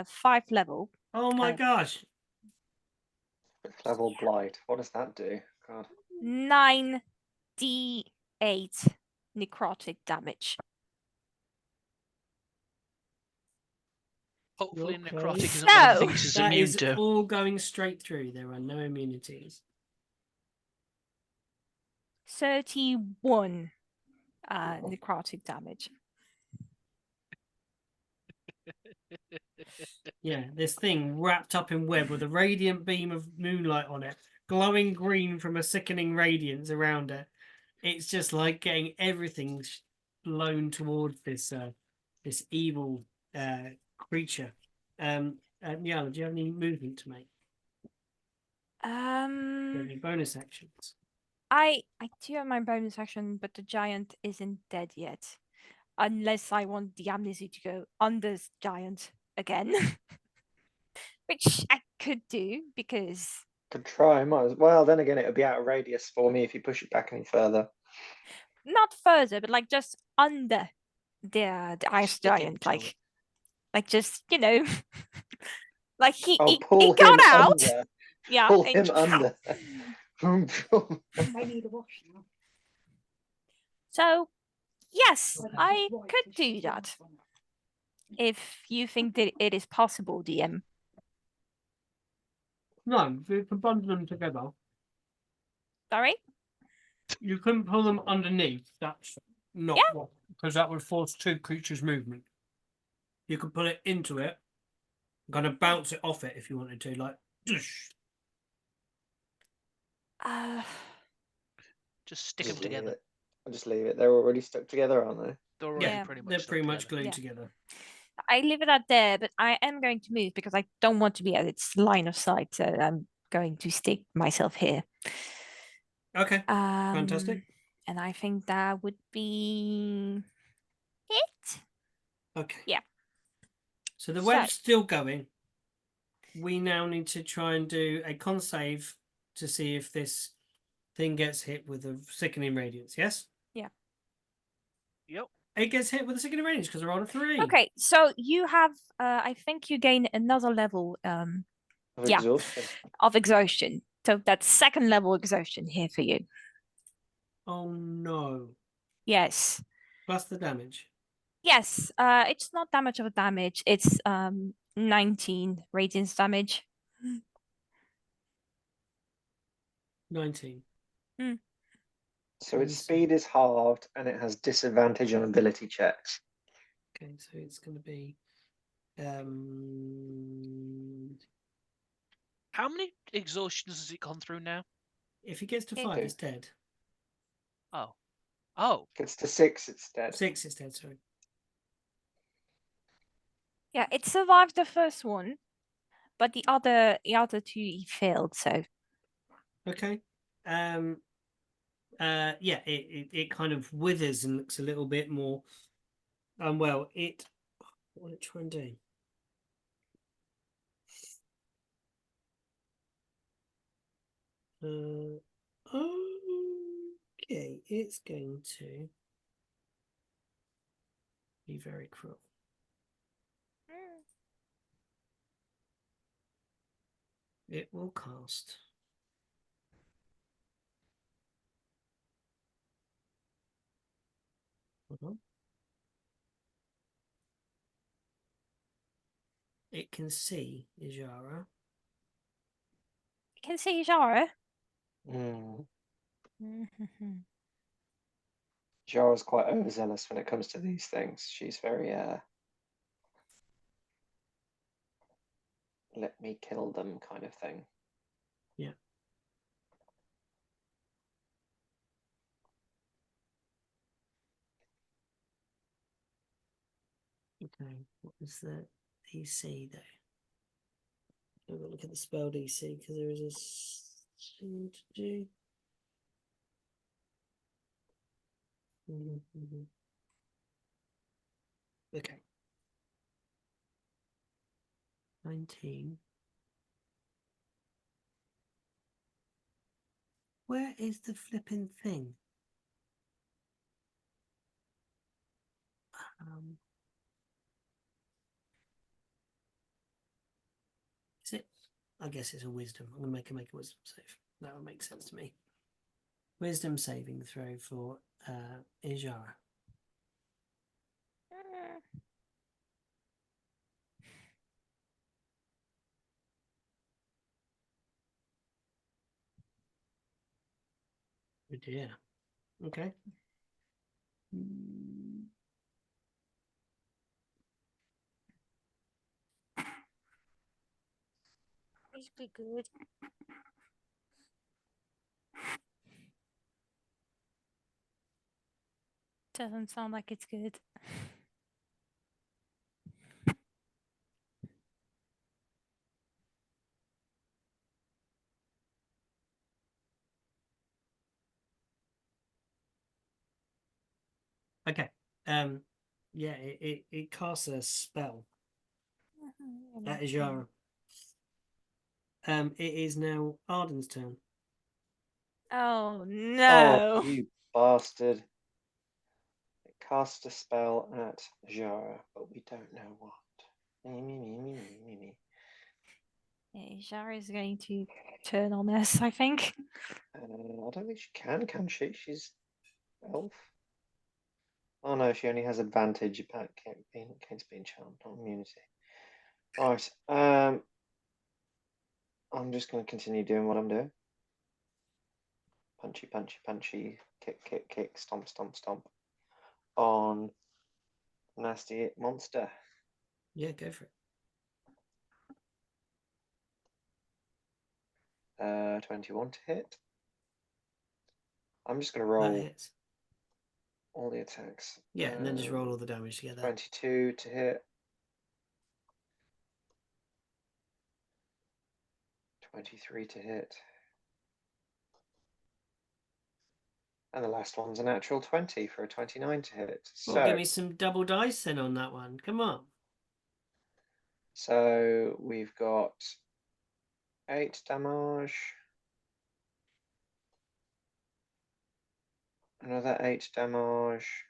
B: 5 level.
C: Oh my gosh!
D: Fifth level blight. What does that do? God.
B: 9d8 necrotic damage.
A: Hopefully
C: Okay.
A: necrotic isn't one of the
B: So-
A: things he's
C: That
A: immune
C: is
A: to.
C: all going straight through. There are no immunities.
B: 31 necrotic damage.
C: Yeah, this thing wrapped up in web with a radiant beam of moonlight on it, glowing green from a sickening radiance around it. It's just like getting everything blown towards this this evil creature. Nyala, do you have any movement to make? Do you have any bonus actions?
B: I do have my bonus action, but the giant isn't dead yet. Unless I want the Amnesia to go on this giant again. Which I could do because
D: Could try, might as well. Then again, it would be out of radius for me if you push it back any further.
B: not further, but like just under the ice
A: Stick him
B: giant,
A: to it.
B: like just like he
D: I'll
B: he
D: pull
B: got
D: him
B: out.
D: under.
B: Yeah,
D: Pull
B: and
D: him under.
E: I need a wash now.
B: So yes, I could do that if you think that it is possible, DM.
C: No, you can bundle them together.
B: Sorry.
C: You couldn't pull them underneath. That's not
B: Yeah.
C: what, because that would force two creatures' movement. You could pull it into it, kind of bounce it off it if you wanted to, like.
A: Just stick them
D: Just leave
A: together.
D: it. I'll just leave it. They're already stuck together, aren't they?
A: They're already
B: Yeah,
A: pretty much
C: They're
A: stuck
C: pretty much
A: together.
C: glued
B: Yeah.
C: together.
B: I leave it at there, but I am going to move because I don't want to be at its line of sight. So I'm going to stick myself here.
C: Okay. Fantastic.
B: And I think that would be it.
C: Okay.
B: Yeah.
C: So the
B: So-
C: web's still going. We now need to try and do a con save to see if this thing gets hit with a sickening radiance. Yes?
A: Yep.
C: It gets hit with a sickening radiance because I rolled a 3.
B: Okay, so you have, I think you gain another level
D: Of
B: Yeah.
D: exhaustion.
B: of exhaustion. So that's second level exhaustion here for you.
C: Oh no.
B: Yes.
C: Plus the damage.
B: Yes, it's not that much of a damage. It's 19 radiant damage.
C: 19.
D: So its
C: Yes.
D: speed is halved and it has disadvantage on ability checks.
C: Okay, so it's going to be
A: How many exhaustions has it gone through now?
C: if he gets to
B: Okay.
C: 5,
D: Two.
C: he's dead.
A: Oh. Oh.
D: Gets to 6, it's dead.
C: 6 is dead, sorry.
B: Yeah, it survived the first one, but the other two he failed. So
C: Okay. Yeah, it kind of withers and looks a little bit more unwell. What will it try and do? Okay, it's going to be very cruel. It will cast. Hold on. It can see Ijara.
B: you can see Jara.
D: Mm.
B: Mhm.
D: Jara's quite overzealous when it comes to these things. She's very let me kill them kind of thing.
C: Yeah. Okay, what is the DC though? I've got to look at the spell DC because there is a thing to do. Okay. 19. Where is the flipping thing? Is it? I guess it's a wisdom. I'm going to make a wisdom save. That would make sense to me. Wisdom saving throw for Ijara. Oh dear. Okay.
B: Basically good. Doesn't sound like it's good.
C: Okay. Yeah, it casts a spell at Ijara. It is now Arden's turn.
B: Oh
D: Oh,
B: no!
D: you bastard. It casts a spell at Jara, but we don't know what. Me.
B: Yeah, Jara is going to turn on us, I think.
D: I don't think she can she? She's elf. Oh no, she only has advantage against being charmed, not immunity. Right. I'm just going to continue doing what I'm doing. Punchy, punchy, punchy, kick, stomp, stomp, stomp. On nasty monster.
C: Yeah, go for it.
D: 21 to hit. I'm just going to
C: That
D: roll
C: hits.
D: all the attacks.
C: Yeah, and then just roll all the damage together.
D: 22 to hit. 23 to hit. And the last one's a natural 20 for a 29 to hit.
C: Well, give me some double dice then on that one. Come on.
D: So we've got 8 damage. Another 8 damage.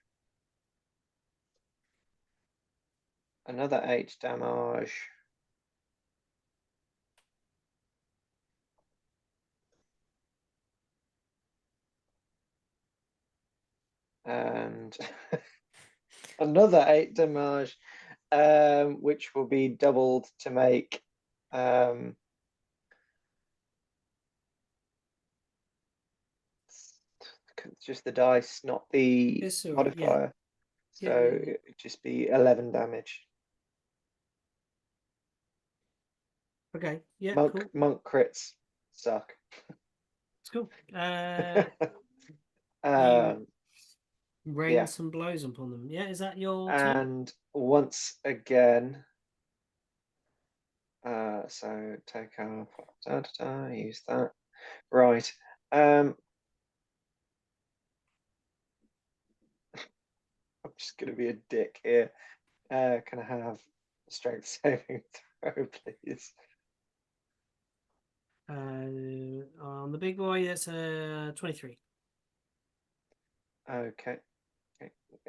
D: Another 8 damage. And Another 8 damage, which will be doubled to make just the dice, not the
C: It's all right, yeah.
D: modifier.
C: Yeah,
D: So
C: yeah, yeah.
D: it'd just be 11 damage.
C: Okay, yeah,
D: Monk
C: cool.
D: monk crits suck.
C: It's cool.
D: Um,
C: Rain
D: yeah.
C: some blows upon them. Yeah, is that your turn?
D: and once again, so take off, use that. Right. I'm just going to be a dick here. Can I have a strength saving throw, please?
C: On the big boy, it's 23.
D: Okay.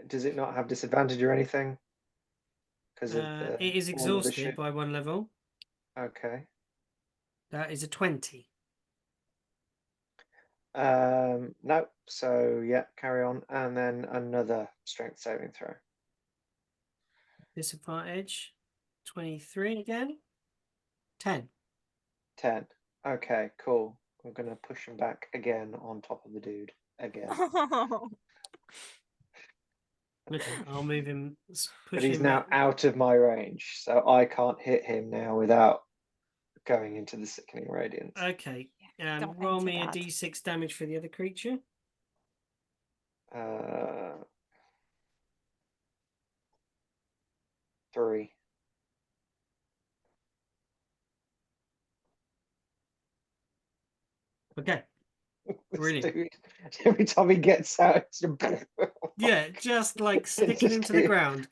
D: Does it not have disadvantage or anything? Because of the
C: It is
D: all of the
C: exhausted
D: shit?
C: by 1 level.
D: Okay.
C: That is a 20.
D: No. So yeah, carry on, and then another strength saving throw.
C: Disadvantage. 23 again. 10.
D: 10. Okay, cool. I'm gonna push him back again on top of the dude again.
C: Okay, I'll move him.
D: But
C: Push
D: he's
C: him
D: now
C: back.
D: out of my range, so I can't hit him now without going into the sickening radiance.
C: Okay.
B: Don't
C: Roll
B: enter
C: me a
B: that.
C: d6 damage for the other creature.
D: 3.
C: Okay.
D: This
C: Brilliant.
D: dude, every time he gets out, it's
C: Yeah, just like sticking him
D: just
C: to the
D: keep-
C: ground,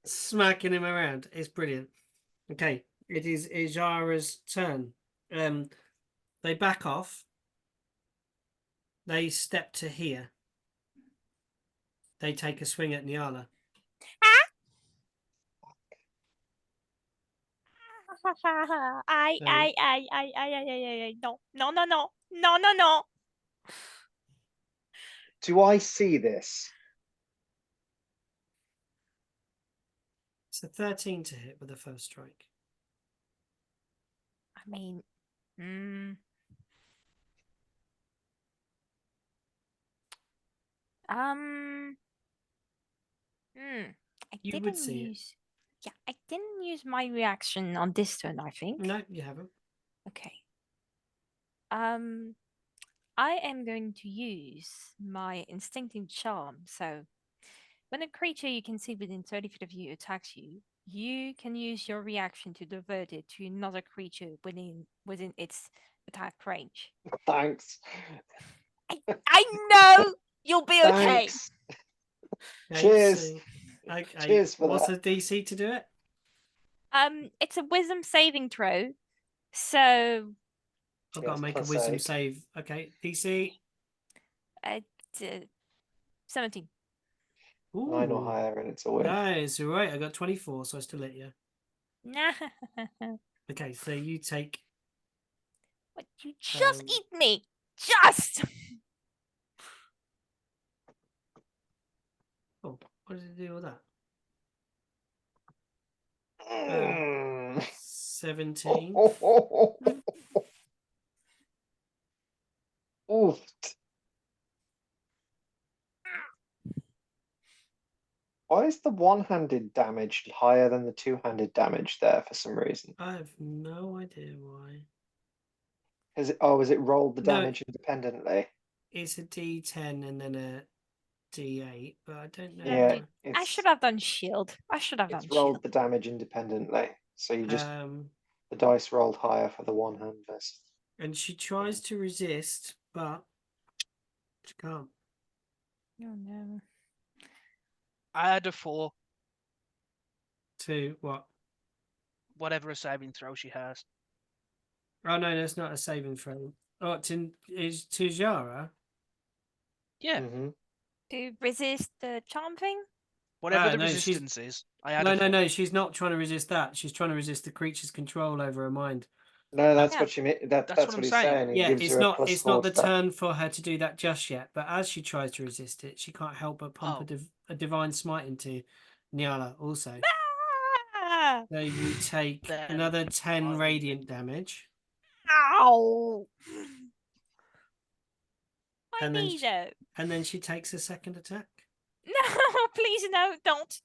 C: smacking him around. It's brilliant. Okay, it is Ijara's turn. They back off. They step to here. They take a swing at Nyala.
B: No.
D: Do I see this?
C: It's a 13 to hit with the first strike.
B: I mean, I
C: You would
B: didn't
C: see it.
B: use. Yeah, I didn't use my reaction on this turn, I think.
C: No, you haven't.
B: Okay. I am going to use my instinctive charm. So, when a creature you can see within 30 feet of you attacks you, you can use your reaction to divert it to another creature within its attack range.
D: Thanks.
B: I know you'll be okay.
D: Thanks.
C: Okay,
D: Cheers.
C: so- okay.
D: Cheers for
C: What's
D: that.
C: the DC to do it?
B: It's a wisdom saving throw. So
C: I've got to
D: Yes,
C: make a
D: plus
C: wisdom
D: 8.
C: save. Okay, DC.
B: 17.
D: 9 or
C: Ooh.
D: higher, and it's a win.
C: No, it's all right. I got 24, so I still let you.
B: Nah.
C: Okay, so you take.
B: What, you just
C: Um,
B: eat me. Just.
C: Oh, what does it do with that?
D: Mm.
C: 17.
D: Oof. Why is the one-handed damage higher than the two-handed damage there for some reason?
C: I have no idea why.
D: Is it rolled the
C: No.
D: damage independently?
C: It's a D10 and then a D8, but I don't know.
D: Yeah,
C: why.
B: I should have done shield. I should have done
D: it's rolled
B: shield.
D: the damage independently. So you just
C: Um,
D: the dice rolled higher for the one hand versus.
C: and she tries to resist, but she can't.
B: Oh no.
A: I had a 4,
C: To what?
A: whatever a saving throw she has.
C: Oh no, that's not a saving throw. Oh, is to Jara.
A: Yeah,
D: Mm-hmm.
B: To resist the charm thing?
A: whatever the
C: no, she's-
A: resistance is. I had
C: No,
A: a 4.
C: no, she's not trying to resist that. She's trying to resist the creature's control over her mind.
D: No, that's
B: Yeah.
D: what she mean. That's
A: what
D: what
A: I'm
D: he's
A: saying.
D: saying. He
C: Yeah,
D: gives
C: it's
D: her a
C: not.
D: plus
C: It's
D: 4
C: not the
D: spell.
C: turn for her to do that just yet. But as she tries to resist it, she can't help but pump
A: Oh.
C: a divine smite into Nyala also.
B: Ah!
C: So you take
A: Then
C: another
A: I
C: 10
A: will
C: radiant damage.
B: Ow! I
C: And then
B: need
C: sh-
B: it.
C: And then she takes a second attack.
B: No, please no, don't.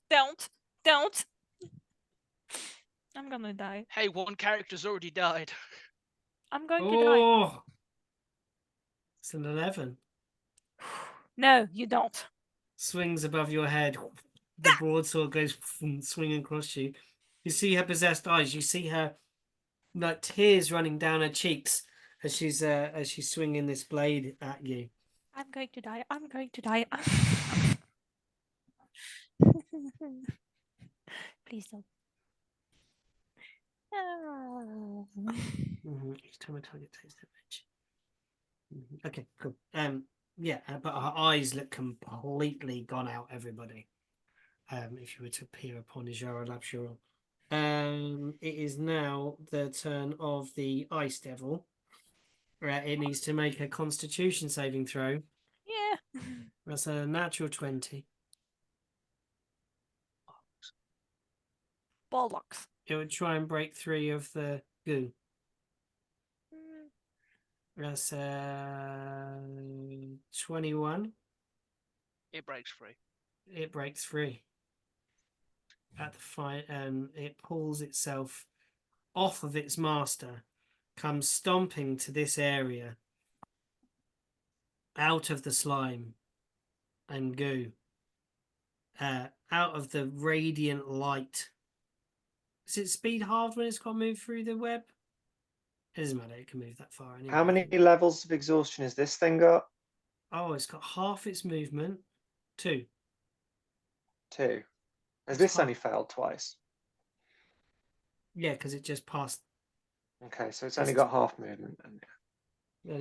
B: I'm gonna die.
A: Hey, one character's already died.
B: I'm going to die.
C: Oh! It's an 11.
B: No, you don't.
C: Swings above your head. The broadsword goes swinging across you. You see her possessed eyes. You see her like tears running down her cheeks as she's swinging this blade at you.
B: I'm going to die. I'm going to die. Please don't. No.
C: Each time a target takes damage. Okay, cool. Yeah, but her eyes look completely gone out. Everybody. If you were to peer upon Jara Labshural. It is now the turn of the Ice Devil. It needs to make a Constitution saving throw.
B: Yeah.
C: That's a natural 20.
B: Bollocks.
C: It would try and break 3 of the goo.
B: Mm,
C: That's 21.
A: It breaks free.
C: It breaks free. At the fight, it pulls itself off of its master, comes stomping to this area, out of the slime and goo, out of the radiant light. Is its speed halved when it's got to move through the web? It doesn't matter, it can move that far anyway.
D: How many levels of exhaustion has this thing got?
C: Oh, it's got half its movement. 2.
D: 2. Has
C: It's
D: this
C: half.
D: only failed twice?
C: Yeah, because it just passed.
D: Okay, so it's
C: This
D: only
C: is-
D: got half movement.
C: And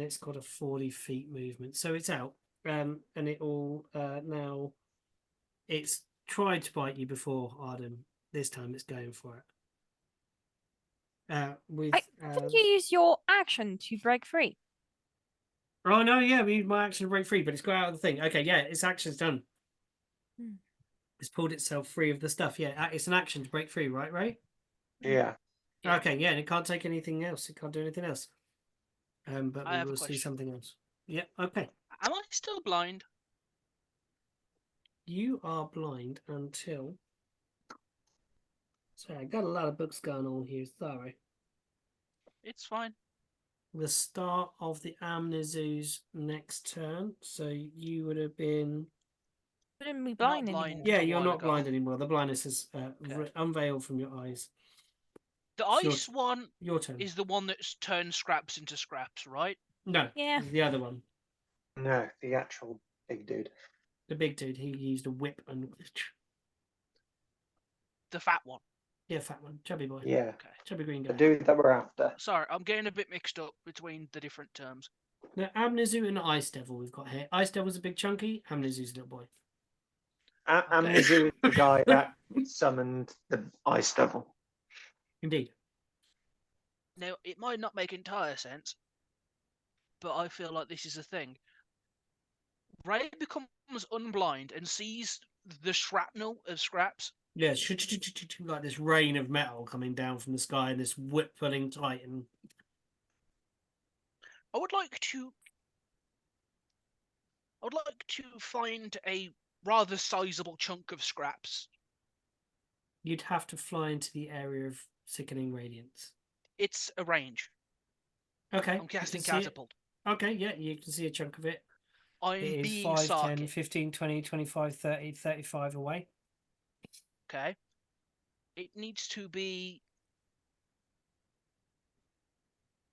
C: it's got a 40 feet movement. So it's out. And it all now. It's tried to bite you before, Arden. This time it's going for it.
B: Didn't you use your action to break free?
C: Oh no, yeah, we used my action to break free, but it's got out of the thing. Okay, yeah, its action's done.
B: Hmm.
C: It's pulled itself free of the stuff. Yeah, it's an action to break free, right, Ray?
D: Yeah.
A: Yeah.
C: Okay, yeah, and it can't take anything else. It can't do anything else. But
A: I
C: we
A: have a
C: will see
A: question.
C: something else. Yeah, okay.
A: Am I still blind?
C: You are blind until. Sorry, I got a lot of books going on here. Sorry.
A: It's fine.
C: The start of the Amnezu's next turn. So you would have been.
B: Wouldn't be blind
A: blind.
B: anymore.
C: Yeah,
A: a
C: you're
A: while
C: not
A: ago.
C: blind anymore. The blindness has
A: Okay.
C: unveiled from your eyes.
A: The
C: It's
A: ice one
C: Your turn.
A: is the one that's turned scraps into scraps, right?
C: No,
B: Yeah.
C: the other one.
D: No, the actual big dude.
C: The big dude, he used a whip and.
A: The fat one.
C: Yeah, fat one. Chubby boy.
D: Yeah,
A: Okay.
C: Chubby green
D: the
C: guy.
D: dude that we're after.
A: Sorry, I'm getting a bit mixed up between the different terms.
C: Now, Amnezu and Ice Devil we've got here. Ice Devil's a big chunky, Amnezu's a little boy.
D: Amnezu is the guy that summoned the Ice Devil.
C: Indeed.
A: Now, it might not make entire sense, but I feel like this is a thing. Ray becomes unblind and sees the shrapnel of scraps.
C: Yeah, like this rain of metal coming down from the sky and this whip pulling titan.
A: I would like to find a rather sizable chunk of scraps.
C: You'd have to fly into the area of sickening radiance.
A: It's a range.
C: Okay.
A: I'm
C: you
A: casting
C: can see it.
A: catapult.
C: Okay, yeah, you can see a chunk of it.
A: I'm
C: It is
A: being
C: 5, 10,
A: sarky.
C: 15, 20, 25, 30, 35 away.
A: Okay. It needs to be.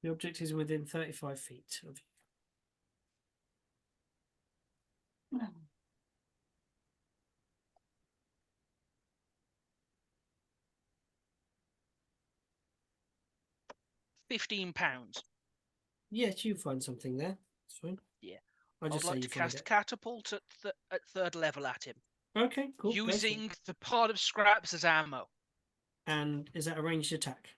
C: The object is within 35 feet of you.
A: 15 pounds.
C: Yes, you find something there. That's fine.
A: Yeah.
C: I'll
A: I'd
C: just say
A: like
C: you
A: to
C: find
A: cast
C: it.
A: catapult at third level at him.
C: Okay, cool. go for it.
A: Using the part of scraps as ammo.
C: And is that a ranged attack?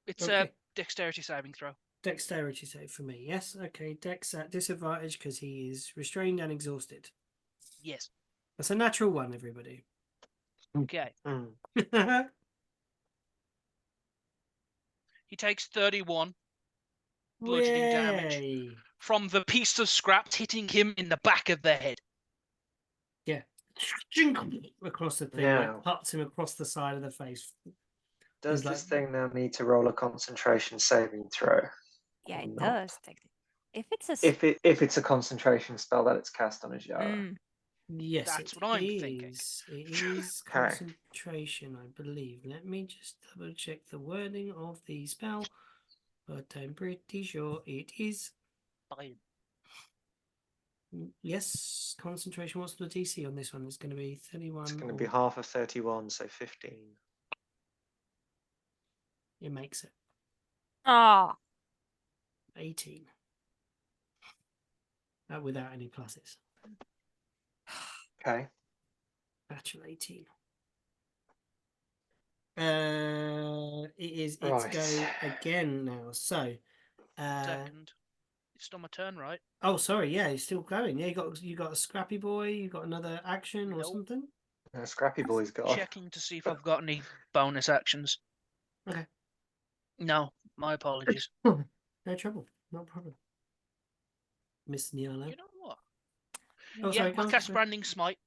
A: It's
C: Okay.
A: a dexterity saving throw.
C: Dexterity save for me. Yes. Okay. Dex at disadvantage because he is restrained and exhausted.
A: Yes.
C: That's a natural one, everybody.
A: Okay.
D: Mm.
A: He takes 31 bludgeoning damage
C: Way.
A: from the piece of scrap hitting him in the back of the head.
C: Yeah. Across the thing,
D: Now.
C: like cuts him across the side of the face.
D: Does
C: He's like-
D: this thing now need to roll a concentration saving throw?
B: Yeah, it
D: Not.
B: does. Technically. If it's a
D: If it's a concentration spell that it's cast on Nyala.
B: Mm.
C: Yes,
A: That's
C: it
A: what I'm thinking.
C: is. It is
D: Okay.
C: concentration, I believe. Let me just double check the wording of the spell, but I'm pretty sure it is.
A: Fine.
C: Yes, concentration. What's the DC on this one? It's going to be 31.
D: It's going to
C: or-
D: be half of 31, so 15.
C: It makes it
B: Ah,
C: 18. Without any pluses.
D: Okay.
C: Natural 18. It is its
D: Right.
C: go again now. So,
A: Second. It's still my turn, right?
C: oh, sorry, yeah, he's still going. Yeah, you got a scrappy boy. You got another action or
A: Nope.
C: something.
D: Scrappy Boy's got.
A: Checking to see if I've got any bonus actions.
C: Okay.
A: No, my apologies.
C: No trouble, no problem. Miss Nyala.
A: You know what?
C: Oh,
A: Yeah,
C: sorry, go
A: I'll
C: on,
A: cast
C: sorry.
A: Branding Smite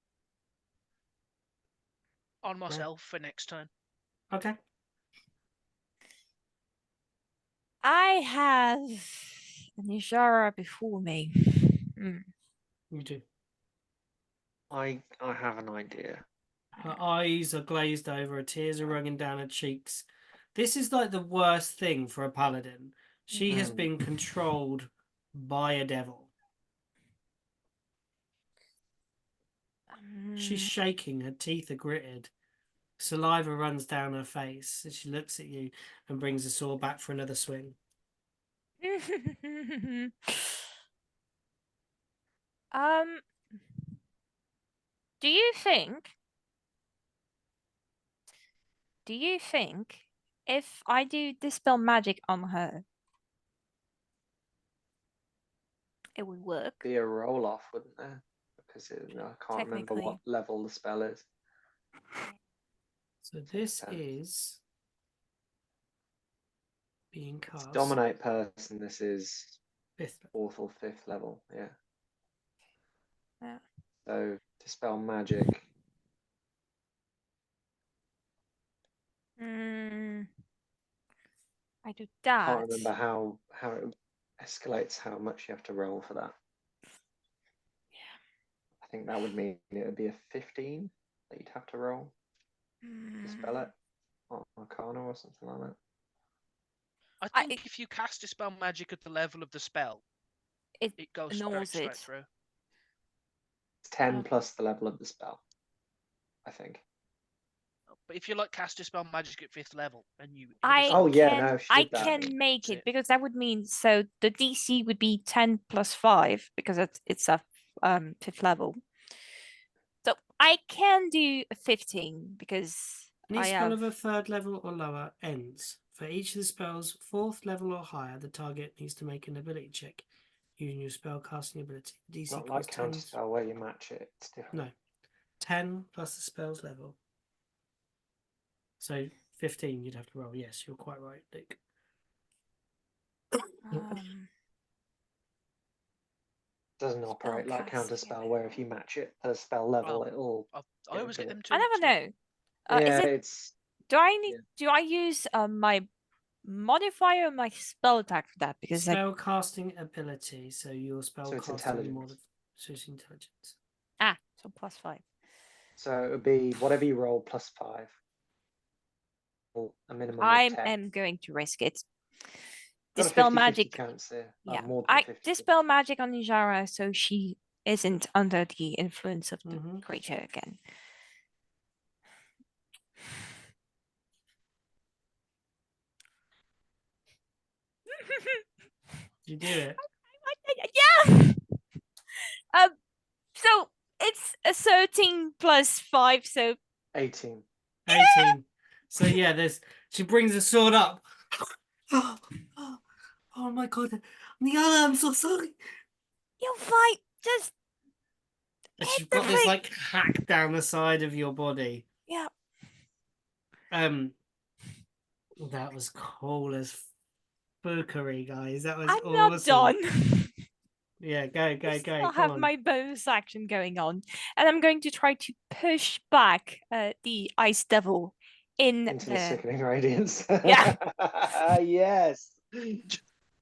A: on myself for next turn.
C: Okay.
B: I have Nijara before me. Mm.
C: You do.
D: I have an idea.
C: Her eyes are glazed over, her tears are running down her cheeks. This is like the worst thing for a paladin. She has
D: Mm.
C: been controlled by a devil. She's shaking, her teeth are gritted. Saliva runs down her face as she looks at you and brings the sword back for another swing.
B: um, do you think if I do dispel magic on her, it would work?
D: Be a roll off, wouldn't there? Because I can't remember what
B: Technically.
D: level the spell is.
C: So this
D: depends.
C: is being cast.
D: Dominate person. This is
C: 5th.
D: 4th or 5th level. Yeah.
B: Yeah.
D: So dispel magic.
B: I do that.
D: Can't remember how it escalates how much you have to roll for that.
B: Yeah.
D: I think that would mean it would be a 15 that you'd have to roll to spell it. Or Arcana or something like that.
A: I think if you cast Dispel Magic at the level of the spell,
B: It
A: goes
B: annuls
A: straight
B: it.
A: through.
D: It's 10 plus the level of the spell, I think.
A: But if you like cast Dispel Magic at 5th level, and you
D: Oh, yeah, no, she
B: I
D: did that.
B: can make
A: That's
B: it
A: it.
B: because that would mean so the DC would be 10 plus 5 because it's a 5th level. So I can do a 15 because
C: Any
B: I
C: spell
B: have
C: of a 3rd level or lower ends. For each of the spells 4th level or higher, the target needs to make an ability check using your spell casting ability. DC
D: Not like
C: plus 10.
D: counterspell where you match it. It's different.
C: No. 10 plus the spell's level. So 15 you'd have to roll. Yes, you're quite right, Luke.
D: Doesn't operate like
B: Spellcasting
D: counterspell where if you match it per spell level,
A: Oh,
D: it'll.
A: I always get them too.
B: I never
A: so-
B: know.
D: Yeah,
B: Is it
D: it's.
B: do I need
D: yeah.
B: do I use my modifier or my spell attack for that? Because
C: Spell casting ability, so your spell
D: So it's
C: casting more
D: intelligence.
C: so it's intelligence.
B: so plus 5.
D: So it would be whatever you roll plus 5. Or a minimum
B: I
D: of 10.
B: am going to risk it.
D: Got a
B: Dispel
D: 50-50
B: magic.
D: chance here.
B: Yeah,
D: More than
B: I
D: 50-50
B: dispel
D: chance.
B: magic on Nijara so she isn't under the influence of the
C: Mhm.
B: creature again.
C: You do it.
B: Yeah. So it's a 13 plus 5, so
D: 18.
C: 18. So yeah, she brings the sword up. Oh my god. Nyala, I'm so sorry.
B: you'll fight. Just
C: And
B: hit
C: she's
B: the
C: got this
B: prick.
C: like hack down the side of your body.
B: Yeah.
C: That was cool as fuckery, guys. That was
B: I'm
C: awesome.
B: not done.
C: Yeah, go.
B: I
C: Come
B: still have
C: on.
B: my bonus action going on, and I'm going to try to push back the ice devil in
D: Into the sickening radiance.
B: Yeah.
D: Yes.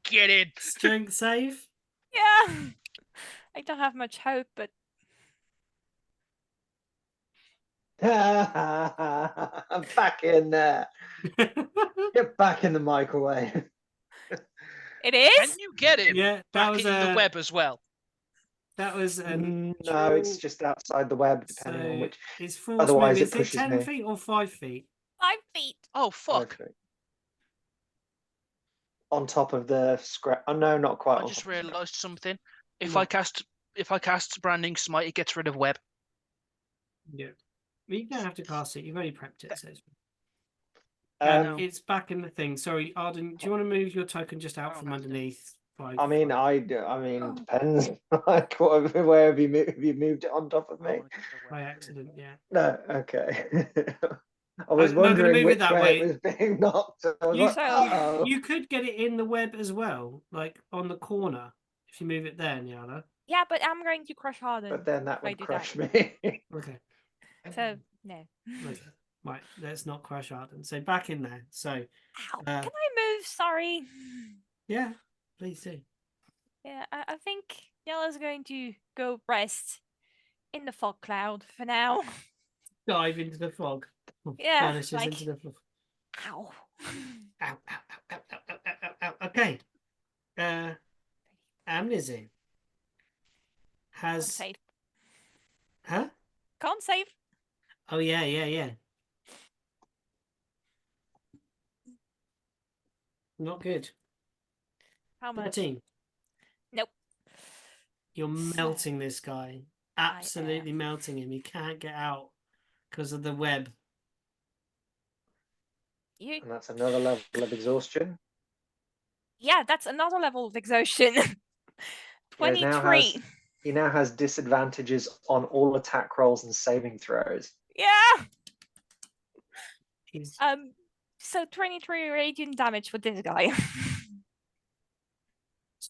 A: Get in.
C: Strength save.
B: Yeah. I don't have much hope, but
D: Back in there. Get back in the microwave.
B: it
A: Can
B: is.
A: you get him
C: Yeah, that
A: back
C: was
A: in the web as well?
C: That was
D: No, it's just outside the web, depending on which.
C: It's force
D: Otherwise,
C: movement.
D: it
C: Is it
D: pushes
C: 10
D: me.
C: feet or 5 feet?
B: 5 feet.
A: Oh fuck!
D: Okay. On top of the scrap. Oh no, not quite.
A: I
D: on
A: just
D: top of the scrap.
A: realised something. If
C: What?
A: I cast Branding Smite, it gets rid of web.
C: Yeah. Well, you don't have to cast it. You've already prepped it. So it's...
A: No.
C: it's back in the thing. Sorry, Arden. Do you want to move your token just out
A: Oh,
C: from
A: no.
C: underneath?
D: I mean, depends. Like, where have you moved? Have you moved it on top of
A: I
D: me?
A: wanna get rid of
C: By
A: web.
C: accident, yeah.
D: No, okay. I was
C: I'm not gonna
D: wondering
C: move it
D: which
C: that
D: way
C: way.
D: it was being knocked. I was
C: You,
D: like,
B: So-
D: uh-oh.
C: you could get it in the web as well, like on the corner. If you move it there, Nyala.
B: Yeah, but I'm going to crush Harden.
D: But then that
B: if I
D: would
B: do
D: crush
B: that.
D: me.
C: Okay.
B: So no.
C: Okay. Right. Let's not crush Arden. So back in there. So
B: Ow. Can I move? Sorry.
C: yeah, please do.
B: Yeah, I think Nyala's going to go rest in the fog cloud for now.
C: Dive into the fog.
B: Yeah,
C: Vanishes
B: like-
C: into the fog.
B: Ow.
C: Ow, ow, ow, ow, ow, ow, ow, ow. Okay. Amnesia
B: Can't
C: has
B: save.
C: huh?
B: Can't save.
C: Oh yeah. Not good.
B: How much?
C: 13.
B: Nope.
C: You're
B: So-
C: melting this guy. Absolutely melting him. He can't get out because of the web.
B: You.
D: And that's another level of exhaustion.
B: Yeah, that's another level of exhaustion.
D: He now
B: 23.
D: has disadvantages on all attack rolls and saving throws.
B: Yeah.
C: He's
B: So 23 radiant damage for this guy.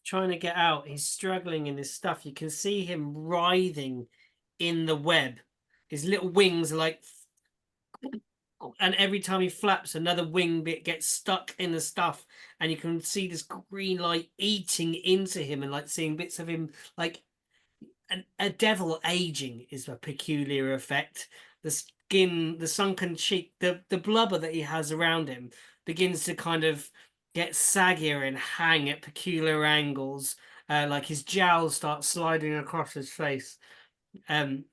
C: trying to get out. He's struggling in his stuff. You can see him writhing in the web. His little wings are like, and every time he flaps, another wing bit gets stuck in the stuff, and you can see this green light eating into him, and like seeing bits of him like a devil aging is a peculiar effect. The skin, the sunken cheek, the blubber that he has around him begins to kind of get saggier and hang at peculiar angles. Like his jowls start sliding across his face. In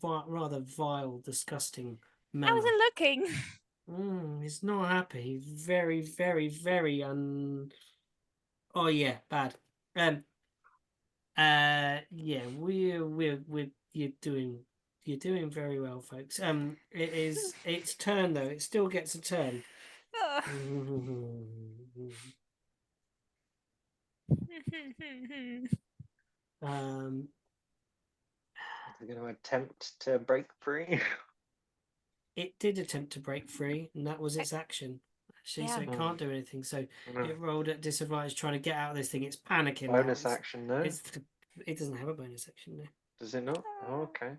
C: rather vile, disgusting manner.
B: How is it looking?
C: He's not happy. Very, very, very Oh yeah, bad. Yeah, you're doing very well, folks. It is its turn though. It still gets a turn.
B: Ugh.
D: They're going to attempt to break free.
C: It did attempt to break free, and that was its action. Actually, so
B: Yeah.
C: it can't do anything. So
D: No.
C: it rolled at disadvantage trying to get out of this thing. It's panicking. now.
D: Bonus action, no?
C: It doesn't have a bonus action now.
D: Does it not? Oh, okay.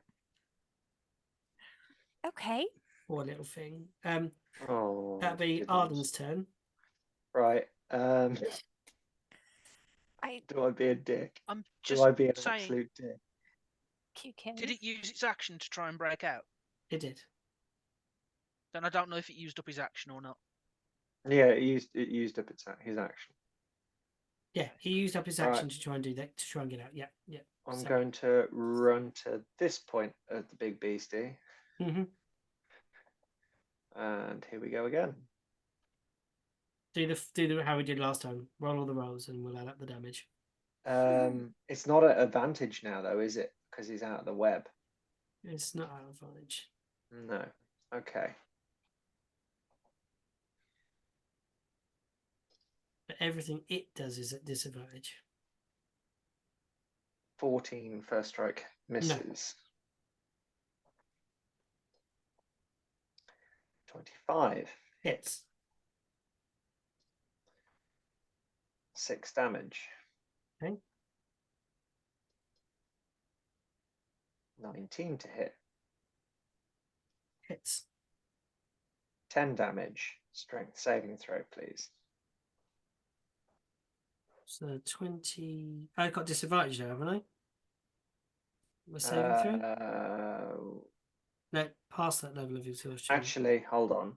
B: Okay.
C: Poor little thing.
D: Oh,
C: That'd be
D: goodness.
C: Arden's turn.
D: Right.
B: I
D: Do I be a dick?
A: I'm
D: Do
A: just
D: I be an
A: saying.
D: absolute dick?
A: Did it use its action to try and break out?
C: It did.
A: Then I don't know if it used up his action or not.
D: Yeah, it used up his action.
C: Yeah, he used up his
D: All
C: action
D: right.
C: to try and do that. To try and get out. Yeah.
D: I'm
C: So-
D: going to run to this point of the big beastie,
C: Mhm.
D: and here we go again.
C: Do the how we did last time. Roll all the rolls, and we'll add up the damage.
D: It's not an advantage now, though, is it? Because he's out of the web.
C: It's not out of advantage.
D: No. Okay.
C: But everything it does is at disadvantage.
D: 14 first strike misses. 25.
C: Hits.
D: 6 damage.
C: Okay.
D: 19 to hit.
C: Hits.
D: 10 damage. Strength saving throw, please.
C: So 20. I got disadvantage there, haven't I? My saving throw? No, past that level of exhaustion.
D: Actually, hold on.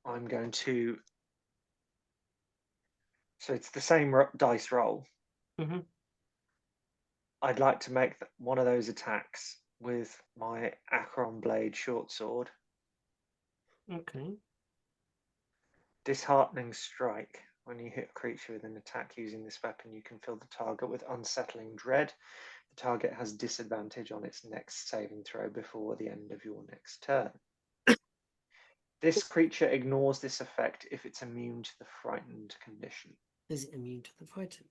D: I'm going to. So it's the same dice roll.
C: Mhm.
D: I'd like to make one of those attacks with my Acheron Blade short sword.
C: Okay.
D: Disheartening Strike. When you hit a creature with an attack using this weapon, you can fill the target with unsettling dread. The target has disadvantage on its next saving throw before the end of your next turn. This creature ignores this effect if it's immune to the frightened condition.
C: Is it immune to the frightened?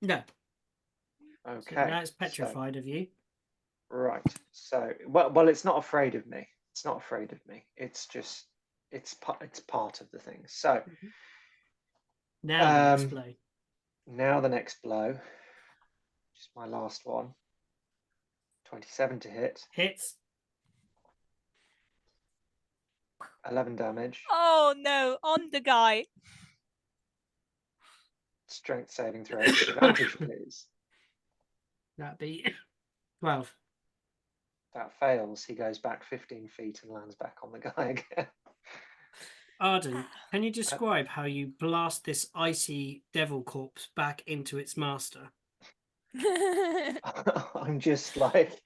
C: No.
D: Okay.
C: So now it's petrified of you.
D: Right. So, well, it's not afraid of me. It's not afraid of me. It's just, it's part of the thing. So,
C: Now the next blow.
D: now the next blow, which is my last one. 27 to hit.
C: Hits.
D: 11 damage.
B: Oh no, on the guy.
D: Strength saving throw. Advantage, please.
C: That'd be 12.
D: That fails. He goes back 15 feet and lands back on the guy again.
C: Arden, can you describe how you blast this icy devil corpse back into its master?
D: I'm just like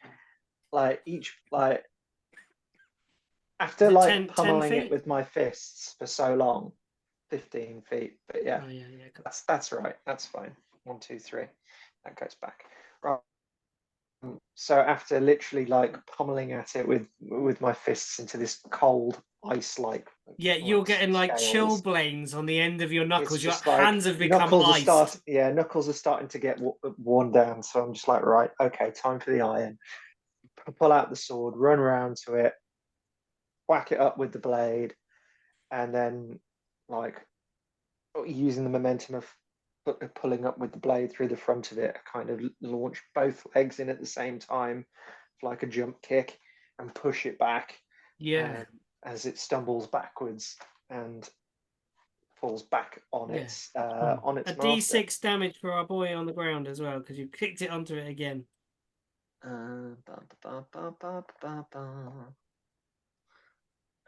D: after
C: Is it
D: like
C: 10
D: pummeling
C: feet?
D: it with my fists for so long, 15 feet. But yeah,
C: Oh, yeah.
D: that's right. That's fine. 1, 2, 3. That goes back. Right. So after literally like pummeling at it with my fists into this cold ice-like.
C: Yeah, you're getting like
D: scales,
C: chilblains on the end of your knuckles.
D: it's
C: Your
D: just like
C: hands have become iced.
D: knuckles are starting to get worn down. So I'm just like, right, okay, time for the iron. Pull out the sword, run around to it, whack it up with the blade, and then like using the momentum of pulling up with the blade through the front of it, kind of launch both legs in at the same time, like a jump kick, and push it back.
C: Yeah.
D: As it stumbles backwards and falls back on its on its
C: a
D: master.
C: D6 damage for our boy on the ground as well, because you kicked it onto it again.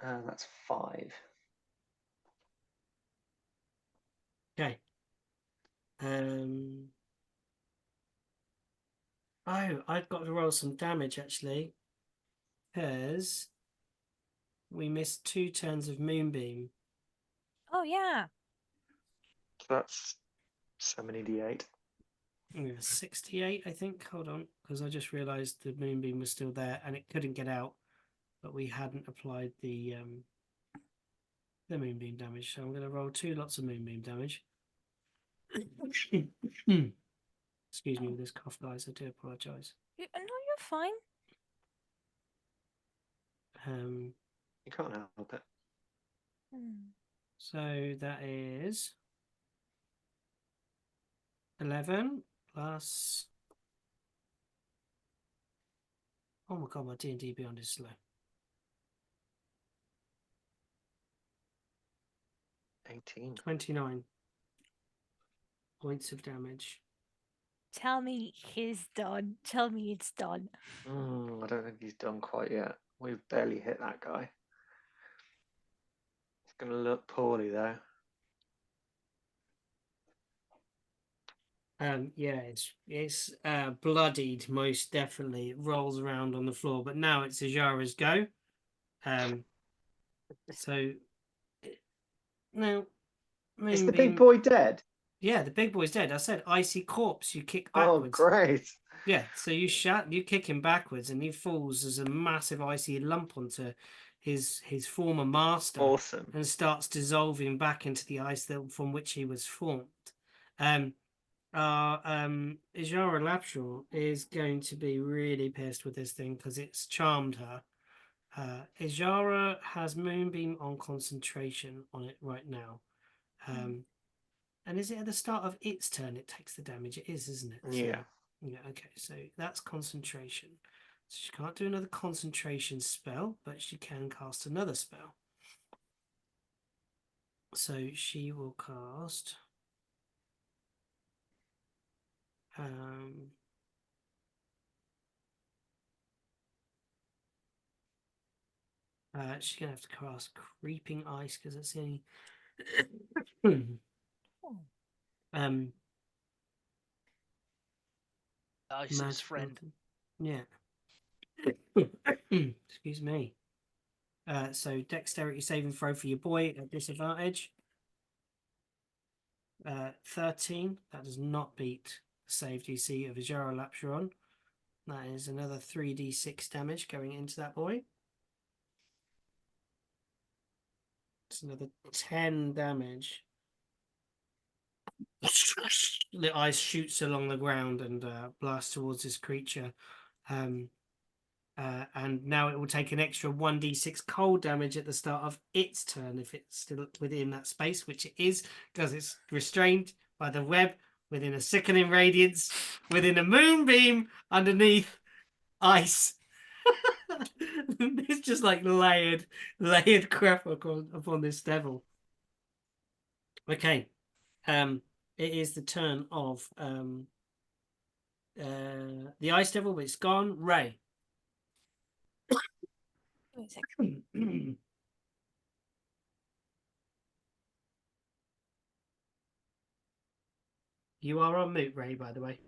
D: That's 5.
C: Okay. Oh, I've got to roll some damage actually, because we missed 2 turns of Moonbeam.
B: Oh yeah.
D: So that's so many D8.
C: 68, I think. Hold on, because I just realised the Moonbeam was still there and it couldn't get out, but we hadn't applied the Moonbeam damage. So I'm going to roll 2 lots of Moonbeam damage. Excuse me with this cough, guys. I do apologise.
B: No, you're fine.
D: You can't help it.
C: So that is 11 plus. Oh my god, my D&D Beyond is slow.
D: 18.
C: 29 points of damage.
B: Tell me he's done. Tell me it's done.
D: I don't think he's done quite yet. We've barely hit that guy. It's going to look poorly though.
C: Yeah, it's bloodied most definitely. It rolls around on the floor, but now it's Ajara's go. So now
D: Is the big boy dead?
C: Yeah, the big boy's dead. I said icy corpse. You kick
D: Oh,
C: backwards.
D: great!
C: Yeah, so you kick him backwards, and he falls as a massive icy lump onto his former master.
D: Awesome.
C: And starts dissolving back into the ice from which he was formed. Ijara Lapshall is going to be really pissed with this thing because it's charmed her. Ijara has Moonbeam on concentration on it right now. And is it at the start of its turn it takes the damage? It is, isn't it?
D: Yeah.
C: So, yeah, okay, so that's concentration. So she can't do another concentration spell, but she can cast another spell. So she will cast she's gonna have to cast Creeping Ice because that's the only
A: Ice's
C: magical
A: friend.
C: thing. Yeah. Excuse me. So dexterity saving throw for your boy at disadvantage. 13. That does not beat the save DC of Ijara Lapshall. That is another 3d6 damage going into that boy. It's another 10 damage. The ice shoots along the ground and blasts towards this creature. And now it will take an extra 1d6 cold damage at the start of its turn if it's still within that space, which it is because it's restrained by the web within a sickening radiance, within a moonbeam underneath ice. It's just like layered crap upon this devil. Okay. It is the turn of the ice devil, but it's gone. Ray. You are on mute, Ray, by the way.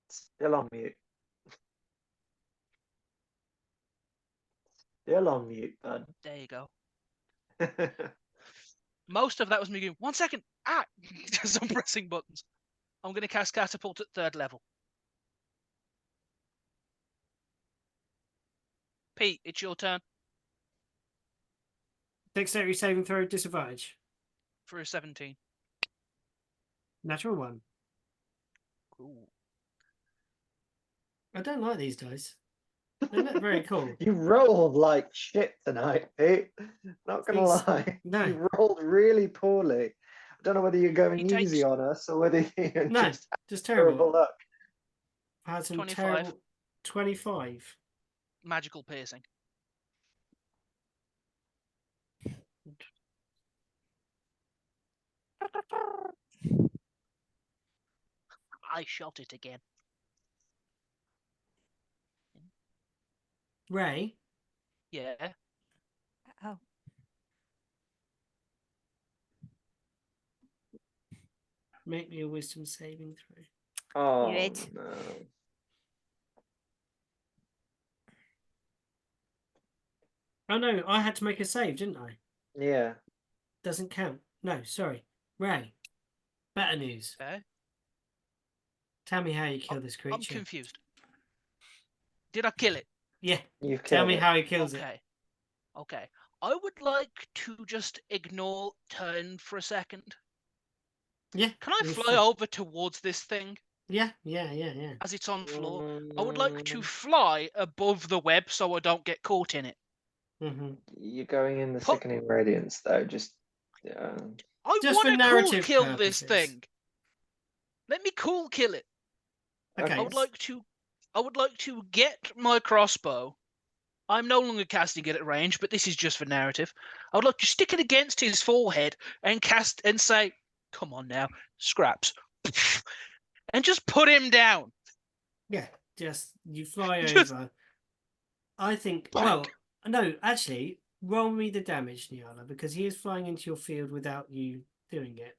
D: Still on mute. Still on mute, bud.
A: There you go. Most of that was me going, 1 second, just I'm pressing buttons. I'm going to cast Catapult at 3rd level. Pete, it's your turn
C: Dexterity saving throw, disadvantage.
A: for a 17.
C: Natural 1.
A: Ooh.
C: I don't like these dice. They look very cool.
D: You rolled like shit tonight, Pete. Not gonna lie.
C: No.
D: You rolled really poorly. I don't know whether you're going
A: He takes-
D: easy on us or whether you're
C: No, just terrible.
D: terrible luck.
C: I had some
A: 25.
C: terrible 25.
A: Magical piercing. I shot it again.
C: Ray,
A: Yeah.
B: Oh,
C: make me a wisdom saving throw.
D: Oh
B: it.
D: no.
C: Oh no, I had to make a save, didn't I?
D: Yeah.
C: Doesn't count. No, sorry. Ray, better news.
A: Okay.
C: Tell me how you kill this
A: I'm
C: creature.
A: confused. Did I kill it?
C: Yeah,
D: You've
C: tell
D: killed
C: me
D: it.
C: how he kills it.
A: Okay. Okay. I would like to just ignore turn for a second.
C: Yeah.
A: Can I
C: it was
A: fly
C: fun.
A: over towards this thing
C: Yeah.
A: as it's on floor? I would like to
D: Mm,
A: fly above the web so I don't get caught in it.
C: Mm-hmm.
D: You're going in the
A: Put-
D: sickening radiance though, just
A: I
C: Just for
A: want to cool
C: narrative
A: kill
C: purposes.
A: this thing. Let me cool kill it.
C: Okay.
A: I would like to get my crossbow. I'm no longer casting it at range, but this is just for narrative. I would like to stick it against his forehead and cast and say, "Come on now, scraps," and just put him down.
C: Yeah, just you fly
A: Just
C: over. I think.
A: bang.
C: Well, no, actually, roll me the damage, Nyala, because he is flying into your field without you doing it.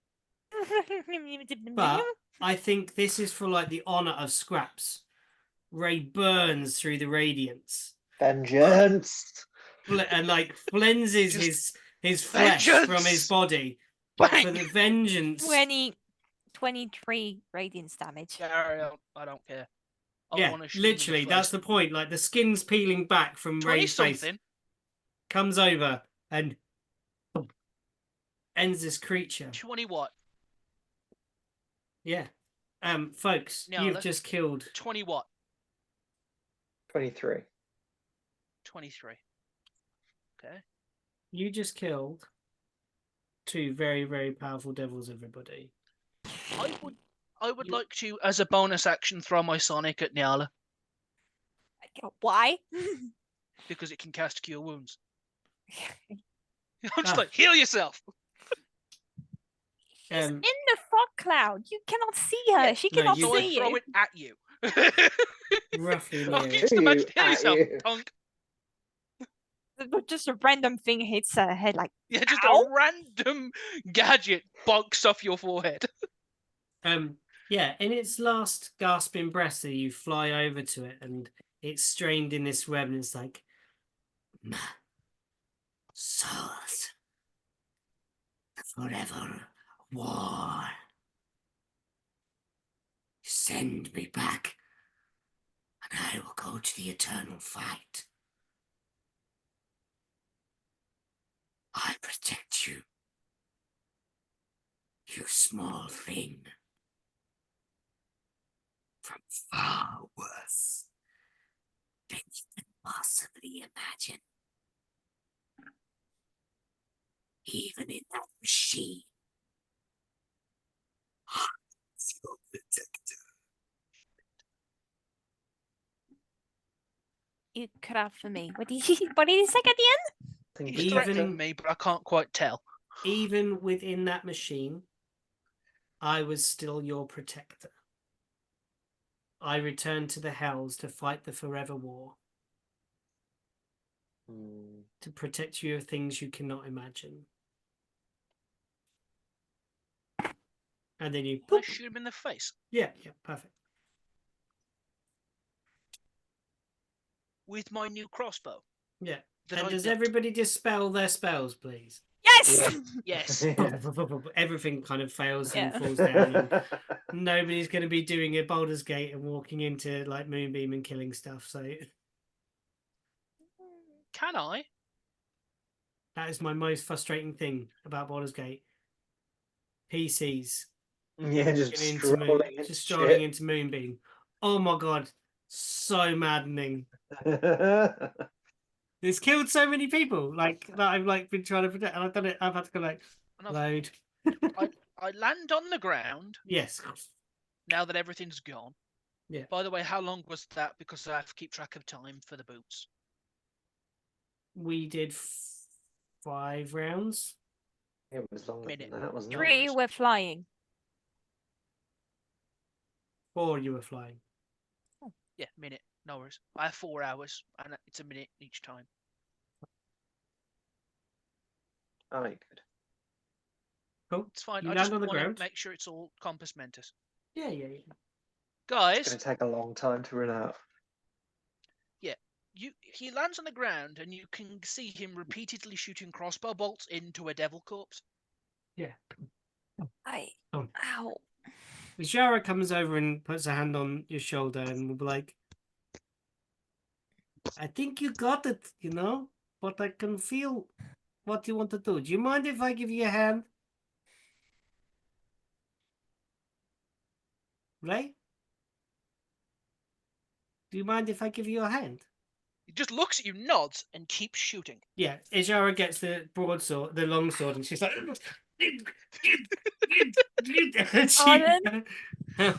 C: But I think this is for like the honor of Scraps. Ray burns through the radiance
D: vengeance.
C: and like cleanses
A: Just
C: his flesh from his
A: vengeance!
C: body
A: Bang.
C: for the vengeance.
B: 23 radiance damage.
A: Gary, I don't care. I
C: Yeah,
A: want to shoot him in
C: literally,
A: the
C: that's
A: face.
C: the point. Like the skin's peeling back from
A: 20
C: Ray's face.
A: something.
C: comes over and ends this creature.
A: 20 what?
C: Yeah. Folks, you've
A: Nyala?
C: just killed
A: 20 what?
D: 23.
A: 23. Okay.
C: you just killed 2 very, very powerful devils, everybody.
A: I would
C: You-
A: like to, as a bonus action, throw my Sonic at Nyala
B: Why?
A: because it can cast Cure Wounds. I'm just
C: Ah.
A: like, heal yourself.
B: She's
C: Um,
B: in the fog cloud. You cannot see her.
A: Yeah,
B: She
C: no,
B: cannot
C: you-
A: So I
B: see
A: throw
B: you.
A: it at you.
C: roughly
A: I
C: near
A: can
C: it.
A: just
D: You
A: imagine, heal
D: at
A: yourself,
D: you.
A: punk.
B: Just a random thing hits her head like,
A: Yeah, just
B: Ow.
A: a random gadget bonks off your forehead.
C: Yeah, in its last gasping breath, so you fly over to it, and it's strained in this web, and it's like, "My souls, the forever war. Send me back, and I will go to the eternal fight. I protect you, you small thing, from far worse than you can possibly imagine. Even in that machine, I'm your protector."
B: you cut out for me. What did you say at the end?
D: Think
A: He's
C: Even-
A: threatening me, but I can't quite tell.
C: Even within that machine, I was still your protector. I returned to the Hells to fight the Forever War, to protect you of things you cannot imagine. And then you...
A: Can I shoot him in the face
C: Yeah, perfect.
A: with my new crossbow?
C: Yeah.
A: That
C: And
A: I
C: does
A: built?
C: everybody dispel their spells, please?
B: Yes!
A: Yes.
D: Yeah.
C: Everything kind of fails
B: Yeah.
C: and falls down, and nobody's going to be doing a Baldur's Gate and walking into like Moonbeam and killing stuff. So
A: Can I?
C: that is my most frustrating thing about Baldur's Gate. PCs
D: Yeah, just
C: walking into
D: strolling into
C: just strolling into Moonbeam. Oh my god, so maddening. It's killed so many people, like that I've like been trying to protect, and I've done it. I've had to go like
A: And I've-
C: load.
A: I land on the ground
C: Yes.
A: now that everything's gone.
C: Yeah.
A: By the way, how long was that? Because I have to keep track of time for the boots.
C: We did 5 rounds.
D: It was longer
A: Minute.
D: than that, wasn't it?
B: 3 were flying.
C: 4 you were flying.
A: Yeah, minute. No worries. I have 4 hours, and it's a minute each time.
D: Oh, you could.
C: Cool.
A: It's fine.
C: You
A: I
C: land
A: just
C: on the
A: want to
C: ground.
A: make sure it's all compass mentis.
C: Yeah.
D: It's
A: Guys,
D: going to take a long time to run out.
A: he lands on the ground, and you can see him repeatedly shooting crossbow bolts into a devil corpse.
C: Yeah. Oh.
B: Ow.
C: Zara comes over and puts a hand on your shoulder and will be like, I think you got it, but I can feel what you want to do. Do you mind if I give you a hand? Right? Do you mind if I give you a hand?
A: He just looks at you, nods, and keeps shooting.
C: Yeah, Ijara gets the broadsword, the long sword, and she's like,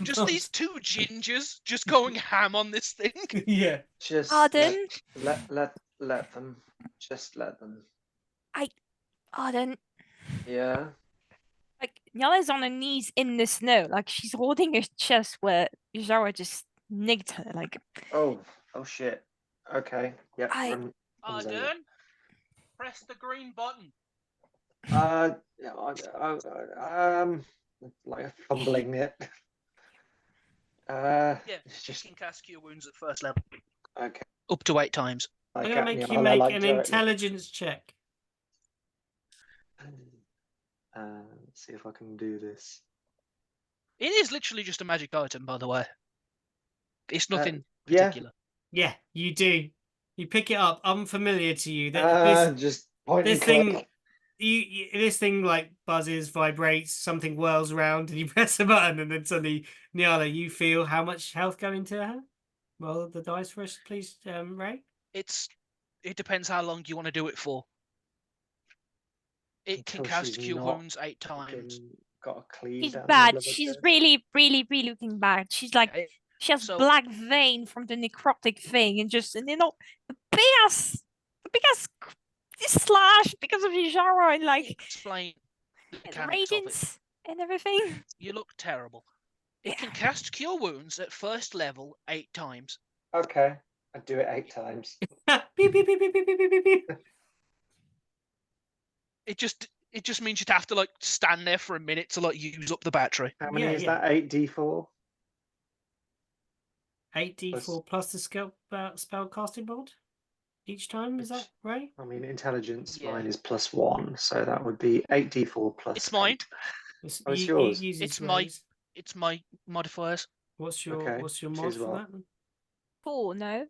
A: Just these 2 gingers just going ham on this thing.
C: Yeah.
D: Just
B: Arden.
D: let them. Just let them.
B: Arden.
D: Yeah.
B: Like, Nyala's on her knees in the snow. Like, she's holding her chest where Zara just nicked her. Like,
D: Oh shit. Okay. Yep.
B: I-
D: Run, runs over.
A: Arden, press the green button.
D: Like fumbling it.
A: Yeah,
D: It's
A: you
D: just
A: can cast Cure Wounds at first level.
D: okay.
A: Up to 8 times.
C: I'm
D: Like
C: going to
D: at
C: make
D: Nyala,
C: you make
D: like
C: an
D: directly.
C: intelligence check.
D: Let's see if I can do this.
A: It is literally just a magic item, by the way. It's nothing
D: Yeah.
A: particular.
C: Yeah, you do. You pick it up, unfamiliar to you. That
D: Just point
C: this
D: and click.
C: thing, this thing like buzzes, vibrates, something whirls around, and you press a button, and then suddenly, Nyala, you feel how much health going to her? Roll the dice for us, please, Ray.
A: It depends how long you want to do it for. It can
D: Until
A: cast
D: she's
A: Cure
D: not
A: Wounds 8 times.
D: fucking got a cleave
B: She's
D: down the
B: bad.
D: middle of her
B: She's
D: chest.
B: really, really, really looking bad. She's like,
A: Okay,
B: she has
A: so-
B: black vein from the necrotic thing, and you know, the biggest slash because of his shower and like
A: explain the
B: and
A: mechanics of it.
B: radiance and everything.
A: You look terrible. It
B: Yeah.
A: can cast Cure Wounds at first level 8 times.
D: Okay, I'd do it 8 times.
C: Beep, beep, beep, beep, beep, beep, beep, beep.
A: It just means you'd have to like stand there for a minute to like use up the battery.
D: How many
C: Yeah,
D: is
C: yeah.
D: that? 8d4?
C: 8d4 plus the spell casting bolt each time. Is that right?
D: I mean, intelligence,
A: Yeah.
D: mine is +1, so that would be 8d4 plus
A: It's mine.
D: 8. Oh, it's yours.
C: Uses
A: It's
C: Ray's.
A: It's my modifiers.
C: What's your
D: Okay,
C: mod
D: choose
C: for
D: what?
C: that? Then?
B: 4, no?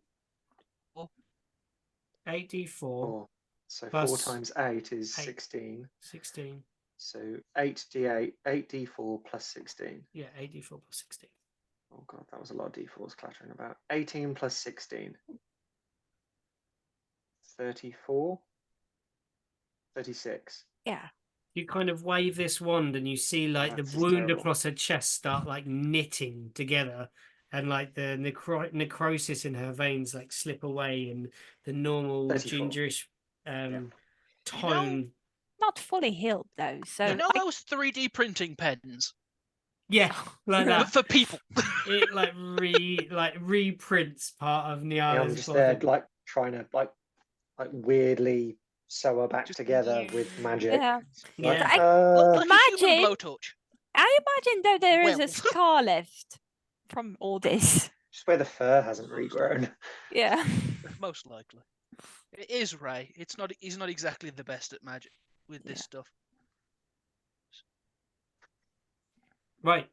C: 8d4
D: 4. So
C: plus
D: 4 times 8 is
C: 8.
D: 16.
C: 16.
D: So 8d8, 8d4 plus 16.
C: Yeah, 8d4 plus 16.
D: Oh god, that was a lot of d4s clattering about. 18 plus 16. 34. 36.
B: Yeah.
C: You kind of wave this wand and you see like
D: That's
C: the
D: just
C: wound
D: terrible.
C: across her chest start like knitting together, and like the necrosis in her veins like slip away, and the normal
D: 34.
C: gingerish
A: You
C: tone.
B: Not fully healed though, so
A: You know those 3D printing pens?
C: Yeah, like
A: But
C: that.
A: for people.
C: It like reprints part of
D: Yeah, I'm
C: Nyala's
D: just there
C: body.
D: like trying to like weirdly sew her back
A: Just-
D: together with magic.
B: yeah.
C: Yeah.
B: I
A: Look like a human
B: imagine-
A: blowtorch.
B: I imagine though there is a
A: Well.
B: scar left from all this.
D: Just where the fur hasn't regrown.
B: Yeah.
A: Most likely. It is Ray. He's not exactly the best at magic with this
B: Yeah.
A: stuff.
C: Right.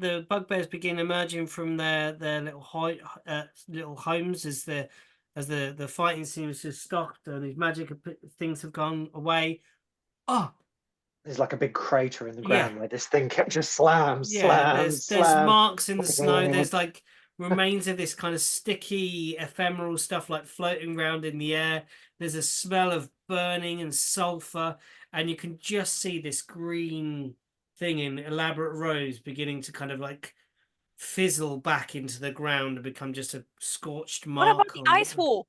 C: The bugbears begin emerging from their little homes as the fighting seems to have stopped and these magic things have gone away. Oh,
D: There's like a big crater in the
C: Yeah.
D: ground where this thing kept just slam.
C: there's marks in the snow. There's like remains of this kind of sticky, ephemeral stuff like floating around in the air. There's a smell of burning and sulfur, and you can just see this green thing in elaborate rows beginning to kind of like fizzle back into the ground and become just a scorched
B: What
C: mark.
B: about the ice wall?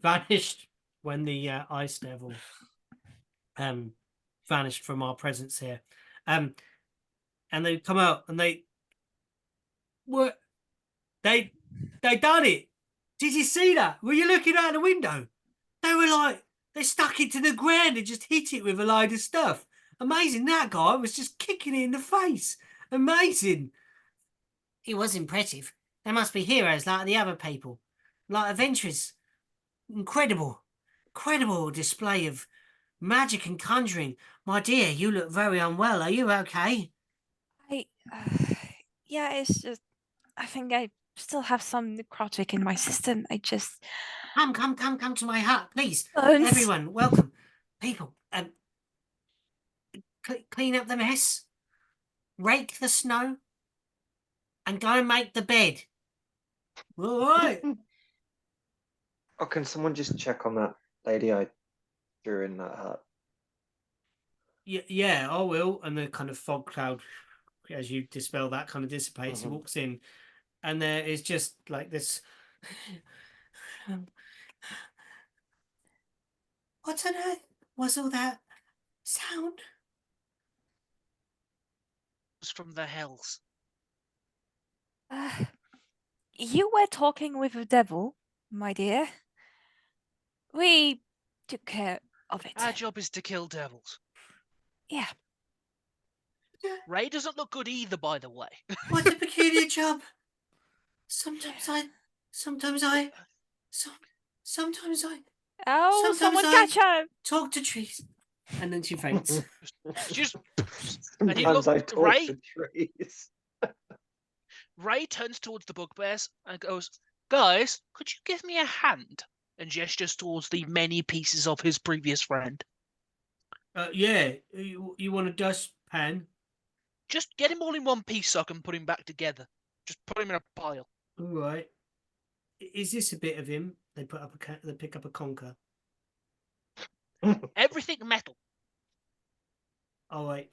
C: Vanished when the ice devil vanished from our presence here. And they come out and they done it. Did you see that? Were you looking out the window? They were like, they stuck it to the ground and just hit it with a load of stuff. Amazing. That guy was just kicking it in the face. Amazing. It was impressive. They must be heroes like the other people. Like adventurers. Incredible display of magic and conjuring. My dear, you look very unwell. Are you okay?
B: Yeah, it's just I think I still have some necrotic in my system. I just
C: Come to my hut, please.
B: Bones.
C: Everyone, welcome. People, clean up the mess, rake the snow, and go and make the bed. All right.
D: Oh, can someone just check on that lady I drew in that hut?
C: Yeah, I will. And the kind of fog cloud, as you dispel that, kind of dissipates. He
D: Mhm.
C: walks in, and there is just like this. What on earth was all that sound?
A: It's from the hells.
B: You were talking with the devil, my dear. We took care of it.
A: Our job is to kill devils.
B: Yeah.
A: Ray doesn't look good either, by the way.
C: What a peculiar job. Sometimes I.
B: Oh,
C: Sometimes
B: someone
C: I-
B: catch her!
C: talk to trees. And then she faints.
A: Just and you
D: Sometimes
A: look
D: I talk
A: Ray.
D: to trees.
A: Ray turns towards the bugbears and goes, "Guys, could you give me a hand?" and gestures towards the many pieces of his previous friend.
C: Yeah, you want a dustpan?
A: Just get him all in one piece so I can put him back together. Just put him in a pile.
C: All right. Is this a bit of him? They pick up a conker.
A: Everything metal.
C: Oh wait,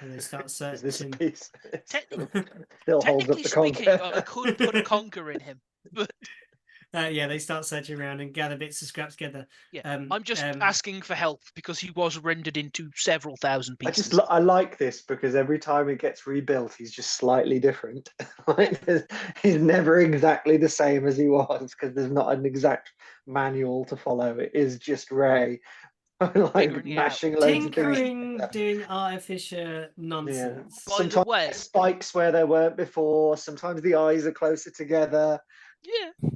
C: and they start
D: Is this a
C: searching.
D: piece?
A: Technically,
D: Still holds up
A: technically
D: the
A: speaking,
D: conker.
A: I could put a conker in him, but
C: Yeah, they start searching around and gather bits of scraps together.
A: yeah, I'm just asking for help because he was rendered into several thousand pieces.
D: I like this because every time it gets rebuilt, he's just slightly different. Like, he's never exactly the same as he was because there's not an exact manual to follow. It is just Ray, like
A: Figuring it out.
D: mashing loads of things.
C: Tinkering,
D: together.
C: doing artificial nonsense.
A: By the
D: Sometimes
A: way,
D: there's spikes where there weren't before. Sometimes the eyes are closer together.
A: yeah,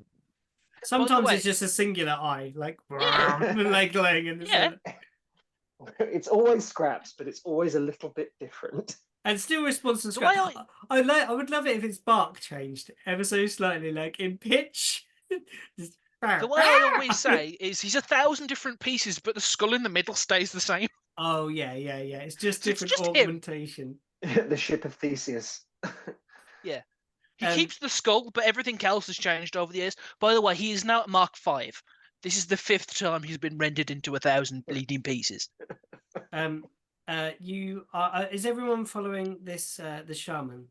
C: Sometimes
A: way-
C: it's just a singular eye, like
A: Yeah.
C: like glowing in the
A: Yeah.
C: center.
D: It's always scraps, but it's always a little bit different.
C: And still responds to
A: The way
C: scratch. I would love it if its bark changed ever so slightly, like in pitch. Just,
A: the way I always say is he's 1,000 different pieces, but the skull in the middle stays the same.
C: Oh yeah. It's just
A: So it's
C: different
A: just him.
C: augmentation.
D: The ship of Theseus.
A: Yeah. He keeps the skull, but everything else has changed over the years. By the way, he is now at Mark 5. This is the 5th time he's been rendered into 1,000 bleeding pieces.
C: You are. Is everyone following this? The shaman.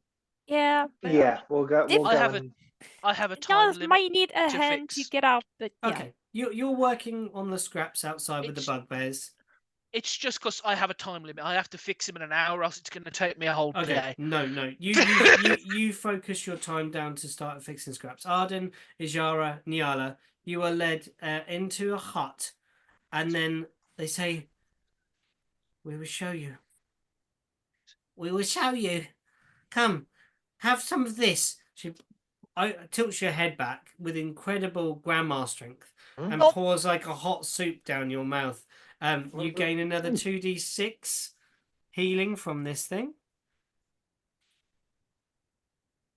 B: Yeah. But
D: Yeah, we'll go.
B: If-
D: We'll
A: I
D: go
A: have a-
D: and-
A: I have a
B: it
A: time
B: does
A: limit.
B: might need a
A: to
B: hand
A: fix.
B: to get out, but yeah.
C: Okay, you're working on the scraps outside with the
A: It's-
C: bugbears.
A: It's just because I have a time limit. I have to fix him in an hour, or else it's going to take me a whole
C: Okay,
A: day.
C: no. You focus your time down to start fixing scraps. Arden, Ijara, Nyala, you are led into a hut, and then they say, "We will show you. We will show you. Come, have some of this." She tilts your head back with incredible grandma strength and
A: Oh.
C: pours like a hot soup down your mouth. You gain another 2d6 healing from this thing.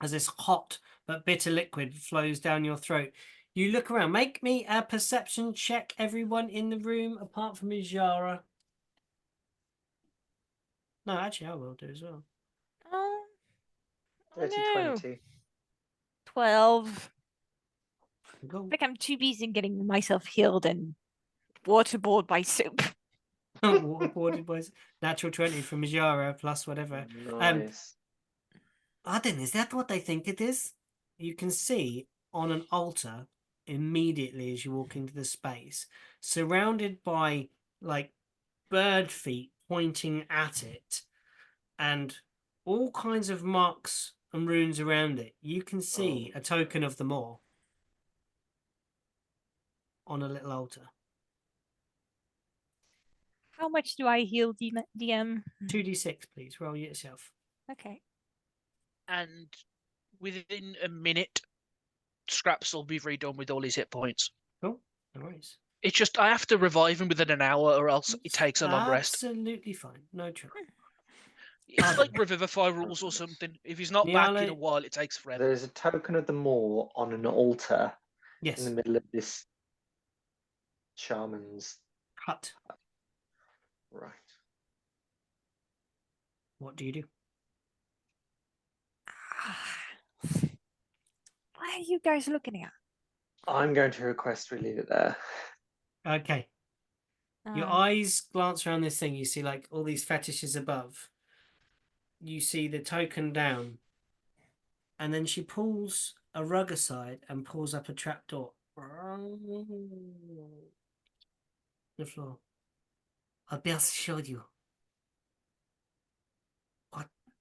C: As this hot but bitter liquid flows down your throat. You look around. Make me a perception check, everyone in the room, apart from Ijara. No, actually, I will do as well.
B: Oh,
D: Dirty
B: no.
D: 20.
B: 12.
C: Go.
B: Like I'm too busy getting myself healed and waterboarded by soup.
C: Waterboarded boys. Natural 20 from Ijara plus whatever.
D: Nice.
C: Arden, is that what I think it is? You can see on an altar immediately as you walk into the space, surrounded by like bird feet pointing at it and all kinds of marks and runes around it. You can see a token of the Moor on a little altar.
B: How much do I heal, DM?
C: 2d6, please. Roll yourself.
B: Okay.
A: And within a minute, Scraps will be redone with all his hit points.
C: Cool. No worries.
A: It's just I have to revive him within an hour, or else it takes a long rest.
C: Absolutely fine. No trouble.
A: It's like Revivify rules or something. If he's not back in a
C: Nyala,
A: while, it takes forever.
D: There's a token of the Moor on an altar in
C: yes.
D: the middle of this shaman's.
C: Hut.
D: Right.
C: What do you do?
B: What are you guys looking at?
D: I'm going to request we leave it there.
C: Okay. Your eyes glance around this thing. You see like all these fetishes above. You see the token down. And then she pulls a rug aside and pulls up a trapdoor. The floor. I'll best show you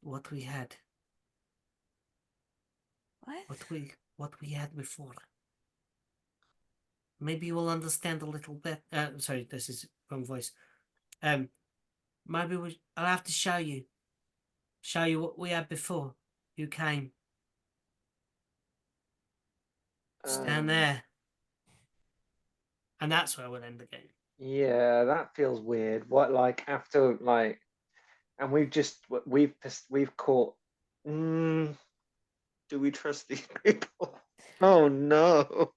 C: what we had. What we had before. Maybe you will understand a little bit. Sorry, this is wrong voice. Maybe I'll have to show you what we had before you came. Stand there, and that's where we'll end the game.
D: Yeah, that feels weird. What, like, after, like, and we've caught. Do we trust these people? Oh no.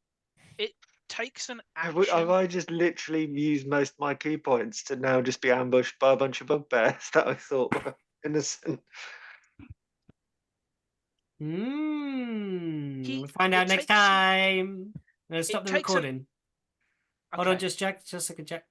A: It takes an
D: Have
A: action.
D: I just literally used most of my key points to now just be ambushed by a bunch of bugbears that I thought were innocent?
C: We'll find out
A: it
C: next
A: takes-
C: time. Let's stop the
A: takes an-
C: recording. Hold on,
A: Okay.
C: just Jack, just a second, Jack.